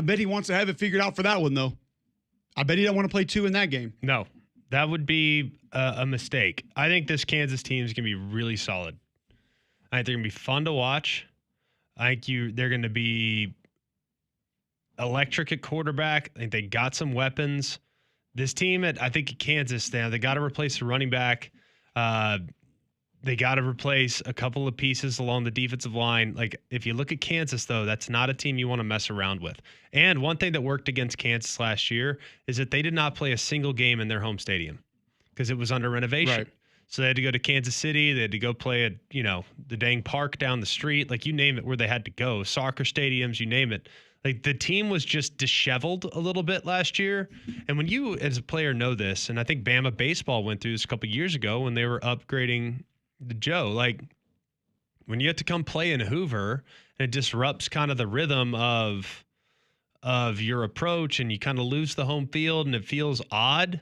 [SPEAKER 1] bet he wants to have it figured out for that one, though. I bet he don't want to play 2 in that game.
[SPEAKER 2] No, that would be a mistake. I think this Kansas team is going to be really solid. I think they're going to be fun to watch. I think they're going to be electric at quarterback. I think they got some weapons. This team at Kansas now, they got to replace the running back. They got to replace a couple of pieces along the defensive line. Like, if you look at Kansas, though, that's not a team you want to mess around with. And one thing that worked against Kansas last year is that they did not play a single game in their home stadium because it was under renovation.
[SPEAKER 1] Right.
[SPEAKER 2] So they had to go to Kansas City. They had to go play at, the dang park down the street. Like, you name it, where they had to go. Soccer stadiums, you name it. Like, the team was just disheveled a little bit last year. And when you, as a player, know this, and I think Bama baseball went through this a couple of years ago when they were upgrading the Joe, like when you have to come play in Hoover and it disrupts kind of the rhythm of your approach and you kind of lose the home field and it feels odd,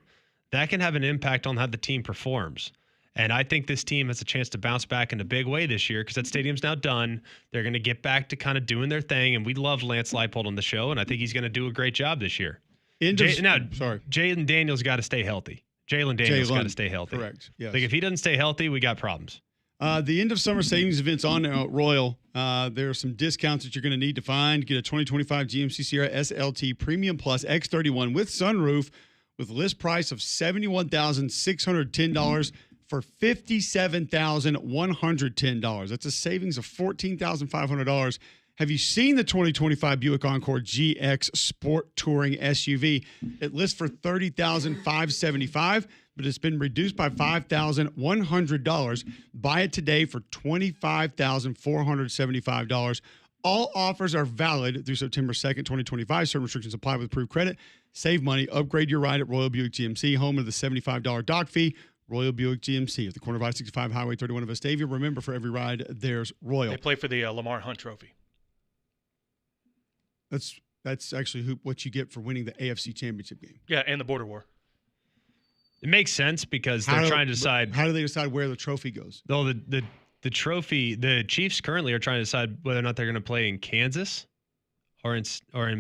[SPEAKER 2] that can have an impact on how the team performs. And I think this team has a chance to bounce back in a big way this year because that stadium's now done. They're going to get back to kind of doing their thing. And we love Lance Leipold on the show, and I think he's going to do a great job this year. Jalen Daniels got to stay healthy. Jalen Daniels got to stay healthy.
[SPEAKER 1] Correct. Yes.
[SPEAKER 2] Like, if he doesn't stay healthy, we got problems.
[SPEAKER 1] The end of summer savings events on now at Royal. There are some discounts that you're going to need to find. Get a 2025 GMC Sierra SLT Premium Plus X31 with sunroof with list price of $71,610 for $57,110. That's a savings of $14,500. Have you seen the 2025 Buick Encore GX Sport Touring SUV? It lists for $30,575, but it's been reduced by $5,100. Buy it today for $25,475. All offers are valid through September 2nd, 2025. Certain restrictions apply with approved credit. Save money. Upgrade your ride at Royal Buick GMC, home of the $75 dock fee. Royal Buick GMC at the corner of I-65 Highway 31 of Vestavia. Remember, for every ride, there's Royal.
[SPEAKER 3] They play for the Lamar Hunt Trophy.
[SPEAKER 1] That's actually what you get for winning the AFC Championship game.
[SPEAKER 3] Yeah, and the Border War.
[SPEAKER 2] It makes sense because they're trying to decide.
[SPEAKER 1] How do they decide where the trophy goes?
[SPEAKER 2] Though the trophy, the Chiefs currently are trying to decide whether or not they're going to play in Kansas or in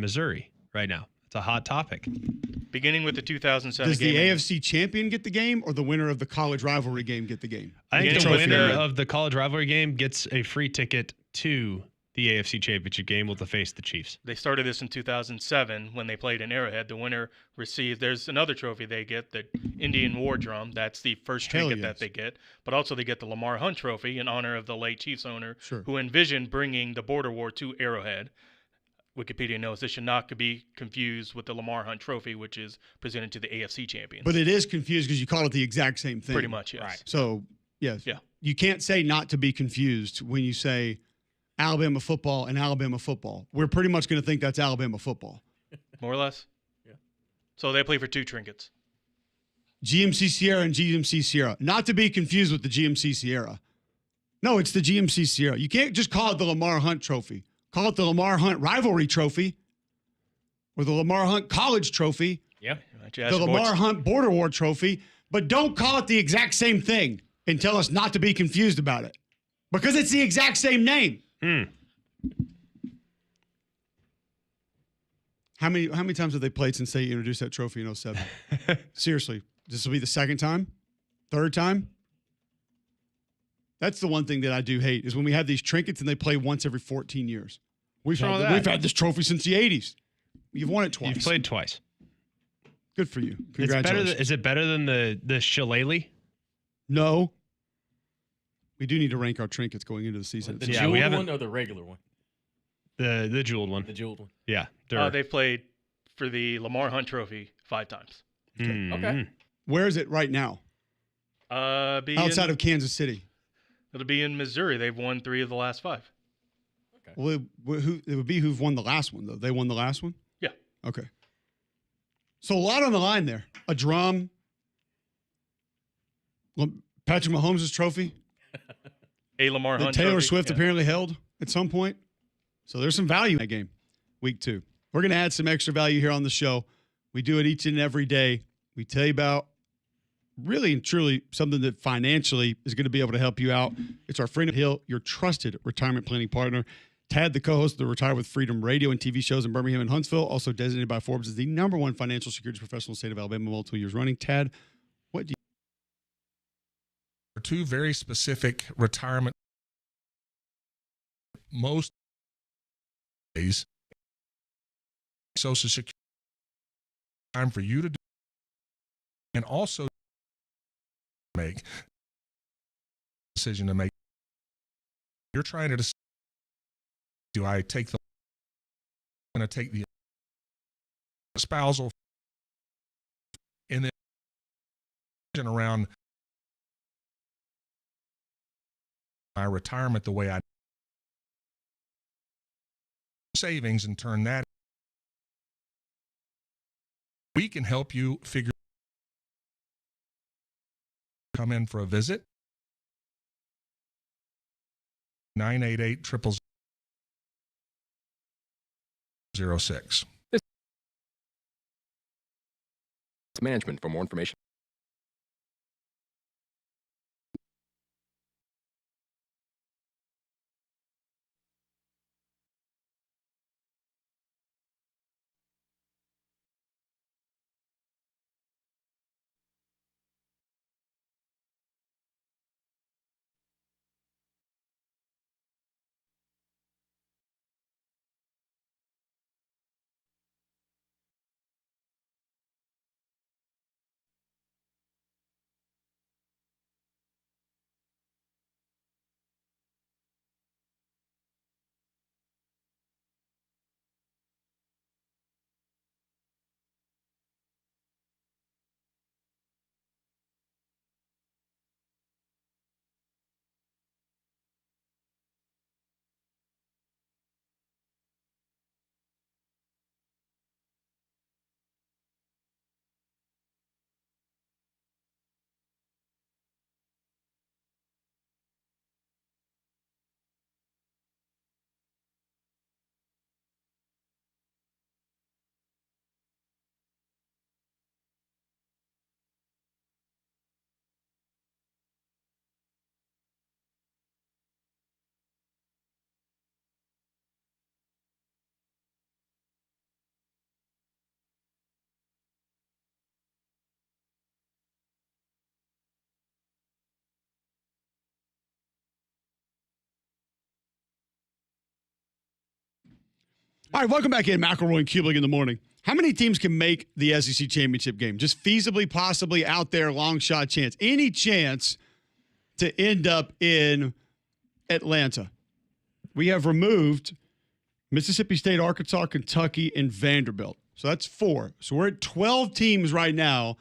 [SPEAKER 2] Missouri right now. It's a hot topic.
[SPEAKER 3] Beginning with the 2007
[SPEAKER 1] Does
[SPEAKER 3] game.
[SPEAKER 1] the AFC champion get the game or the winner of the college rivalry game get the game?
[SPEAKER 2] I think the winner of the college rivalry game gets a free ticket to the AFC Championship game will face the Chiefs.
[SPEAKER 3] They started this in 2007 when they played in Arrowhead. The winner receives. There's another trophy they get, the Indian War Drum. That's the first
[SPEAKER 1] Hell
[SPEAKER 3] trinket
[SPEAKER 1] yes.
[SPEAKER 3] that they get. But also they get the Lamar Hunt Trophy in honor of the late Chiefs owner
[SPEAKER 1] Sure.
[SPEAKER 3] who envisioned bringing the border war to Arrowhead. Wikipedia knows this should not be confused with the Lamar Hunt Trophy, which is presented to the AFC champions.
[SPEAKER 1] But it is confused because you call it the exact same thing.
[SPEAKER 3] Pretty much, yes.
[SPEAKER 6] Right.
[SPEAKER 1] So, yes.
[SPEAKER 3] Yeah.
[SPEAKER 1] You can't say not to be confused when you say Alabama football and Alabama football. We're pretty much going to think that's Alabama football.
[SPEAKER 3] More or less?
[SPEAKER 6] Yeah.
[SPEAKER 3] So they play for 2 trinkets.
[SPEAKER 1] GMC Sierra and GMC Sierra. Not to be confused with the GMC Sierra. No, it's the GMC Sierra. You can't just call it the Lamar Hunt Trophy. Call it the Lamar Hunt Rivalry Trophy or the Lamar Hunt College Trophy,
[SPEAKER 6] Yep.
[SPEAKER 1] the Lamar Hunt Border War Trophy, but don't call it the exact same thing and tell us not to be confused about it because it's the exact same name. How many times have they played since they introduced that trophy in 07? Seriously, this will be the second time? Third time? That's the one thing that I do hate is when we have these trinkets and they play once every 14 years. We've
[SPEAKER 2] wrong with
[SPEAKER 1] had
[SPEAKER 2] that?
[SPEAKER 1] this trophy since the 80s. You've won it twice.
[SPEAKER 2] You've played twice.
[SPEAKER 1] Good for you.
[SPEAKER 2] It's
[SPEAKER 1] Congratulations.
[SPEAKER 2] better. Is it better than the shillelagh?
[SPEAKER 1] No. We do need to rank our trinkets going into the season.
[SPEAKER 6] The
[SPEAKER 2] Yeah,
[SPEAKER 6] jeweled
[SPEAKER 2] we haven't-
[SPEAKER 6] one or the regular one?
[SPEAKER 2] The jeweled one.
[SPEAKER 6] The jeweled one.
[SPEAKER 2] Yeah.
[SPEAKER 3] They've played for the Lamar Hunt Trophy 5 times.
[SPEAKER 6] Okay.
[SPEAKER 1] Where is it right now? Outside of Kansas City.
[SPEAKER 3] It'll be in Missouri. They've won 3 of the last 5.
[SPEAKER 1] Well, it would be who've won the last one, though. They won the last one?
[SPEAKER 3] Yeah.
[SPEAKER 1] Okay. So a lot on the line there. A drum. Patrick Mahomes' trophy.
[SPEAKER 3] A Lamar
[SPEAKER 1] That
[SPEAKER 3] Hunt
[SPEAKER 1] Taylor
[SPEAKER 3] Trophy.
[SPEAKER 1] Swift
[SPEAKER 3] Yeah.
[SPEAKER 1] apparently held at some point. So there's some value in that game, week 2. We're going to add some extra value here on the show. We do it each and every day. We tell you about really and truly something that financially is going to be able to help you out. It's our Freedom Hill, your trusted retirement planning partner. Tad, the co-host of the Retire with Freedom radio and TV shows in Birmingham and Huntsville, also designated by Forbes as the #1 financial securities professional in the state of Alabama multiple years running. Tad, what do you
[SPEAKER 7] 2 very specific retirement. Most days, Social Security time for you to do, and also make a decision to make. You're trying to decide: do I take the? I'm going to take the spousal, and then around my retirement the way I savings and turn that. We can help you figure. Come in for a visit. 988-0006.
[SPEAKER 8] Management for more information.
[SPEAKER 1] All right, welcome back in. McElroy and Cubelic in the morning. How many teams can make the SEC championship game? Just feasibly, possibly out there, long shot chance. Any chance to end up in Atlanta? We have removed Mississippi State, Arkansas, Kentucky, and Vanderbilt. So that's 4. So we're at 12 teams right now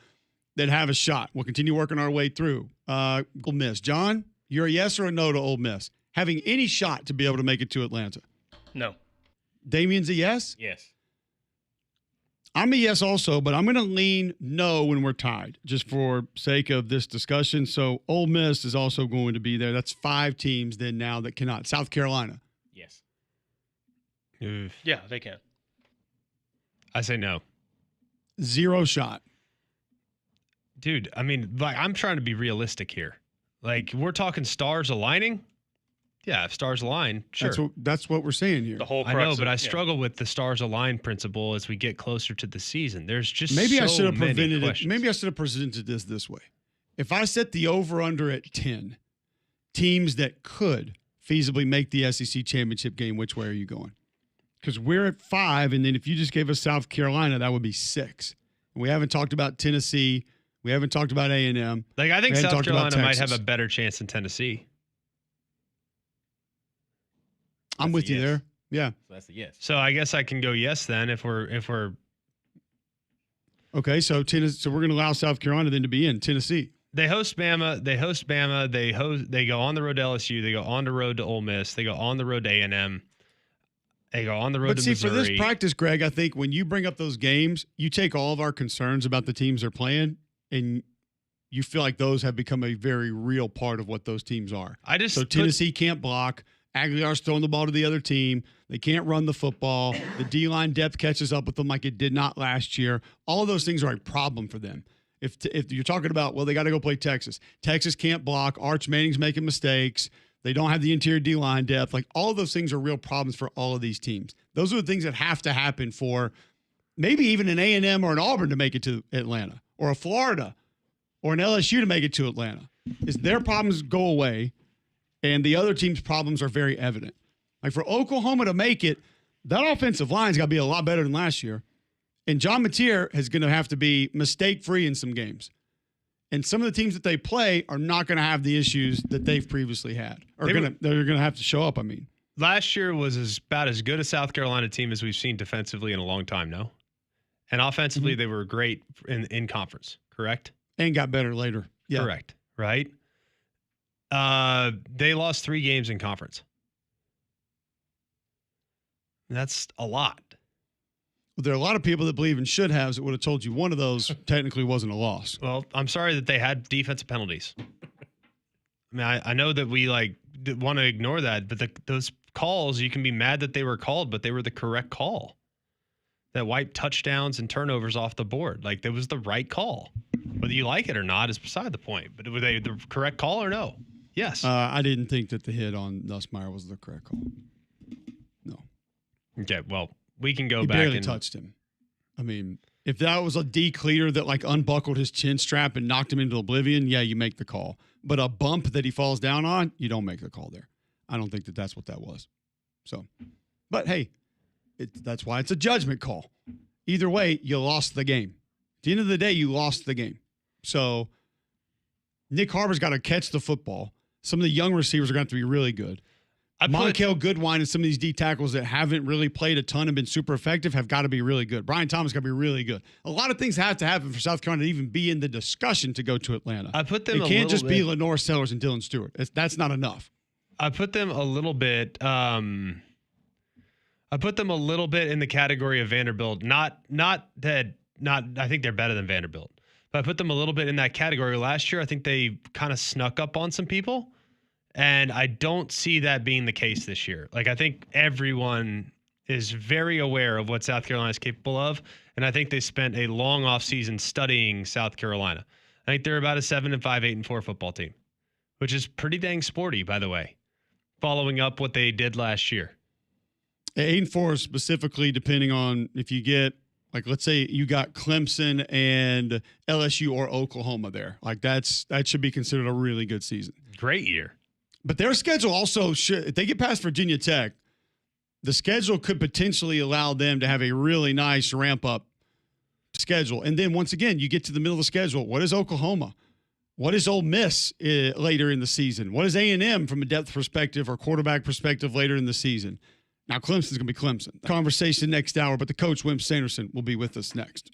[SPEAKER 1] that have a shot. We'll continue working our way through. Ole Miss. John, you're a yes or a no to Ole Miss? Having any shot to be able to make it to Atlanta?
[SPEAKER 3] No.
[SPEAKER 1] Damien's a yes?
[SPEAKER 6] Yes.
[SPEAKER 1] I'm a yes also, but I'm going to lean no when we're tied, just for sake of this discussion. So Ole Miss is also going to be there. That's 5 teams then now that cannot. South Carolina.
[SPEAKER 6] Yes.
[SPEAKER 3] Yeah, they can.
[SPEAKER 2] I say no.
[SPEAKER 1] 0 shot.
[SPEAKER 2] Dude, I mean, like, I'm trying to be realistic here. Like, we're talking stars aligning. Yeah, if stars align, sure.
[SPEAKER 1] That's what we're saying here.
[SPEAKER 3] The whole
[SPEAKER 2] I know, but I struggle with the stars align principle as we get closer to the season. There's just
[SPEAKER 1] Maybe I should have
[SPEAKER 2] many
[SPEAKER 1] prevented it.
[SPEAKER 2] questions.
[SPEAKER 1] Maybe I should have presented this way. If I set the over-under at 10, teams that could feasibly make the SEC championship game, which way are you going? Because we're at 5, and then if you just gave us South Carolina, that would be 6. And we haven't talked about Tennessee. We haven't talked about A&M.
[SPEAKER 2] Like, I think
[SPEAKER 1] We hadn't
[SPEAKER 2] South
[SPEAKER 1] talked about
[SPEAKER 2] Carolina might have
[SPEAKER 1] Texas.
[SPEAKER 2] a better chance than Tennessee.
[SPEAKER 1] I'm
[SPEAKER 6] That's
[SPEAKER 1] with
[SPEAKER 6] a
[SPEAKER 1] you
[SPEAKER 6] yes.
[SPEAKER 1] there. Yeah.
[SPEAKER 6] So that's a yes.
[SPEAKER 2] So I guess I can go yes then if we're
[SPEAKER 1] Okay, so we're going to allow South Carolina then to be in Tennessee.
[SPEAKER 2] They host Bama. They go on the road to LSU. They go on the road to Ole Miss. They go on the road to A&M. They go on the road
[SPEAKER 1] But
[SPEAKER 2] to
[SPEAKER 1] see,
[SPEAKER 2] Missouri.
[SPEAKER 1] for this practice, Greg, I think when you bring up those games, you take all of our concerns about the teams they're playing, and you feel like those have become a very real part of what those teams are. So Tennessee can't block. Aguilar's throwing the ball to the other team. They can't run the football. The D-line depth catches up with them like it did not last year. All of those things are a problem for them. If you're talking about, well, they got to go play Texas. Texas can't block. Arch Manning's making mistakes. They don't have the interior D-line depth. Like, all of those things are real problems for all of these teams. Those are the things that have to happen for maybe even an A&M or an Auburn to make it to Atlanta, or a Florida or an LSU to make it to Atlanta. Is their problems go away, and the other team's problems are very evident. Like, for Oklahoma to make it, that offensive line's got to be a lot better than last year. And John Mateer is going to have to be mistake-free in some games. And some of the teams that they play are not going to have the issues that they've previously had. They're going to have to show up, I mean.
[SPEAKER 2] Last year was about as good a South Carolina team as we've seen defensively in a long time, no? And offensively, they were great in conference, correct?
[SPEAKER 1] And got better later. Yeah.
[SPEAKER 2] Correct, right? They lost 3 games in conference. That's a lot.
[SPEAKER 1] There are a lot of people that believe in should-haves that would have told you one of those technically wasn't a loss.
[SPEAKER 2] Well, I'm sorry that they had defensive penalties. I mean, I know that we want to ignore that, but those calls, you can be mad that they were called, but they were the correct call. That wiped touchdowns and turnovers off the board. Like, that was the right call. Whether you like it or not is beside the point. But were they the correct call or no? Yes.
[SPEAKER 1] I didn't think that the hit on Nussmeier was the correct call. No.
[SPEAKER 2] Okay, well, we can go
[SPEAKER 1] He
[SPEAKER 2] back
[SPEAKER 1] barely
[SPEAKER 2] and
[SPEAKER 1] touched him. I mean, if that was a D cleater that like unbuckled his chin strap and knocked him into oblivion, yeah, you make the call. But a bump that he falls down on, you don't make the call there. I don't think that that's what that was. So, but hey, that's why it's a judgment call. Either way, you lost the game. At the end of the day, you lost the game. So Nick Harbor's got to catch the football. Some of the young receivers are going to have to be really good. Monkel Goodwine and some of these D tackles that haven't really played a ton and been super effective have got to be really good. Brian Thomas got to be really good. A lot of things have to happen for South Carolina to even be in the discussion to go to Atlanta.
[SPEAKER 2] I put them
[SPEAKER 1] It can't just be Lenore Sellers and Dylan Stewart. That's not enough.
[SPEAKER 2] I put them a little bit. I put them a little bit in the category of Vanderbilt. Not that. I think they're better than Vanderbilt, but I put them a little bit in that category. Last year, I think they kind of snuck up on some people. And I don't see that being the case this year. Like, I think everyone is very aware of what South Carolina is capable of. And I think they spent a long offseason studying South Carolina. I think they're about a 7-5, 8-4 football team, which is pretty dang sporty, by the way, following up what they did last year.
[SPEAKER 1] 8-4 specifically, depending on if you get, like, let's say you got Clemson and LSU or Oklahoma there. Like, that should be considered a really good season.
[SPEAKER 2] Great year.
[SPEAKER 1] But their schedule also should, if they get past Virginia Tech, the schedule could potentially allow them to have a really nice ramp-up schedule. And then once again, you get to the middle of the schedule. What is Oklahoma? What is Ole Miss later in the season? What is A&M from a depth perspective or quarterback perspective later in the season? Now, Clemson's going to be Clemson. Conversation next hour, but the coach, Wimp Sanderson, will be with us next.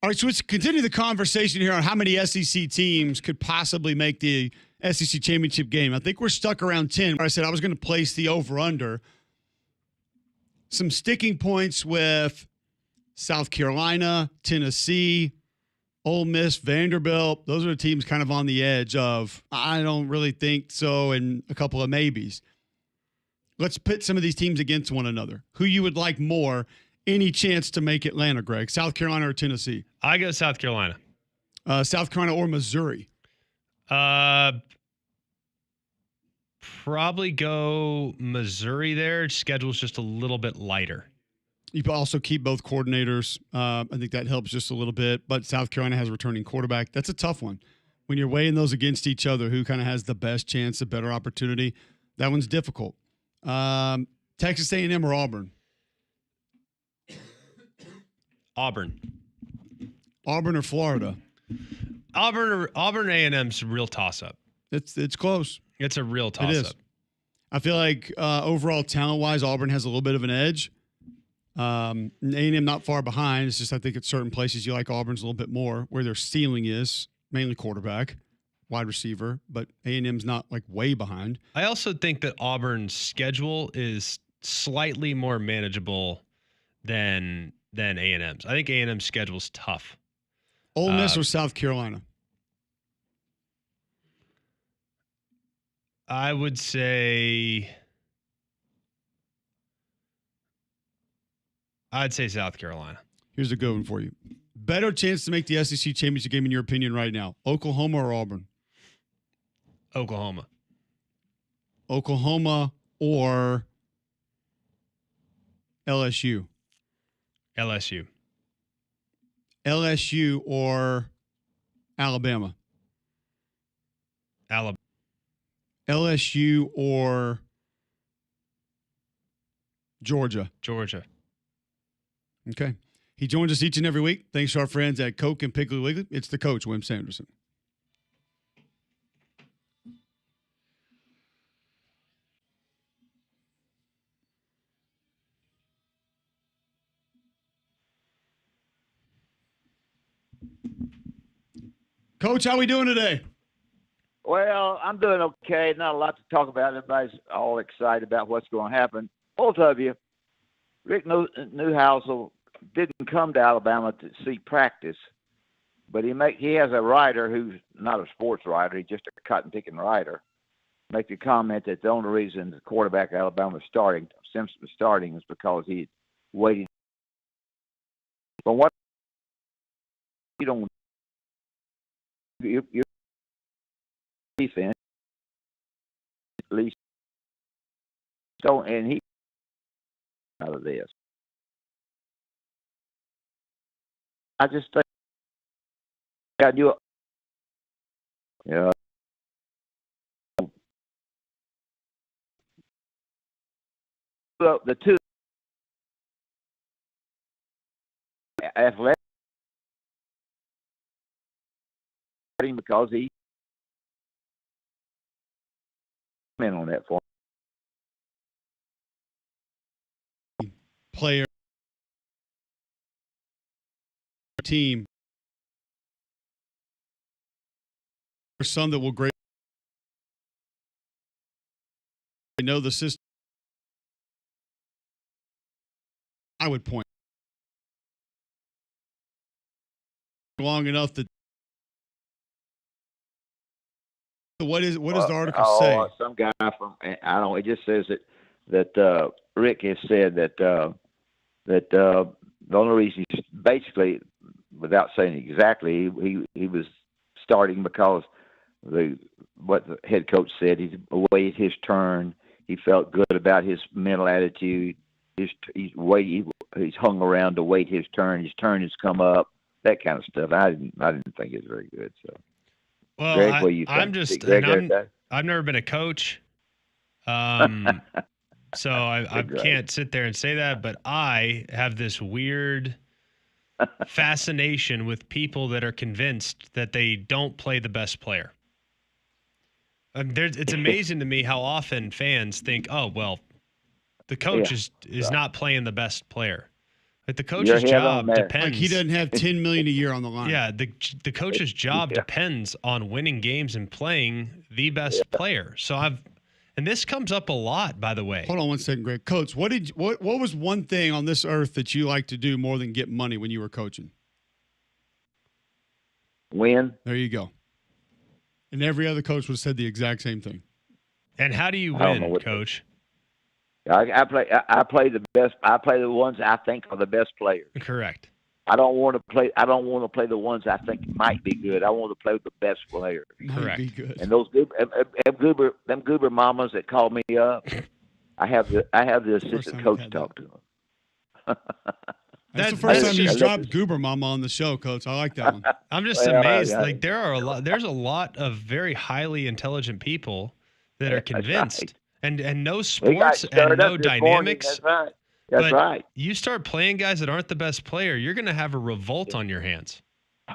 [SPEAKER 1] All right, so let's continue the conversation here on how many SEC teams could possibly make the SEC championship game. I think we're stuck around 10. I said I was going to place the over-under. Some sticking points with South Carolina, Tennessee, Ole Miss, Vanderbilt. Those are the teams kind of on the edge of, I don't really think so, and a couple of maybes. Let's pit some of these teams against one another. Who you would like more, any chance to make Atlanta, Greg? South Carolina or Tennessee?
[SPEAKER 2] I go South Carolina.
[SPEAKER 1] South Carolina or Missouri?
[SPEAKER 2] Probably go Missouri there. Schedule's just a little bit lighter.
[SPEAKER 1] You also keep both coordinators. I think that helps just a little bit. But South Carolina has a returning quarterback. That's a tough one. When you're weighing those against each other, who kind of has the best chance, the better opportunity, that one's difficult. Texas A&M or Auburn?
[SPEAKER 2] Auburn
[SPEAKER 1] or Florida?
[SPEAKER 2] Auburn A&M's a real toss-up.
[SPEAKER 1] It's close.
[SPEAKER 2] It's a real
[SPEAKER 1] It is.
[SPEAKER 2] toss-up.
[SPEAKER 1] I feel like overall talent-wise, Auburn has a little bit of an edge. A&M not far behind. It's just I think at certain places you like Auburn's a little bit more where their ceiling is, mainly quarterback, wide receiver, but A&M's not like way behind.
[SPEAKER 2] I also think that Auburn's schedule is slightly more manageable than A&M's. I think A&M's schedule's tough.
[SPEAKER 1] Ole Miss or South Carolina?
[SPEAKER 2] I would say South Carolina.
[SPEAKER 1] Here's a good one for you. Better chance to make the SEC championship game in your opinion right now, Oklahoma or Auburn?
[SPEAKER 2] Oklahoma.
[SPEAKER 1] Oklahoma or LSU?
[SPEAKER 2] LSU.
[SPEAKER 1] LSU or Alabama?
[SPEAKER 2] Alabama.
[SPEAKER 1] LSU or Georgia?
[SPEAKER 2] Georgia.
[SPEAKER 1] Okay. He joins us each and every week. Thanks to our friends at Coke and Piggly Wiggly. It's the coach, Wim Sanderson. Coach, how we doing today?
[SPEAKER 9] Well, I'm doing okay. Not a lot to talk about. Everybody's all excited about what's going to happen. Both of you, Rick Newhouse didn't come to Alabama to see practice, but he has a writer who's not a sports writer. He's just a cotton-picking writer. Make the comment that the only reason the quarterback at Alabama Simpson was starting is because he waited. But what you don't your defense at least don't, and he out of this. I just think I knew it. Yeah. Well, the two athletic because he in on that for
[SPEAKER 1] player team. There's some that will great. They know the system. I would point long enough that what does the article say?
[SPEAKER 9] Some guy from I don't. It just says that Rick has said that the only reason he's basically, without saying exactly, he was starting because what the head coach said. He awaited his turn. He felt good about his mental attitude. He's hung around to wait his turn. His turn has come up. That kind of stuff. I didn't think it was very good. So.
[SPEAKER 2] Well,
[SPEAKER 9] Greg,
[SPEAKER 2] I've never been a coach, so I can't sit there and say that. But I have this weird fascination with people that are convinced that they don't play the best player. It's amazing to me how often fans think, "Oh, well, the coach is not playing the best player." Like the coach's job depends.
[SPEAKER 1] Like he doesn't have $10 million a year on the line.
[SPEAKER 2] Yeah, the coach's job depends on winning games and playing the best player. So and this comes up a lot, by the way.
[SPEAKER 1] Hold on one second, Greg. Coach, what was one thing on this earth that you like to do more than get money when you were coaching?
[SPEAKER 9] Win.
[SPEAKER 1] There you go. And every other coach would have said the exact same thing.
[SPEAKER 2] And how do you win, Coach?
[SPEAKER 9] I play the best. I play the ones I think are the best players.
[SPEAKER 2] Correct.
[SPEAKER 9] I don't want to play the ones I think might be good. I want to play with the best players.
[SPEAKER 2] Correct.
[SPEAKER 1] Be good.
[SPEAKER 9] And those goober mamas that call me up, I have the assistant coach talk to them.
[SPEAKER 1] That's the first time he's dropped Goober Mama on the show, Coach. I like that one.
[SPEAKER 2] I'm just amazed. Like there's a lot of very highly intelligent people that are convinced.
[SPEAKER 9] Right.
[SPEAKER 2] And no sports and no dynamics.
[SPEAKER 9] That's right.
[SPEAKER 2] You start playing guys that aren't the best player, you're going to have a revolt on your hands.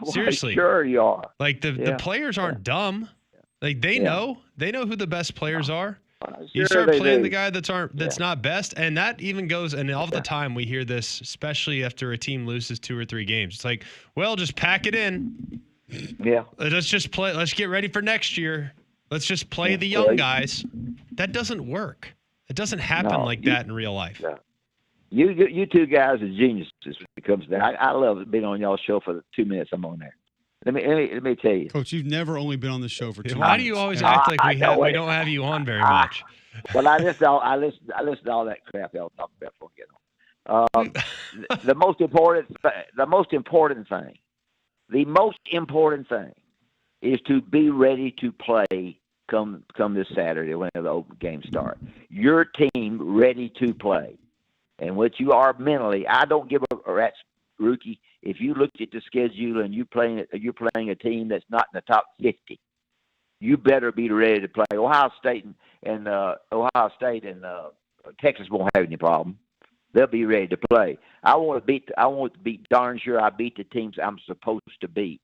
[SPEAKER 2] Seriously.
[SPEAKER 9] Sure you are.
[SPEAKER 2] Like the players aren't dumb. Like they know who the best players are. You
[SPEAKER 9] Sure
[SPEAKER 2] start
[SPEAKER 9] they
[SPEAKER 2] playing
[SPEAKER 9] do.
[SPEAKER 2] the guy that's not best, and that even goes. And all the time we hear this, especially after a team loses 2 or 3 games. It's like, well, just pack it in.
[SPEAKER 9] Yeah.
[SPEAKER 2] Let's just play. Let's get ready for next year. Let's just play the young guys. That doesn't work. It doesn't happen that in real life.
[SPEAKER 9] Yeah. You two guys are geniuses when it comes to that. I love being on y'all's show for the 2 minutes I'm on there. Let me tell you,
[SPEAKER 1] Coach, you've never only been on the show for 2 minutes.
[SPEAKER 2] Why do you always act like we don't have you on very much?
[SPEAKER 9] Well, I listen to all that crap y'all talk about before we get on. The most important thing is to be ready to play come this Saturday when the open games start. Your team ready to play, and what you are mentally. I don't give a rat's rookie. If you look at the schedule and you're playing a team that's not in the top 50, you better be ready to play. Ohio State and Texas won't have any problem. They'll be ready to play. I want to be darn sure I beat the teams I'm supposed to beat,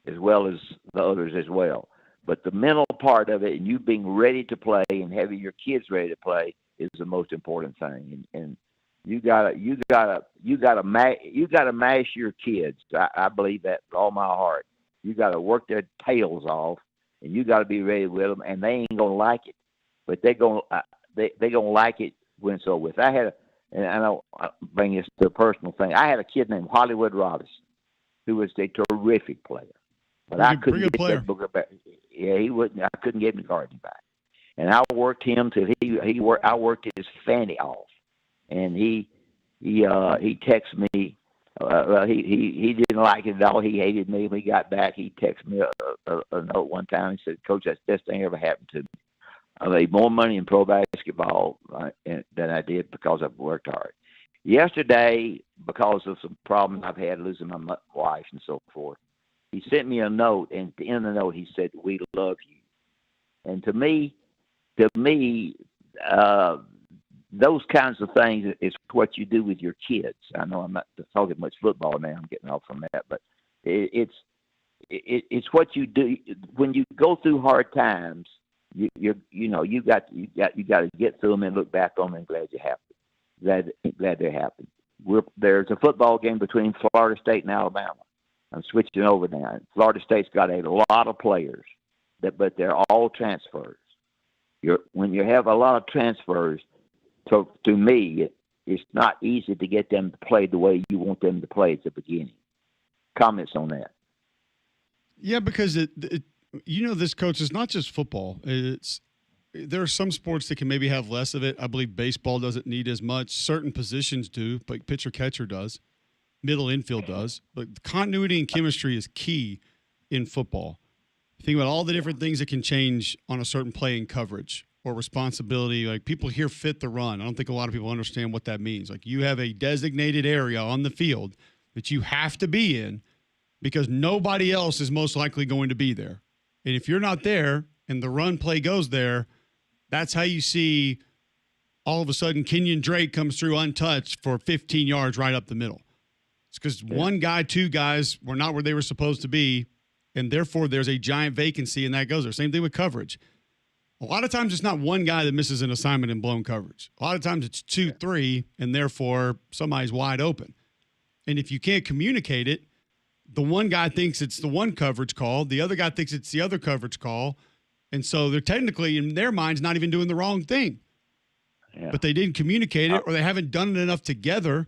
[SPEAKER 9] as well as the others as well. But the mental part of it, and you being ready to play and having your kids ready to play, is the most important thing. And you gotta mash your kids. I believe that with all my heart. You gotta work their tails off, and you gotta be ready with them. And they ain't gonna like it, but they gonna like it when it's over with. And I know I bring this to a personal thing. I had a kid named Hollywood Robinson, who was a terrific player, but I couldn't get that booger back. Yeah, he wouldn't. I couldn't get him the garden back, and I worked him till I worked his fanny off. And he texted me. He didn't like it at all. He hated me. When he got back, he texted me a note one time. He said, "Coach, that's the best thing ever happened to me. I made more money in pro basketball than I did because I've worked hard." Yesterday, because of some problems I've had losing my wife and so forth, he sent me a note, and at the end of the note, he said, "We love you." And to me, those kinds of things is what you do with your kids. I know I'm not talking much football now. I'm getting off from that, but it's what you do when you go through hard times. You got to get through them and look back on them and glad you happened. Glad they happened. There's a football game between Florida State and Alabama. I'm switching over now. Florida State's got a lot of players, but they're all transfers. When you have a lot of transfers, to me, it's not easy to get them to play the way you want them to play at the beginning. Comments on that?
[SPEAKER 1] Yeah, because this, Coach, it's not just football. There are some sports that can maybe have less of it. I believe baseball doesn't need as much. Certain positions do, like pitcher catcher does, middle infield does. But continuity and chemistry is key in football. Think about all the different things that can change on a certain play in coverage or responsibility. Like, people here fit the run. I don't think a lot of people understand what that means. Like, you have a designated area on the field that you have to be in because nobody else is most likely going to be there. And if you're not there and the run play goes there, that's how you see all of a sudden Kenyon Drake comes through untouched for 15 yards right up the middle. It's because one guy, two guys were not where they were supposed to be, and therefore there's a giant vacancy, and that goes there. Same thing with coverage. A lot of times it's not one guy that misses an assignment in blown coverage. A lot of times it's 2, 3, and therefore somebody's wide open. And if you can't communicate it, the one guy thinks it's the one coverage call, the other guy thinks it's the other coverage call, and so they're technically, in their minds, not even doing the wrong thing. Yeah. But they didn't communicate it, or they haven't done it enough together.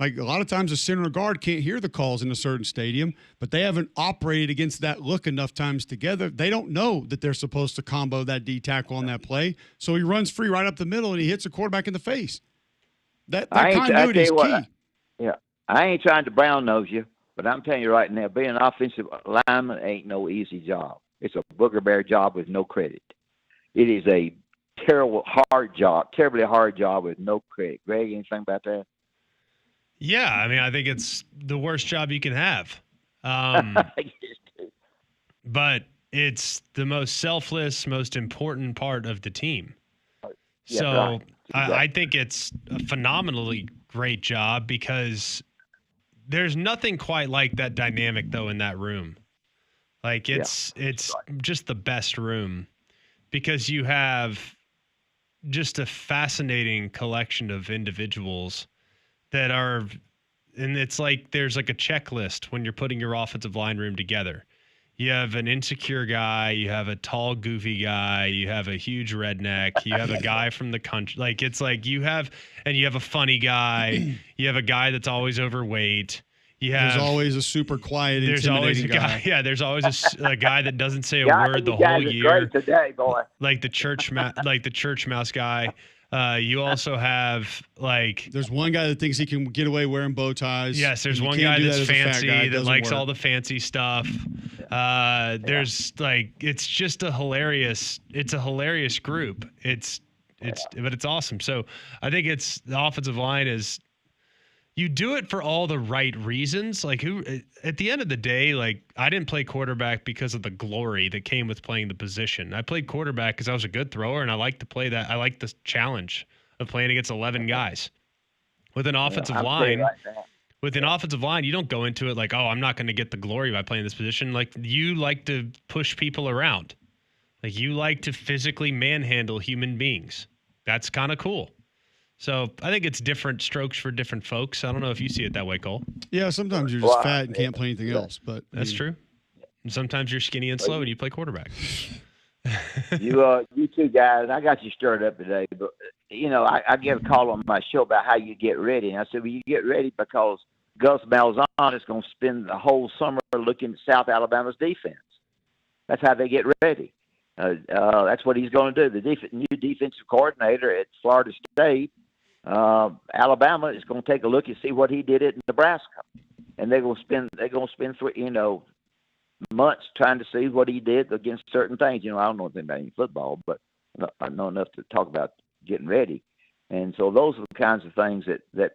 [SPEAKER 1] Like, a lot of times a center guard can't hear the calls in a certain stadium, but they haven't operated against that look enough times together. They don't know that they're supposed to combo that D tackle on that play. So he runs free right up the middle, and he hits a quarterback in the face. That continuity is key.
[SPEAKER 9] I ain't trying to brown nose you, but I'm telling you right now, being an offensive lineman ain't no easy job. It's a booger bear job with no credit. It is a terribly hard job with no credit. Greg, anything about that?
[SPEAKER 2] Yeah, I mean, I think it's the worst job you can have. But it's the most selfless, most important part of the team.
[SPEAKER 9] Yeah,
[SPEAKER 2] so
[SPEAKER 9] right.
[SPEAKER 2] I think it's a phenomenally great job because there's nothing quite like that dynamic, though, in that room. Like, it's just the best room because you have just a fascinating collection of individuals that are, and it's like there's like a checklist when you're putting your offensive line room together. You have an insecure guy, you have a tall, goofy guy, you have a huge redneck, you have a guy from the country. Like, it's like you have a funny guy, you have a guy that's always overweight. There's
[SPEAKER 1] always a super quiet,
[SPEAKER 2] there's always a guy. Yeah, there's always a guy that doesn't say a word the whole year.
[SPEAKER 9] Great today, boy.
[SPEAKER 2] Like the church mouse guy. You also have
[SPEAKER 1] there's one guy that thinks he can get away wearing bow ties.
[SPEAKER 2] Yes, there's one guy that's fancy that likes all the fancy stuff. There's it's just a hilarious group. But it's awesome. So I think the offensive line is, you do it for all the right reasons. Like, at the end of the day, I didn't play quarterback because of the glory that came with playing the position. I played quarterback because I was a good thrower and I like to play that. I like the challenge of playing against 11 guys. With an offensive line, you don't go into it like, oh, I'm not going to get the glory by playing this position. Like, you like to push people around. Like, you like to physically manhandle human beings. That's kind of cool. So I think it's different strokes for different folks. I don't know if you see it that way, Cole.
[SPEAKER 1] Yeah, sometimes you're just fat and can't play anything else. But
[SPEAKER 2] that's true. And sometimes you're skinny and slow and you play quarterback.
[SPEAKER 9] You two guys, I got you stirred up today. But, I get a call on my show about how you get ready. And I said, well, you get ready because Gus Malzahn is going to spend the whole summer looking at South Alabama's defense. That's how they get ready. That's what he's going to do. The new defensive coordinator at Florida State, Alabama, is going to take a look and see what he did at Nebraska, and they're going to spend 3 months trying to see what he did against certain things. I don't know anything about any football, but I know enough to talk about getting ready. And so those are the kinds of things that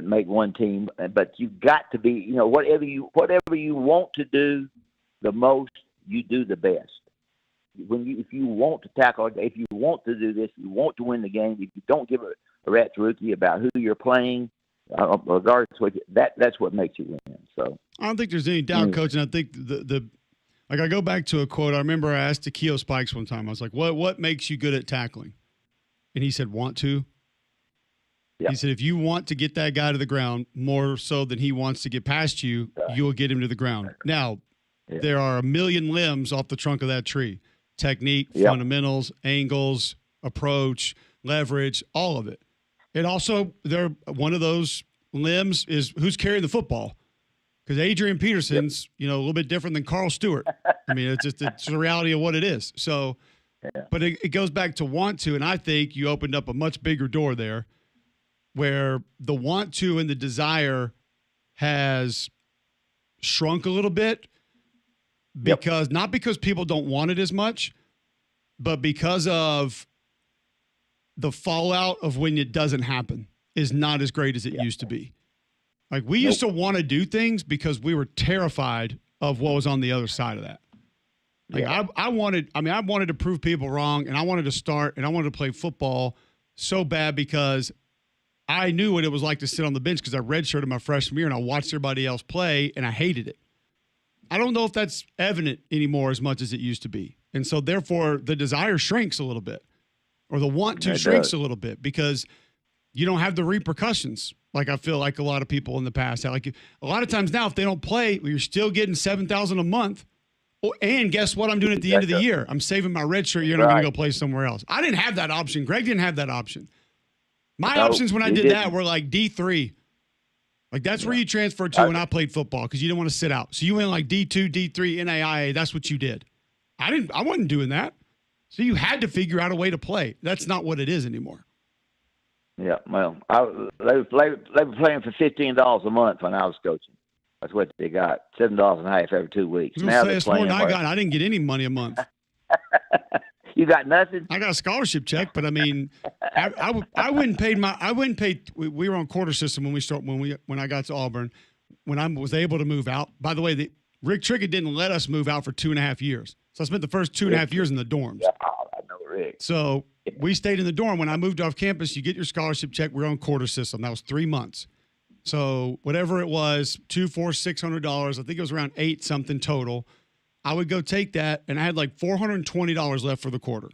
[SPEAKER 9] make one team. But you've got to be, whatever you want to do the most, you do the best. If you want to tackle, if you want to do this, you want to win the game. If you don't give a rat's rookie about who you're playing, regardless of that's what makes you win. So
[SPEAKER 1] I don't think there's any doubt, Coach. And I think I go back to a quote. I remember I asked Akio Spikes one time. I was like, "What makes you good at tackling?" And he said, "Want to." Yep. He said, "If you want to get that guy to the ground more so than he wants to get past you, you will get him to the ground." Now, there are a million limbs off the trunk of that tree. Technique, fundamentals, angles, approach, leverage, all of it. And also, one of those limbs is who's carrying the football. Because Adrian Peterson's, a little bit different than Carl Stewart. I mean, it's the reality of what it is. So, but it goes back to want to, and I think you opened up a much bigger door there where the want to and the desire has shrunk a little bit. Because not because people don't want it as much, but because of the fallout of when it doesn't happen is not as great as it used to be. Like, we used to want to do things because we were terrified of what was on the other side of that. Like, I wanted to prove people wrong, and I wanted to start, and I wanted to play football so bad because I knew what it was like to sit on the bench because I redshirted my freshman year and I watched everybody else play, and I hated it. I don't know if that's evident anymore as much as it used to be. And so, therefore, the desire shrinks a little bit, or the want to shrinks a little bit because you don't have the repercussions. Like, I feel like a lot of people in the past have. Like, a lot of times now, if they don't play, you're still getting $7,000 a month. Oh, and guess what I'm doing at the end of the year? I'm saving my red shirt year and I'm going to go play somewhere else. I didn't have that option. Greg didn't have that option. My options when I did that were like D3. Like, that's where you transferred to when I played football because you didn't want to sit out. So you went like D2, D3, NAIA. That's what you did. I wasn't doing that. So you had to figure out a way to play. That's not what it is anymore.
[SPEAKER 9] Yeah, well, they were playing for $15 a month when I was coaching. That's what they got, $7.50 every 2 weeks.
[SPEAKER 1] Now they're playing more than I got. I didn't get any money a month.
[SPEAKER 9] You got nothing?
[SPEAKER 1] I got a scholarship check, but I mean, I wouldn't pay. We were on quarter system when I got to Auburn, when I was able to move out. By the way, Rick Trinket didn't let us move out for 2.5 years, so I spent the first 2.5 years in the dorms.
[SPEAKER 9] Yeah, I know Rick.
[SPEAKER 1] So we stayed in the dorm. When I moved off campus, you get your scholarship check. We were on quarter system. That was 3 months. So whatever it was, $600. I think it was around 8 something total. I would go take that, and I had like $420 left for the quarter.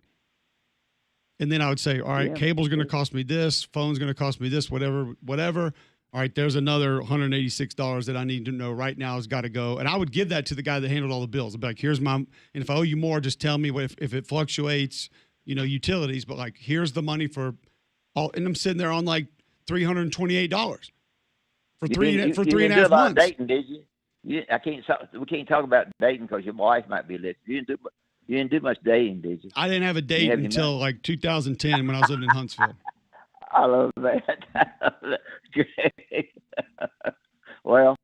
[SPEAKER 1] And then I would say, all right,
[SPEAKER 9] Yeah.
[SPEAKER 1] cable's going to cost me this, phone's going to cost me this, whatever. All right, there's another $186 that I need to know right now has got to go. And I would give that to the guy that handled all the bills. I'd be like, here's my, and if I owe you more, just tell me if it fluctuates, utilities. But like, here's the money for all. And I'm sitting there on like $328 for three and a half months.
[SPEAKER 9] Dating, did you? We can't talk about dating because your wife might be listening. You didn't do much dating, did you?
[SPEAKER 1] I didn't have a date until like 2010 when I was living in Huntsville.
[SPEAKER 9] I love that. Great. Well,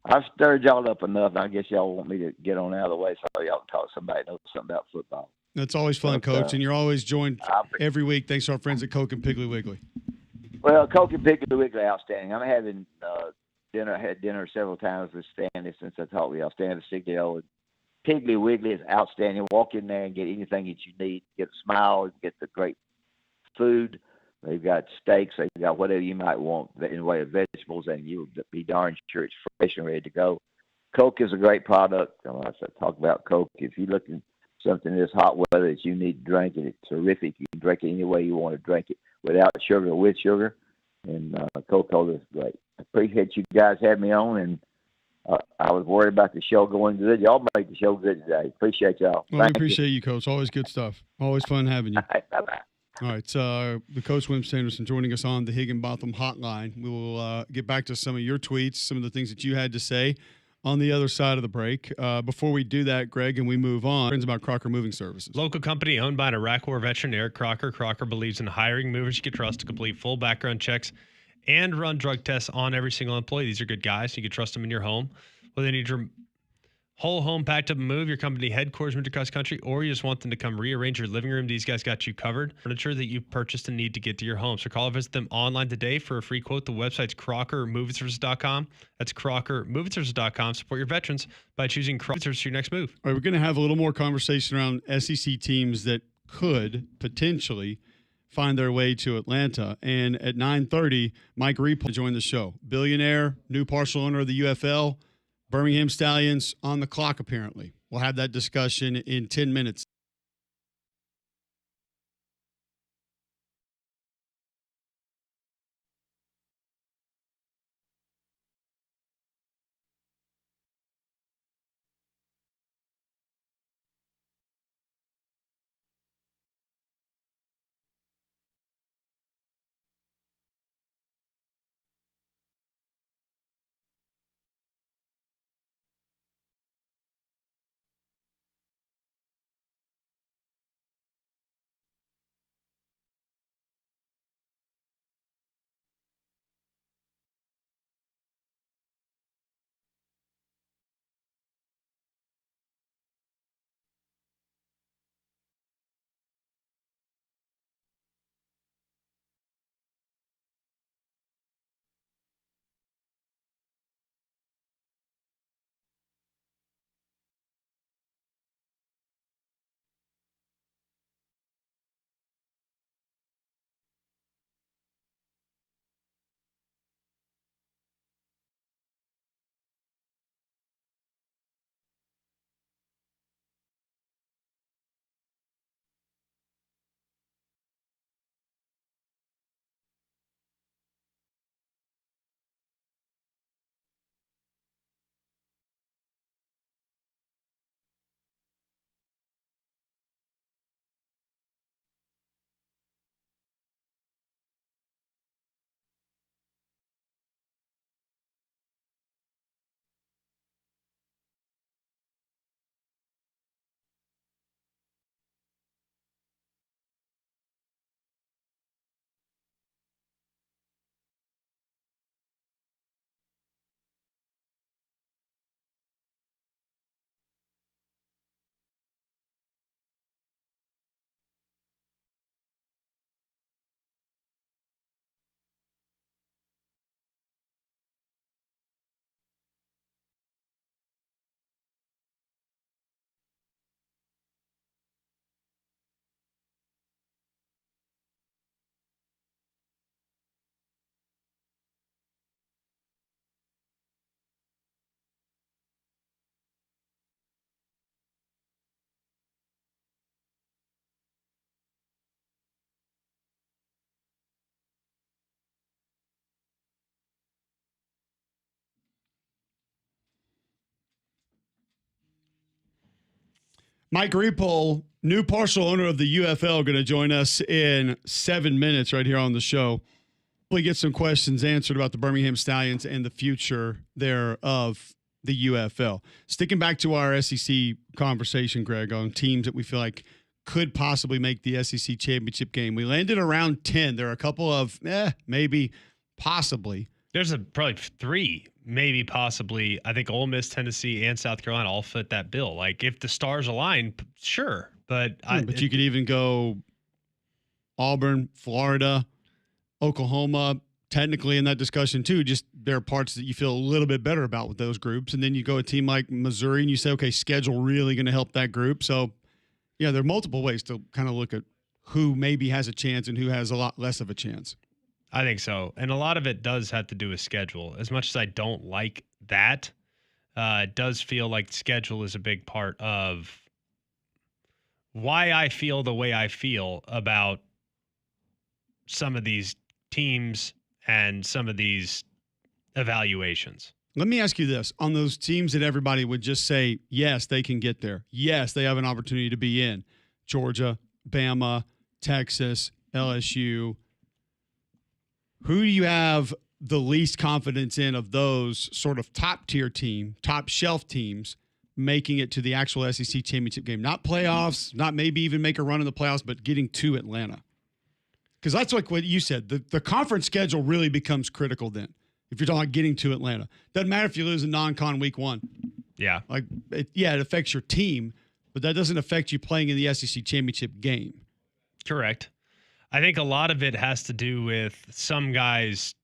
[SPEAKER 9] I've stirred y'all up enough. I guess y'all want me to get on out of the way so y'all can talk to somebody who knows something about football.
[SPEAKER 1] That's always fun, Coach, and you're always joined every week. Thanks to our friends at Coke and Piggly Wiggly.
[SPEAKER 9] Well, Coke and Piggly Wiggly, outstanding. I'm having dinner. I had dinner several times with Stanley since I talked with y'all. Stanley Siglio and Piggly Wiggly is outstanding. Walk in there and get anything that you need. Get a smile. Get the great food. They've got steaks. They've got whatever you might want in the way of vegetables, and you'll be darn sure it's fresh and ready to go. Coke is a great product. I talk about Coke. If you're looking for something this hot weather that you need to drink it, it's terrific. You can drink it any way you want to drink it, without sugar or with sugar. And Coca-Cola is great. I appreciate you guys having me on, and I was worried about the show going good. Y'all made the show good today. Appreciate y'all.
[SPEAKER 1] Well, we appreciate you, Coach. Always good stuff. Always fun having you.
[SPEAKER 9] All right, bye-bye.
[SPEAKER 1] All right, the Coach William Sanderson joining us on the Higginbotham Hotline. We will get back to some of your tweets, some of the things that you had to say on the other side of the break. Before we do that, Greg, and we move on, friends about Crocker Moving Services.
[SPEAKER 2] Local company owned by an Iraq War veteran, Eric Crocker. Crocker believes in hiring movers you can trust to complete full background checks and run drug tests on every single employee. These are good guys. You can trust them in your home. Whether they need your whole home packed up and move, your company headquarters moved across country, or you just want them to come rearrange your living room, these guys got you covered. Furniture that you purchased and need to get to your home. So call or visit them online today for a free quote. The website's crockermovingservices.com. That's crockermovingservices.com. Support your veterans by choosing Crocker for your next move.
[SPEAKER 1] All right, we're going to have a little more conversation around SEC teams that could potentially find their way to Atlanta. And at 9:30, Mike Reap will join the show. Billionaire, new partial owner of the UFL, Birmingham Stallions on the clock, apparently. We'll have that discussion in 10 minutes. Mike Repole, new partial owner of the UFL, going to join us in 7 minutes right here on the show. We get some questions answered about the Birmingham Stallions and the future there of the UFL. Sticking back to our SEC conversation, Greg, on teams that we feel like could possibly make the SEC championship game. We landed around 10. There are a couple of maybe, possibly.
[SPEAKER 2] There's probably 3, maybe, possibly. I think Ole Miss, Tennessee, and South Carolina all fit that bill. Like, if the stars align, sure. But
[SPEAKER 1] you could even go Auburn, Florida, Oklahoma, technically in that discussion too. Just there are parts that you feel a little bit better about with those groups. And then you go a team like Missouri and you say, okay, schedule really going to help that group. So, yeah, there are multiple ways to kind of look at who maybe has a chance and who has a lot less of a chance.
[SPEAKER 2] I think so. And a lot of it does have to do with schedule. As much as I don't like that, it does feel like schedule is a big part of why I feel the way I feel about some of these teams and some of these evaluations.
[SPEAKER 1] Let me ask you this. On those teams that everybody would just say, yes, they can get there. Yes, they have an opportunity to be in. Georgia, Bama, Texas, LSU. Who do you have the least confidence in of those sort of top-tier team, top-shelf teams making it to the actual SEC championship game? Not playoffs, not maybe even make a run in the playoffs, but getting to Atlanta. Because that's like what you said. The conference schedule really becomes critical then. If you're talking about getting to Atlanta, doesn't matter if you lose a non-con week 1.
[SPEAKER 2] Yeah,
[SPEAKER 1] it affects your team, but that doesn't affect you playing in the SEC championship game.
[SPEAKER 2] Correct. I think a lot of it has to do with some guys,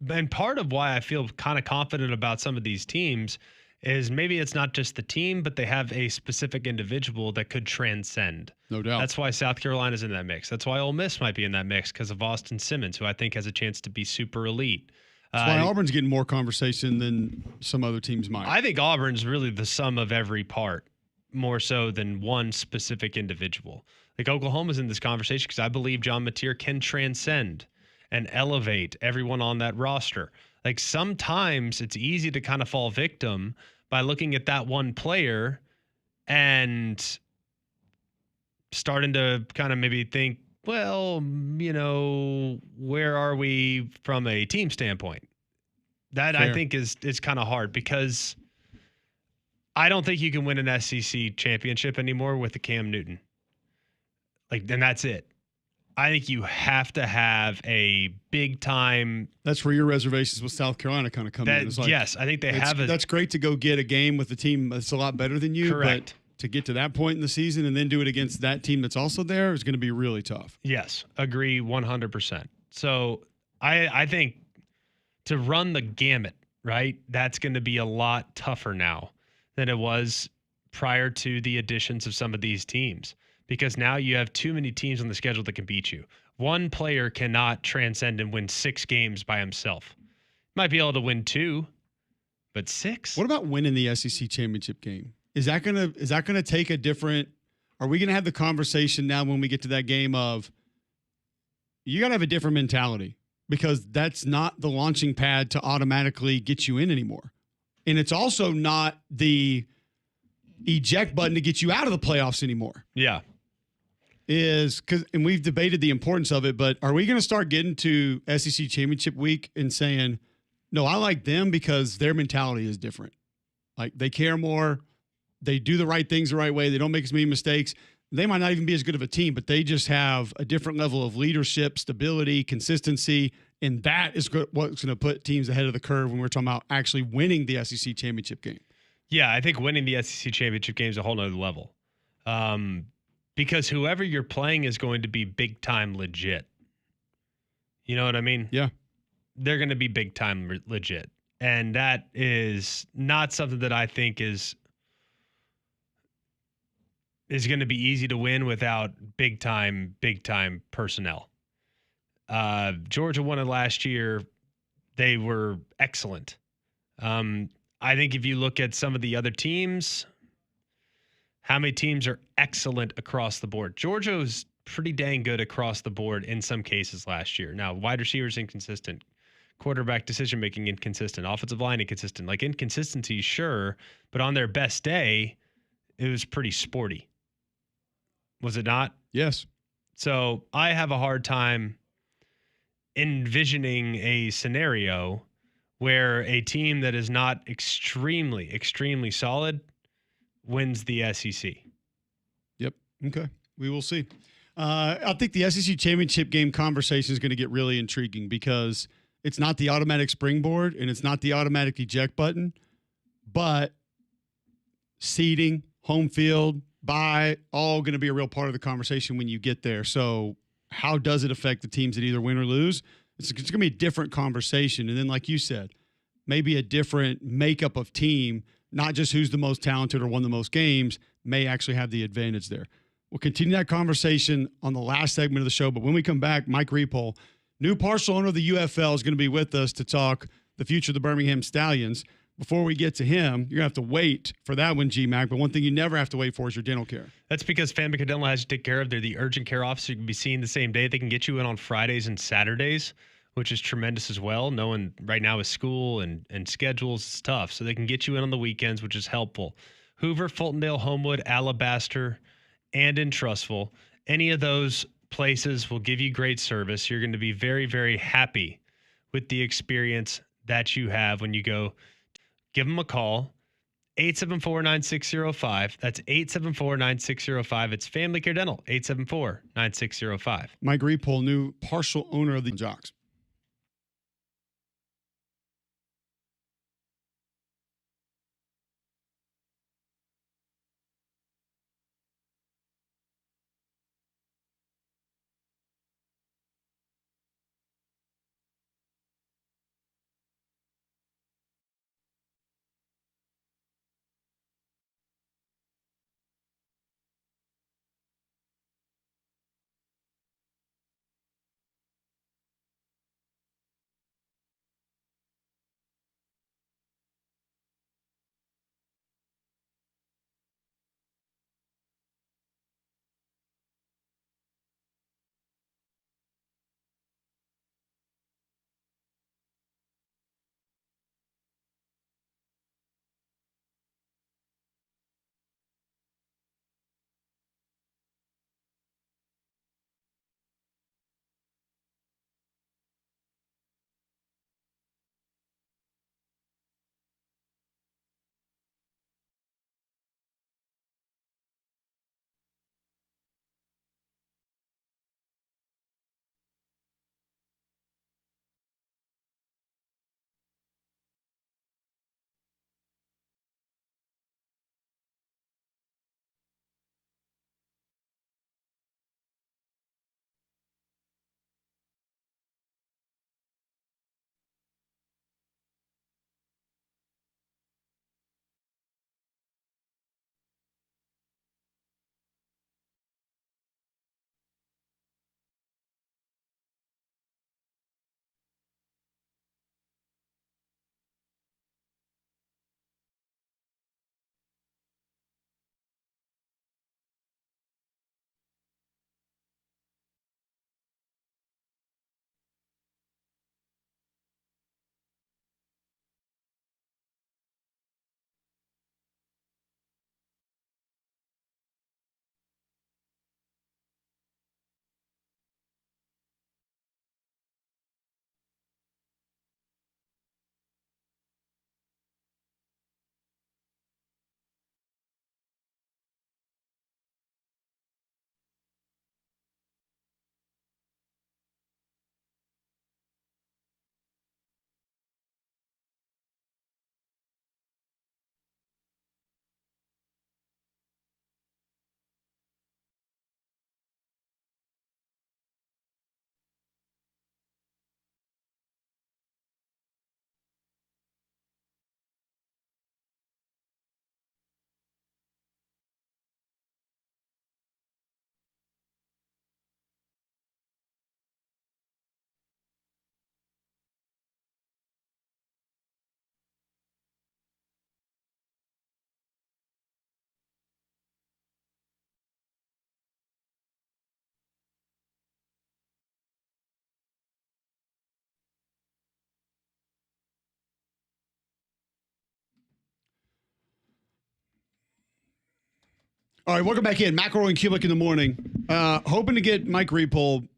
[SPEAKER 2] and part of why I feel kind of confident about some of these teams is maybe it's not just the team, but they have a specific individual that could transcend.
[SPEAKER 1] No doubt.
[SPEAKER 2] That's why South Carolina's in that mix. That's why Ole Miss might be in that mix because of Austin Simmons, who I think has a chance to be super elite.
[SPEAKER 1] That's why Auburn's getting more conversation than some other teams might.
[SPEAKER 2] I think Auburn's really the sum of every part, more so than one specific individual. Like Oklahoma's in this conversation because I believe John Mateer can transcend and elevate everyone on that roster. Like sometimes it's easy to kind of fall victim by looking at that one player and starting to kind of maybe think, well, you know, where are we from a team standpoint? That
[SPEAKER 1] Fair.
[SPEAKER 2] I think is kind of hard because I don't think you can win an SEC championship anymore with the Cam Newton. Like, and that's it. I think you have to have a big time.
[SPEAKER 1] That's where your reservations with South Carolina kind of come in. It's like,
[SPEAKER 2] yes, I think they have a.
[SPEAKER 1] That's great to go get a game with a team that's a lot better than you.
[SPEAKER 2] Correct.
[SPEAKER 1] But to get to that point in the season and then do it against that team that's also there is going to be really tough.
[SPEAKER 2] Yes, agree 100%. So I think to run the gamut, right, that's going to be a lot tougher now than it was prior to the additions of some of these teams. Because now you have too many teams on the schedule that can beat you. One player cannot transcend and win 6 games by himself. Might be able to win 2, but 6?
[SPEAKER 1] What about winning the SEC championship game? Is that gonna take a different? Are we gonna have the conversation now when we get to that game of you gotta have a different mentality because that's not the launching pad to automatically get you in anymore, and it's also not the eject button to get you out of the playoffs anymore.
[SPEAKER 2] Yeah.
[SPEAKER 1] And we've debated the importance of it, but are we going to start getting to SEC championship week and saying, no, I like them because their mentality is different. Like they care more. They do the right things the right way. They don't make as many mistakes. They might not even be as good of a team, but they just have a different level of leadership, stability, consistency. And that is what's going to put teams ahead of the curve when we're talking about actually winning the SEC championship game.
[SPEAKER 2] Yeah, I think winning the SEC championship game is a whole nother level. Because whoever you're playing is going to be big time legit. You know what I mean?
[SPEAKER 1] Yeah.
[SPEAKER 2] They're going to be big time legit. And that is not something that I think is going to be easy to win without big time personnel. Georgia won it last year. They were excellent. I think if you look at some of the other teams, how many teams are excellent across the board? Georgia was pretty dang good across the board in some cases last year. Now, wide receivers inconsistent, quarterback decision-making inconsistent, offensive line inconsistent. Like inconsistency, sure, but on their best day, it was pretty sporty. Was it not?
[SPEAKER 1] Yes.
[SPEAKER 2] So I have a hard time envisioning a scenario where a team that is not extremely, extremely solid wins the SEC.
[SPEAKER 1] Yep. Okay. We will see. I think the SEC championship game conversation is going to get really intriguing because it's not the automatic springboard and it's not the automatic eject button, but seeding, home field, bye, all going to be a real part of the conversation when you get there. So how does it affect the teams that either win or lose? It's going to be a different conversation. And then, like you said, maybe a different makeup of team, not just who's the most talented or won the most games, may actually have the advantage there. We'll continue that conversation on the last segment of the show. But when we come back, Mike Repole, new partial owner of the UFL, is going to be with us to talk the future of the Birmingham Stallions. Before we get to him, you're going to have to wait for that one, G-Mac. But one thing you never have to wait for is your dental care.
[SPEAKER 2] That's because Family Dental has you take care of. They're the urgent care office you can be seen the same day. They can get you in on Fridays and Saturdays, which is tremendous as well. Knowing right now with school and schedules is tough. So they can get you in on the weekends, which is helpful. Hoover, Fultondale, Homewood, Alabaster, and in Trustful. Any of those places will give you great service. You're going to be very, very happy with the experience that you have when you go. Give them a call, 874-9605. That's 874-9605. It's Family Care Dental, 874-9605.
[SPEAKER 1] Mike Repole, new partial owner of the Jox. All right, welcome back in. McElroy and Cubelic in the morning. Hoping to get Mike Repole,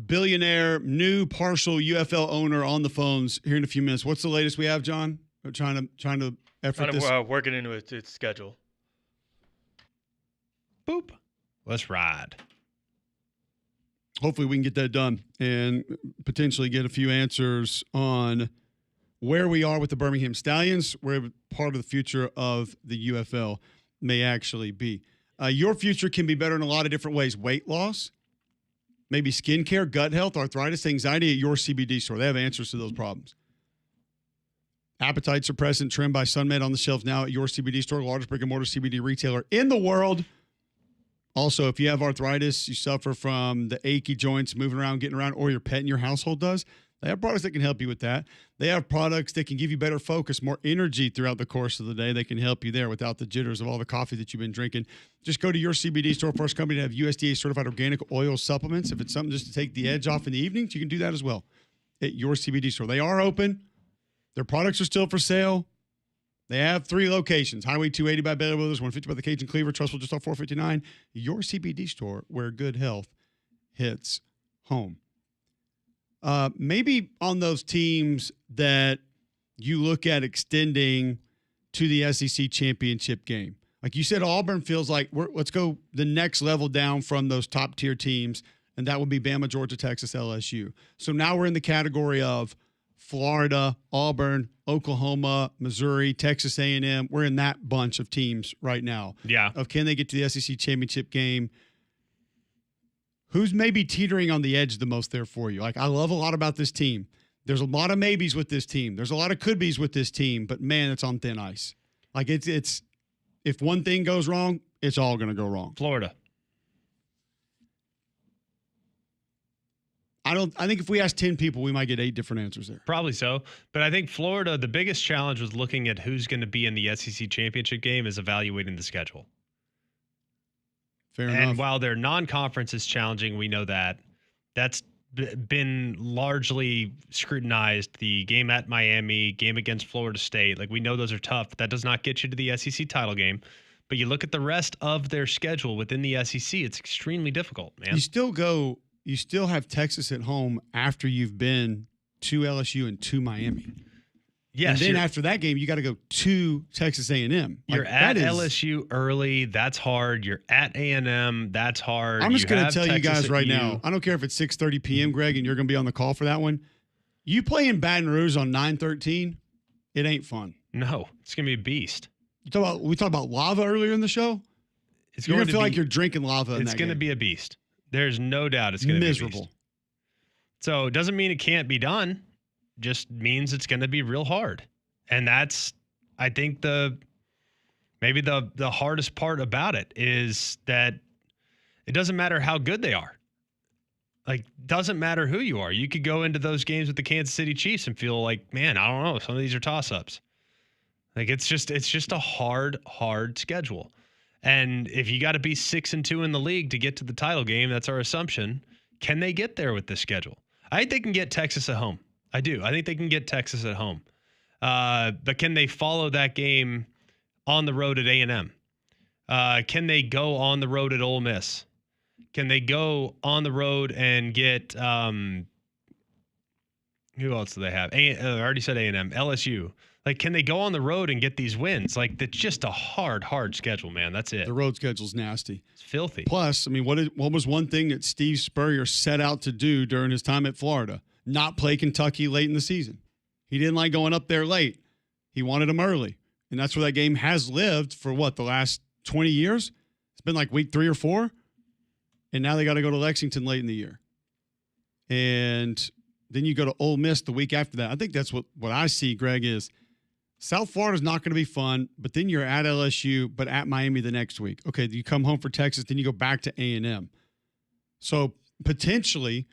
[SPEAKER 1] billionaire, new partial UFL owner, on the phones here in a few minutes. What's the latest we have, John? We're trying to effort this.
[SPEAKER 3] Working into its schedule.
[SPEAKER 2] Boop. Let's ride.
[SPEAKER 1] Hopefully we can get that done and potentially get a few answers on where we are with the Birmingham Stallions, where part of the future of the UFL may actually be. Your future can be better in a lot of different ways. Weight loss, maybe skincare, gut health, arthritis, anxiety at your CBD store. They have answers to those problems. Appetite suppressant trim by SunMed on the shelves now at your CBD store, largest brick and mortar CBD retailer in the world. Also, if you have arthritis, you suffer from the achy joints, moving around, getting around, or your pet in your household does, they have products that can help you with that. They have products that can give you better focus, more energy throughout the course of the day. They can help you there without the jitters of all the coffee that you've been drinking. Just go to your CBD store, first company to have USDA certified organic oil supplements. If it's something just to take the edge off in the evenings, you can do that as well at your CBD store. They are open. Their products are still for sale. They have 3 locations: Highway 280 by Baylor Brothers, 150 by the Cajun Cleaver, Trustful just off 459. Your CBD store, where good health hits home. Maybe on those teams that you look at extending to the SEC championship game. Like you said, Auburn feels like let's go the next level down from those top tier teams, and that would be Bama, Georgia, Texas, LSU. So now we're in the category of Florida, Auburn, Oklahoma, Missouri, Texas A&M. We're in that bunch of teams right now.
[SPEAKER 2] Yeah.
[SPEAKER 1] Of can they get to the SEC championship game? Who's maybe teetering on the edge the most there for you? Like, I love a lot about this team. There's a lot of maybes with this team. There's a lot of could-bes with this team, but man, it's on thin ice. Like it's if one thing goes wrong, it's all going to go wrong.
[SPEAKER 2] Florida.
[SPEAKER 1] I think if we ask 10 people, we might get 8 different answers there.
[SPEAKER 2] Probably so. But I think Florida, the biggest challenge was looking at who's going to be in the SEC championship game is evaluating the schedule.
[SPEAKER 1] Fair enough.
[SPEAKER 2] And while their non-conference is challenging, we know that. That's been largely scrutinized. The game at Miami, game against Florida State. Like, we know those are tough, but that does not get you to the SEC title game. But you look at the rest of their schedule within the SEC, it's extremely difficult, man.
[SPEAKER 1] You still have Texas at home after you've been to LSU and to Miami.
[SPEAKER 2] Yes.
[SPEAKER 1] And then after that game, you got to go to Texas A&M.
[SPEAKER 2] You're at LSU early. That's hard. You're at A&M. That's hard.
[SPEAKER 1] I'm just going to tell you guys right now, I don't care if it's 6:30 p.m., Greg, and you're going to be on the call for that one. You play in Baton Rouge on 9/13, it ain't fun.
[SPEAKER 2] No, it's going to be a beast.
[SPEAKER 1] We talked about lava earlier in the show. You're going to feel like you're drinking lava in that game.
[SPEAKER 2] It's going to be a beast. There's no doubt it's going to be miserable. A beast. So it doesn't mean it can't be done. Just means it's going to be real hard. And that's, I think, maybe the hardest part about it is that it doesn't matter how good they are. Like, doesn't matter who you are. You could go into those games with the Kansas City Chiefs and feel like, man, I don't know, some of these are toss-ups. Like, it's just a hard schedule. And if you got to be 6-2 in the league to get to the title game, that's our assumption. Can they get there with this schedule? I think they can get Texas at home. I do. I think they can get Texas at home. But can they follow that game on the road at A&M? Can they go on the road at Ole Miss? Can they go on the road and get who else do they have? I already said A&M, LSU. Like, can they go on the road and get these wins? Like, that's just a hard schedule, man. That's it.
[SPEAKER 1] The road schedule's nasty.
[SPEAKER 2] It's filthy.
[SPEAKER 1] Plus, I mean, what was one thing that Steve Spurrier set out to do during his time at Florida? Not play Kentucky late in the season. He didn't like going up there late. He wanted them early. And that's where that game has lived for the last 20 years? It's been like week 3 or 4. And now they got to go to Lexington late in the year. And then you go to Ole Miss the week after that. I think that's what I see, Greg, is South Florida's not going to be fun, but then you're at LSU, but at Miami the next week. Okay, you come home for Texas, then you go back to A&M. So potentially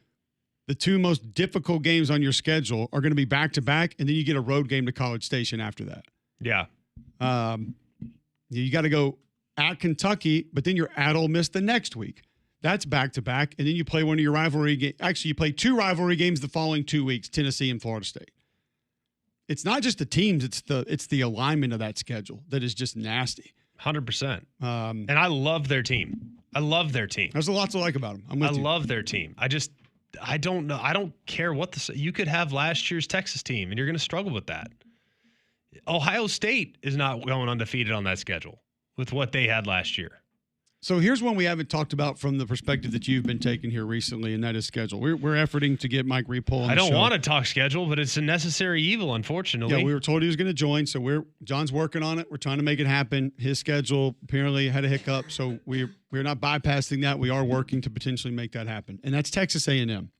[SPEAKER 1] the 2 most difficult games on your schedule are going to be back-to-back, and then you get a road game to College Station after that.
[SPEAKER 2] Yeah.
[SPEAKER 1] You got to go at Kentucky, but then you're at Ole Miss the next week. That's back-to-back, and then you play one of your rivalry games. Actually, you play 2 rivalry games the following 2 weeks, Tennessee and Florida State. It's not just the teams, it's the alignment of that schedule that is just nasty.
[SPEAKER 2] 100%.
[SPEAKER 1] And
[SPEAKER 2] And I love their team. I love their team.
[SPEAKER 1] there's a lot to like about them. I'm with
[SPEAKER 2] I
[SPEAKER 1] you.
[SPEAKER 2] love their team. I don't know. I don't care what you could have last year's Texas team, and you're going to struggle with that. Ohio State is not going undefeated on that schedule with what they had last year.
[SPEAKER 1] So here's one we haven't talked about from the perspective that you've been taking here recently, and that is schedule. We're efforting to get Mike Repole on
[SPEAKER 2] I
[SPEAKER 1] the
[SPEAKER 2] don't
[SPEAKER 1] show.
[SPEAKER 2] want to talk schedule, but it's a necessary evil, unfortunately.
[SPEAKER 1] Yeah, we were told he was going to join, so John's working on it. We're trying to make it happen. His schedule apparently had a hiccup, so we're not bypassing that. We are working to potentially make that happen, and that's Texas A&M.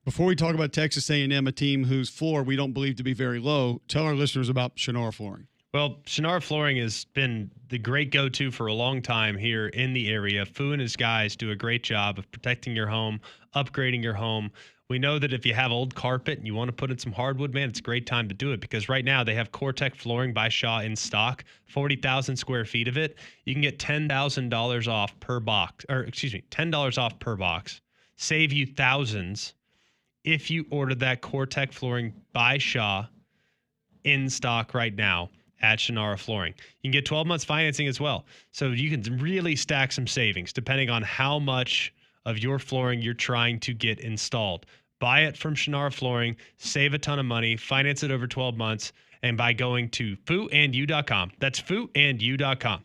[SPEAKER 1] Before we talk about Texas A&M, a team whose floor we don't believe to be very low, tell our listeners about Shannara Flooring.
[SPEAKER 2] Well, Shannara Flooring has been the great go-to for a long time here in the area. Fu and his guys do a great job of protecting your home, upgrading your home. We know that if you have old carpet and you want to put in some hardwood, man, it's a great time to do it because right now they have CoreTech flooring by Shaw in stock, 40,000 square feet of it. You can get $10,000 off per box, $10 off per box. Save you thousands if you order that CoreTech flooring by Shaw in stock right now at Shannara Flooring. You can get 12 months financing as well. So you can really stack some savings depending on how much of your flooring you're trying to get installed. Buy it from Shannara Flooring, save a ton of money, finance it over 12 months, and by going to fooandyou.com. That's fooandyou.com.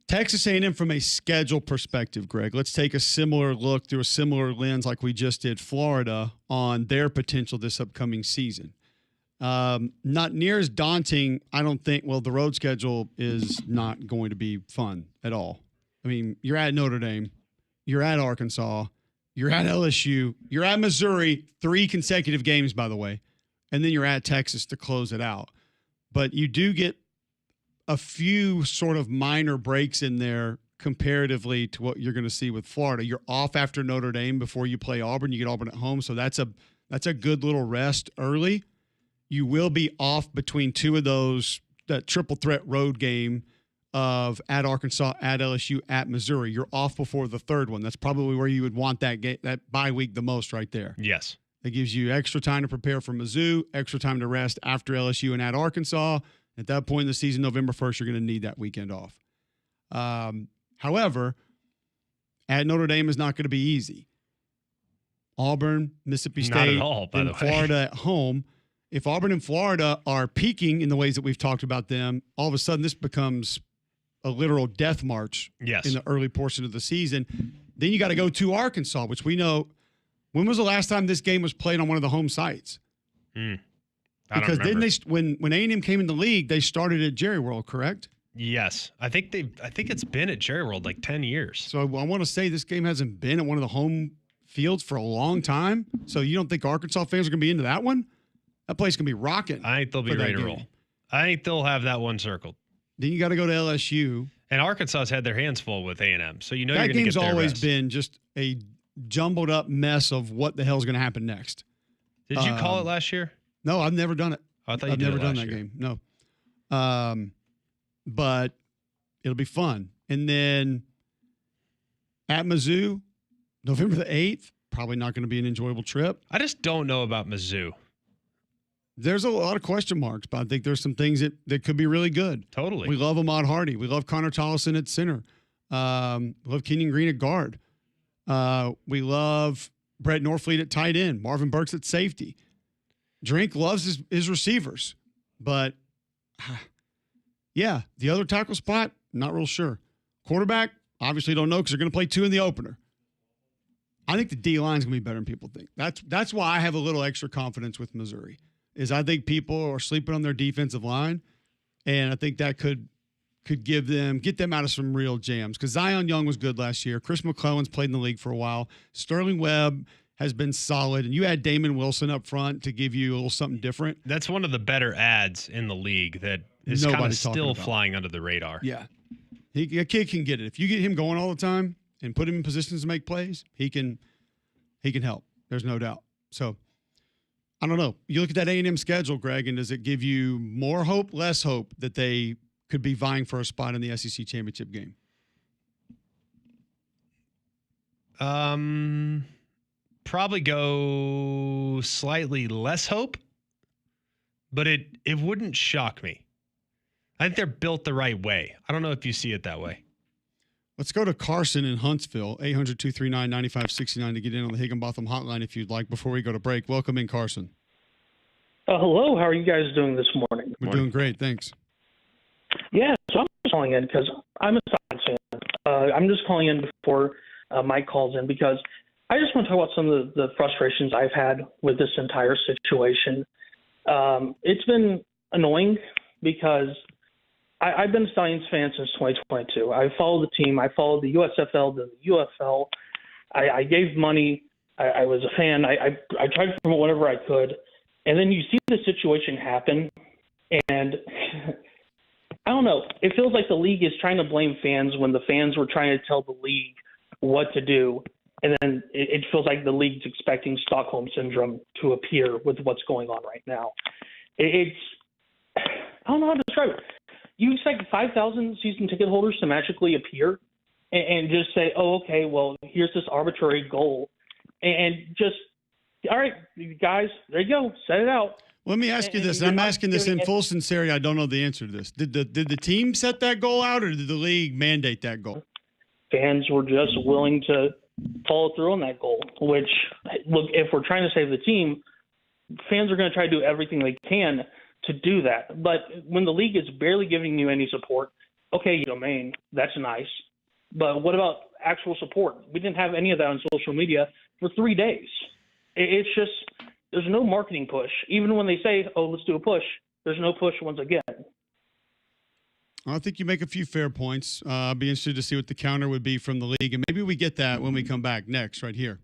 [SPEAKER 1] Texas A&M from a schedule perspective, Greg. Let's take a similar look through a similar lens like we just did Florida on their potential this upcoming season. Not near as daunting, I don't think. Well, the road schedule is not going to be fun at all. I mean, you're at Notre Dame, you're at Arkansas, you're at LSU, you're at Missouri, 3 consecutive games, by the way, and then you're at Texas to close it out. But you do get a few sort of minor breaks in there comparatively to what you're going to see with Florida. You're off after Notre Dame before you play Auburn. You get Auburn at home, so that's a good little rest early. You will be off between 2 of those, that triple threat road game of at Arkansas, at LSU, at Missouri. You're off before the third one. That's probably where you would want that bye week the most right there.
[SPEAKER 2] Yes.
[SPEAKER 1] It gives you extra time to prepare for Mizzou, extra time to rest after LSU and at Arkansas. At that point in the season, November 1st, you're going to need that weekend off. However, at Notre Dame is not going to be easy. Auburn, Mississippi State,
[SPEAKER 2] Not at all, by the way.
[SPEAKER 1] Florida at home. If Auburn and Florida are peaking in the ways that we've talked about them, all of a sudden this becomes a literal death march
[SPEAKER 2] Yes.
[SPEAKER 1] in the early portion of the season. Then you got to go to Arkansas, which we know. When was the last time this game was played on one of the home sites?
[SPEAKER 2] I
[SPEAKER 1] Because
[SPEAKER 2] don't remember.
[SPEAKER 1] when A&M came in the league, they started at Jerry World, correct?
[SPEAKER 2] Yes. I think it's been at Jerry World like 10 years.
[SPEAKER 1] So I want to say this game hasn't been at one of the home fields for a long time. So you don't think Arkansas fans are going to be into that one? That place can be rocking.
[SPEAKER 2] I think they'll be
[SPEAKER 1] for that
[SPEAKER 2] ready to
[SPEAKER 1] game.
[SPEAKER 2] roll. I think they'll have that one circled.
[SPEAKER 1] Then you got to go to LSU.
[SPEAKER 2] And Arkansas's had their hands full with A&M, so you know
[SPEAKER 1] That
[SPEAKER 2] you're going to
[SPEAKER 1] game's
[SPEAKER 2] get their
[SPEAKER 1] always
[SPEAKER 2] rest.
[SPEAKER 1] been just a jumbled up mess of what the hell's going to happen next.
[SPEAKER 2] Did you call it last year?
[SPEAKER 1] No, I've never done it.
[SPEAKER 2] I thought you
[SPEAKER 1] I've
[SPEAKER 2] did
[SPEAKER 1] never
[SPEAKER 2] it
[SPEAKER 1] done
[SPEAKER 2] last
[SPEAKER 1] that
[SPEAKER 2] year.
[SPEAKER 1] game. No. But it'll be fun. And then at Mizzou, November the 8th, probably not going to be an enjoyable trip.
[SPEAKER 2] I just don't know about Mizzou.
[SPEAKER 1] There's a lot of question marks, but I think there's some things that could be really good.
[SPEAKER 2] Totally.
[SPEAKER 1] We love Ahmad Hardy. We love Connor Tollison at center. We love Kenyon Green at guard. We love Brett Norfleet at tight end. Marvin Burks at safety. Drink loves his receivers. But, yeah, the other tackle spot, not real sure. Quarterback, obviously don't know because they're going to play 2 in the opener. I think the D-line's going to be better than people think. That's why I have a little extra confidence with Missouri, is I think people are sleeping on their defensive line, and I think that could get them out of some real jams. Because Zion Young was good last year. Chris McClellan's played in the league for a while. Sterling Webb has been solid, and you had Damon Wilson up front to give you a little something different.
[SPEAKER 2] That's one of the better ads in the league that is kind of
[SPEAKER 1] Nobody's talking
[SPEAKER 2] still
[SPEAKER 1] about.
[SPEAKER 2] flying under the radar.
[SPEAKER 1] Yeah, a kid can get it. If you get him going all the time and put him in positions to make plays, he can help. There's no doubt. So I don't know. You look at that A&M schedule, Greg, and does it give you more hope, less hope that they could be vying for a spot in the SEC championship game?
[SPEAKER 2] Probably go slightly less hope, but it wouldn't shock me. I think they're built the right way. I don't know if you see it that way.
[SPEAKER 1] Let's go to Carson in Huntsville, 800-239-9569 to get in on the Higginbotham hotline if you'd like before we go to break. Welcome in, Carson.
[SPEAKER 10] Hello, how are you guys doing this morning?
[SPEAKER 1] We're doing great, thanks.
[SPEAKER 10] Yeah, so I'm just calling in because I'm a Stallions fan. I'm just calling in before Mike calls in because I just want to talk about some of the frustrations I've had with this entire situation. It's been annoying because I've been a Stallions fan since 2022. I followed the team. I followed the USFL, the UFL. I gave money. I was a fan. I tried to promote whatever I could. And then you see the situation happen, and I don't know. It feels like the league is trying to blame fans when the fans were trying to tell the league what to do. And then it feels like the league's expecting Stockholm Syndrome to appear with what's going on right now. I don't know how to describe it. You expect 5,000 season ticket holders to magically appear and just say, oh, okay, well, here's this arbitrary goal. And just, all right, guys, there you go. Set it out.
[SPEAKER 1] Let me ask you this. I'm asking this in full sincerity. I don't know the answer to this. Did the team set that goal out, or did the league mandate that goal?
[SPEAKER 10] Fans were just willing to follow through on that goal, which, look, if we're trying to save the team, fans are going to try to do everything they can to do that. But when the league is barely giving you any support, okay, domain, that's nice. But what about actual support? We didn't have any of that on social media for 3 days. It's just, there's no marketing push. Even when they say, oh, let's do a push, there's no push once again.
[SPEAKER 1] I think you make a few fair points. I'd be interested to see what the counter would be from the league, and maybe we get that when we come back next, right here.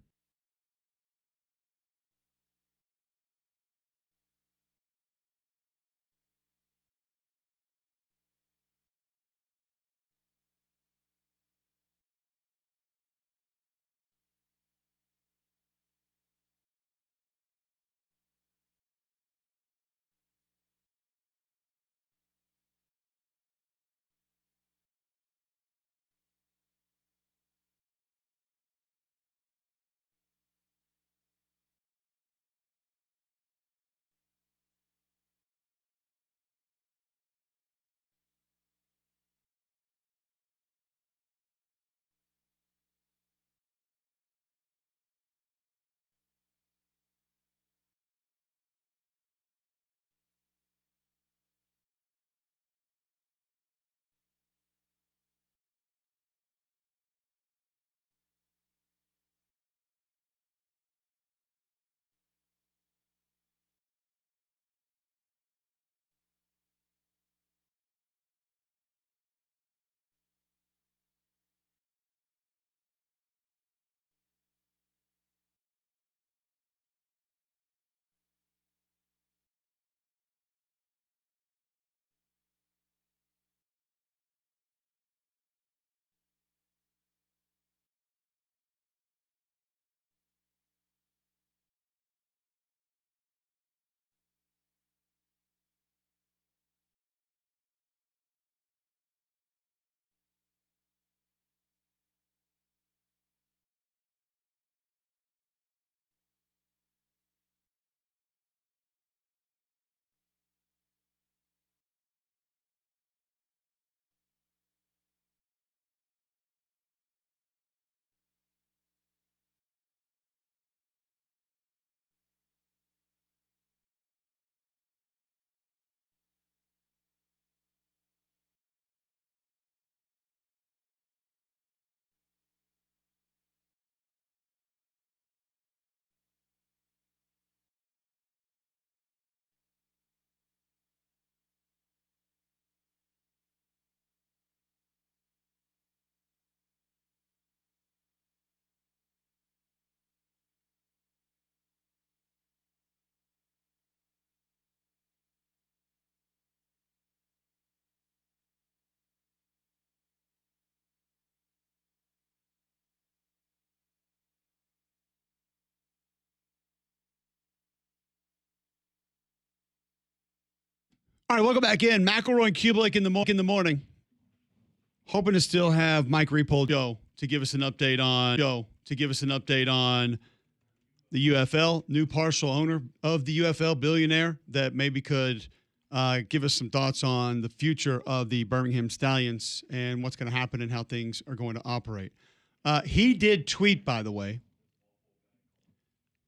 [SPEAKER 1] All right, welcome back in. McElroy and Cubelic in the morning. Hoping to still have Mike Repold to give us an update on the UFL, new partial owner of the UFL, billionaire that maybe could give us some thoughts on the future of the Birmingham Stallions and what's going to happen and how things are going to operate. He did tweet, by the way,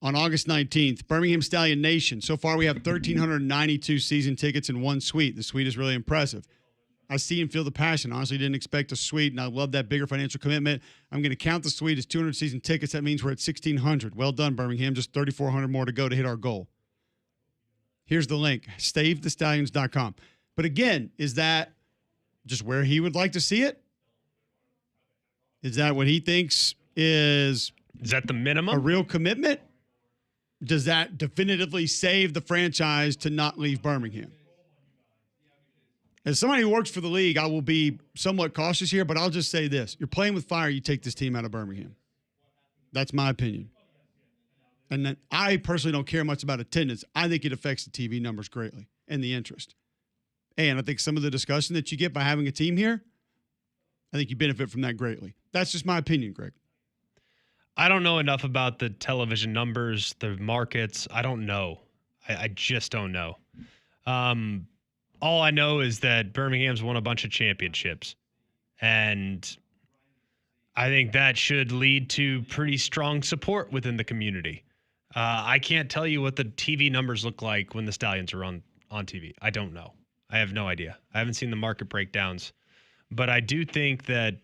[SPEAKER 1] on August 19th, Birmingham Stallion Nation. So far, we have 1,392 season tickets in one suite. The suite is really impressive. I see and feel the passion. Honestly, didn't expect a suite, and I love that bigger financial commitment. I'm going to count the suite as 200 season tickets. That means we're at 1,600. Well done, Birmingham. Just 3,400 more to go to hit our goal. Here's the link, SaveTheStallions.com. But again, is that just where he would like to see it? Is that what he thinks is
[SPEAKER 2] that the minimum?
[SPEAKER 1] A real commitment? Does that definitively save the franchise to not leave Birmingham? As somebody who works for the league, I will be somewhat cautious here, but I'll just say this. You're playing with fire, you take this team out of Birmingham. That's my opinion. And then I personally don't care much about attendance. I think it affects the TV numbers greatly and the interest. And I think some of the discussion that you get by having a team here, I think you benefit from that greatly. That's just my opinion, Greg.
[SPEAKER 2] I don't know enough about the television numbers, the markets. I don't know. I just don't know. All I know is that Birmingham's won a bunch of championships. And I think that should lead to pretty strong support within the community. I can't tell you what the TV numbers look like when the Stallions are on TV. I don't know. I have no idea. I haven't seen the market breakdowns. But I do think that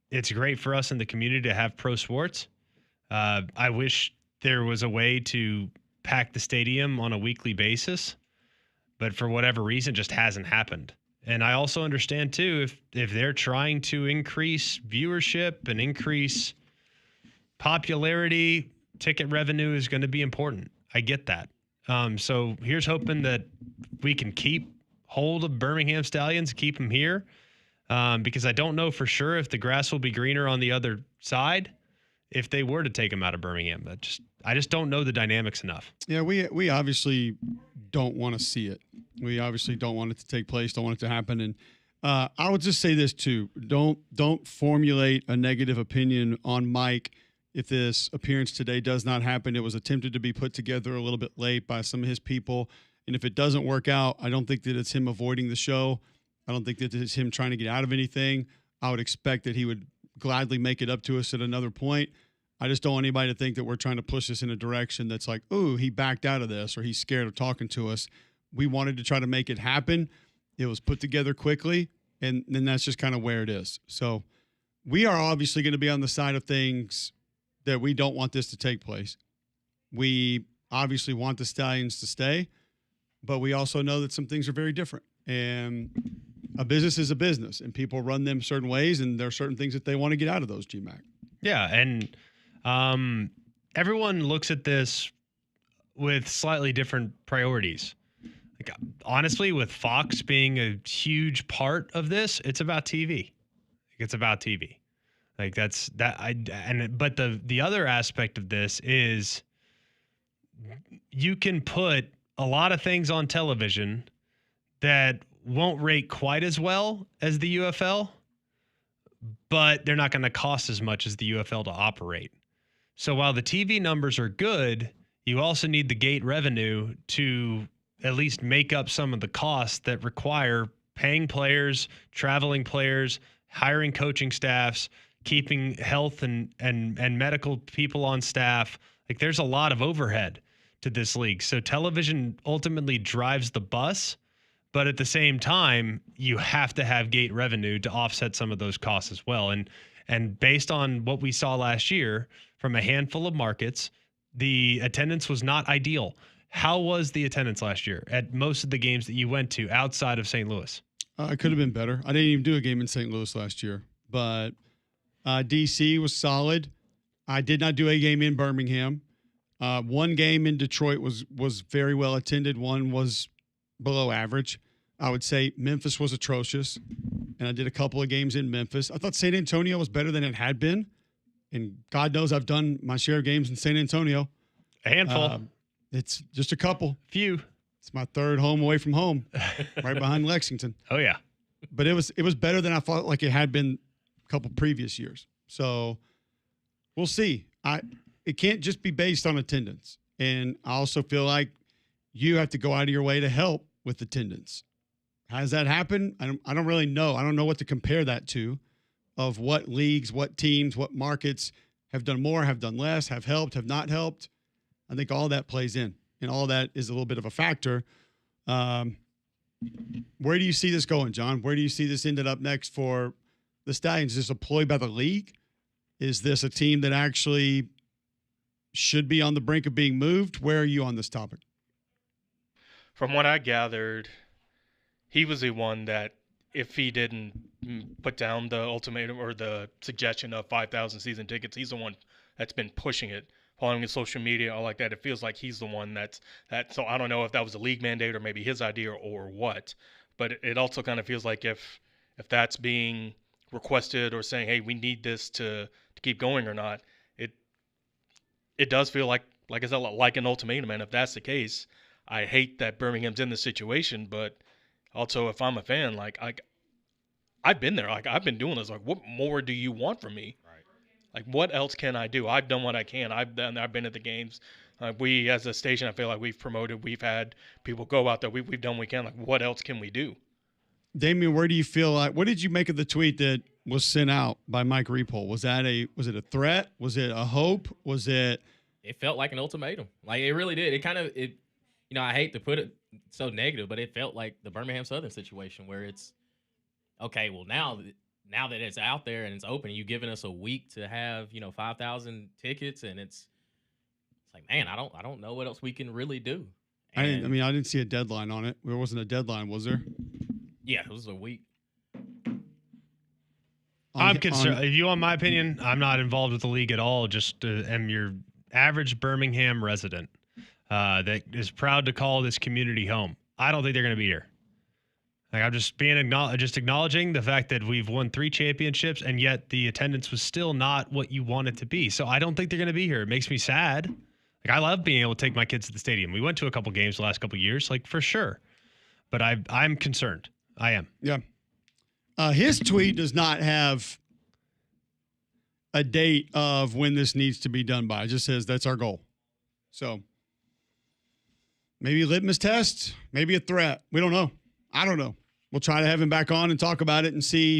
[SPEAKER 2] it's great for us in the community to have pro sports. I wish there was a way to pack the stadium on a weekly basis. But for whatever reason, just hasn't happened. And I also understand, too, if they're trying to increase viewership and increase popularity, ticket revenue is going to be important. I get that. So here's hoping that we can keep hold of Birmingham Stallions, keep them here, because I don't know for sure if the grass will be greener on the other side if they were to take them out of Birmingham. I just don't know the dynamics enough.
[SPEAKER 1] Yeah, we obviously don't want to see it. We obviously don't want it to take place, don't want it to happen. And I would just say this too. Don't formulate a negative opinion on Mike if this appearance today does not happen. It was attempted to be put together a little bit late by some of his people. And if it doesn't work out, I don't think that it's him avoiding the show. I don't think that it's him trying to get out of anything. I would expect that he would gladly make it up to us at another point. I just don't want anybody to think that we're trying to push this in a direction that's like, ooh, he backed out of this or he's scared of talking to us. We wanted to try to make it happen. It was put together quickly, and then that's just kind of where it is. So we are obviously going to be on the side of things that we don't want this to take place. We obviously want the Stallions to stay, but we also know that some things are very different. And a business is a business, and people run them certain ways, and there are certain things that they want to get out of those, GMAC.
[SPEAKER 2] Yeah, and everyone looks at this with slightly different priorities. Like, honestly, with Fox being a huge part of this, it's about TV. It's about TV. Like that's that. But the other aspect of this is you can put a lot of things on television that won't rate quite as well as the UFL, but they're not going to cost as much as the UFL to operate. So while the TV numbers are good, you also need the gate revenue to at least make up some of the costs that require paying players, traveling players, hiring coaching staffs, keeping health and medical people on staff. Like there's a lot of overhead to this league. So television ultimately drives the bus, but at the same time, you have to have gate revenue to offset some of those costs as well. And based on what we saw last year from a handful of markets, the attendance was not ideal. How was the attendance last year at most of the games that you went to outside of St. Louis?
[SPEAKER 1] It could have been better. I didn't even do a game in St. Louis last year, but DC was solid. I did not do a game in Birmingham. One game in Detroit was very well attended. One was below average. I would say Memphis was atrocious, and I did a couple of games in Memphis. I thought San Antonio was better than it had been, and God knows I've done my share of games in San Antonio.
[SPEAKER 2] A handful.
[SPEAKER 1] It's just a couple.
[SPEAKER 2] Few.
[SPEAKER 1] It's my third home away from home, right behind Lexington.
[SPEAKER 2] Oh, yeah.
[SPEAKER 1] But it was better than I thought like it had been a couple previous years. So we'll see. It can't just be based on attendance. And I also feel like you have to go out of your way to help with attendance. Has that happened? I don't really know. I don't know what to compare that to, of what leagues, what teams, what markets have done more, have done less, have helped, have not helped. I think all that plays in, and all that is a little bit of a factor. Where do you see this going, John? Where do you see this ended up next for the Stallions? Is this a ploy by the league? Is this a team that actually should be on the brink of being moved? Where are you on this topic?
[SPEAKER 3] From what I gathered, he was the one that, if he didn't put down the ultimatum or the suggestion of 5,000 season tickets, he's the one that's been pushing it, following his social media, all like that. It feels like he's the one that's that. So I don't know if that was a league mandate or maybe his idea or what, but it also kind of feels like if that's being requested or saying, hey, we need this to keep going or not, it does feel like I said, like an ultimatum. And if that's the case, I hate that Birmingham's in this situation, but also if I'm a fan, I've been there. I've been doing this. What more do you want from me? Right. What else can I do? I've done what I can. I've been at the games. We, as a station, I feel like we've promoted. We've had people go out there. We've done what we can. What else can we do?
[SPEAKER 1] Damian, where do you feel like? What did you make of the tweet that was sent out by Mike Repole? Was it a threat? Was it a hope? Was it?
[SPEAKER 6] It felt like an ultimatum. It really did. I hate to put it so negative, but it felt like the Birmingham Southern situation where it's okay. Well, now that it's out there and it's open, you've given us a week to have 5,000 tickets, and it's like, man, I don't know what else we can really do.
[SPEAKER 1] I didn't see a deadline on it. There wasn't a deadline, was there?
[SPEAKER 6] Yeah, it was a week.
[SPEAKER 2] I'm concerned. If you want my opinion, I'm not involved with the league at all. Just am your average Birmingham resident that is proud to call this community home. I don't think they're going to be here. I'm just acknowledging the fact that we've won 3 championships, and yet the attendance was still not what you want it to be. So I don't think they're going to be here. It makes me sad. I love being able to take my kids to the stadium. We went to a couple games the last couple of years, for sure. But I'm concerned. I am.
[SPEAKER 1] Yeah. His tweet does not have a date of when this needs to be done by. It just says that's our goal. So maybe a litmus test, maybe a threat. We don't know. I don't know. We'll try to have him back on and talk about it and see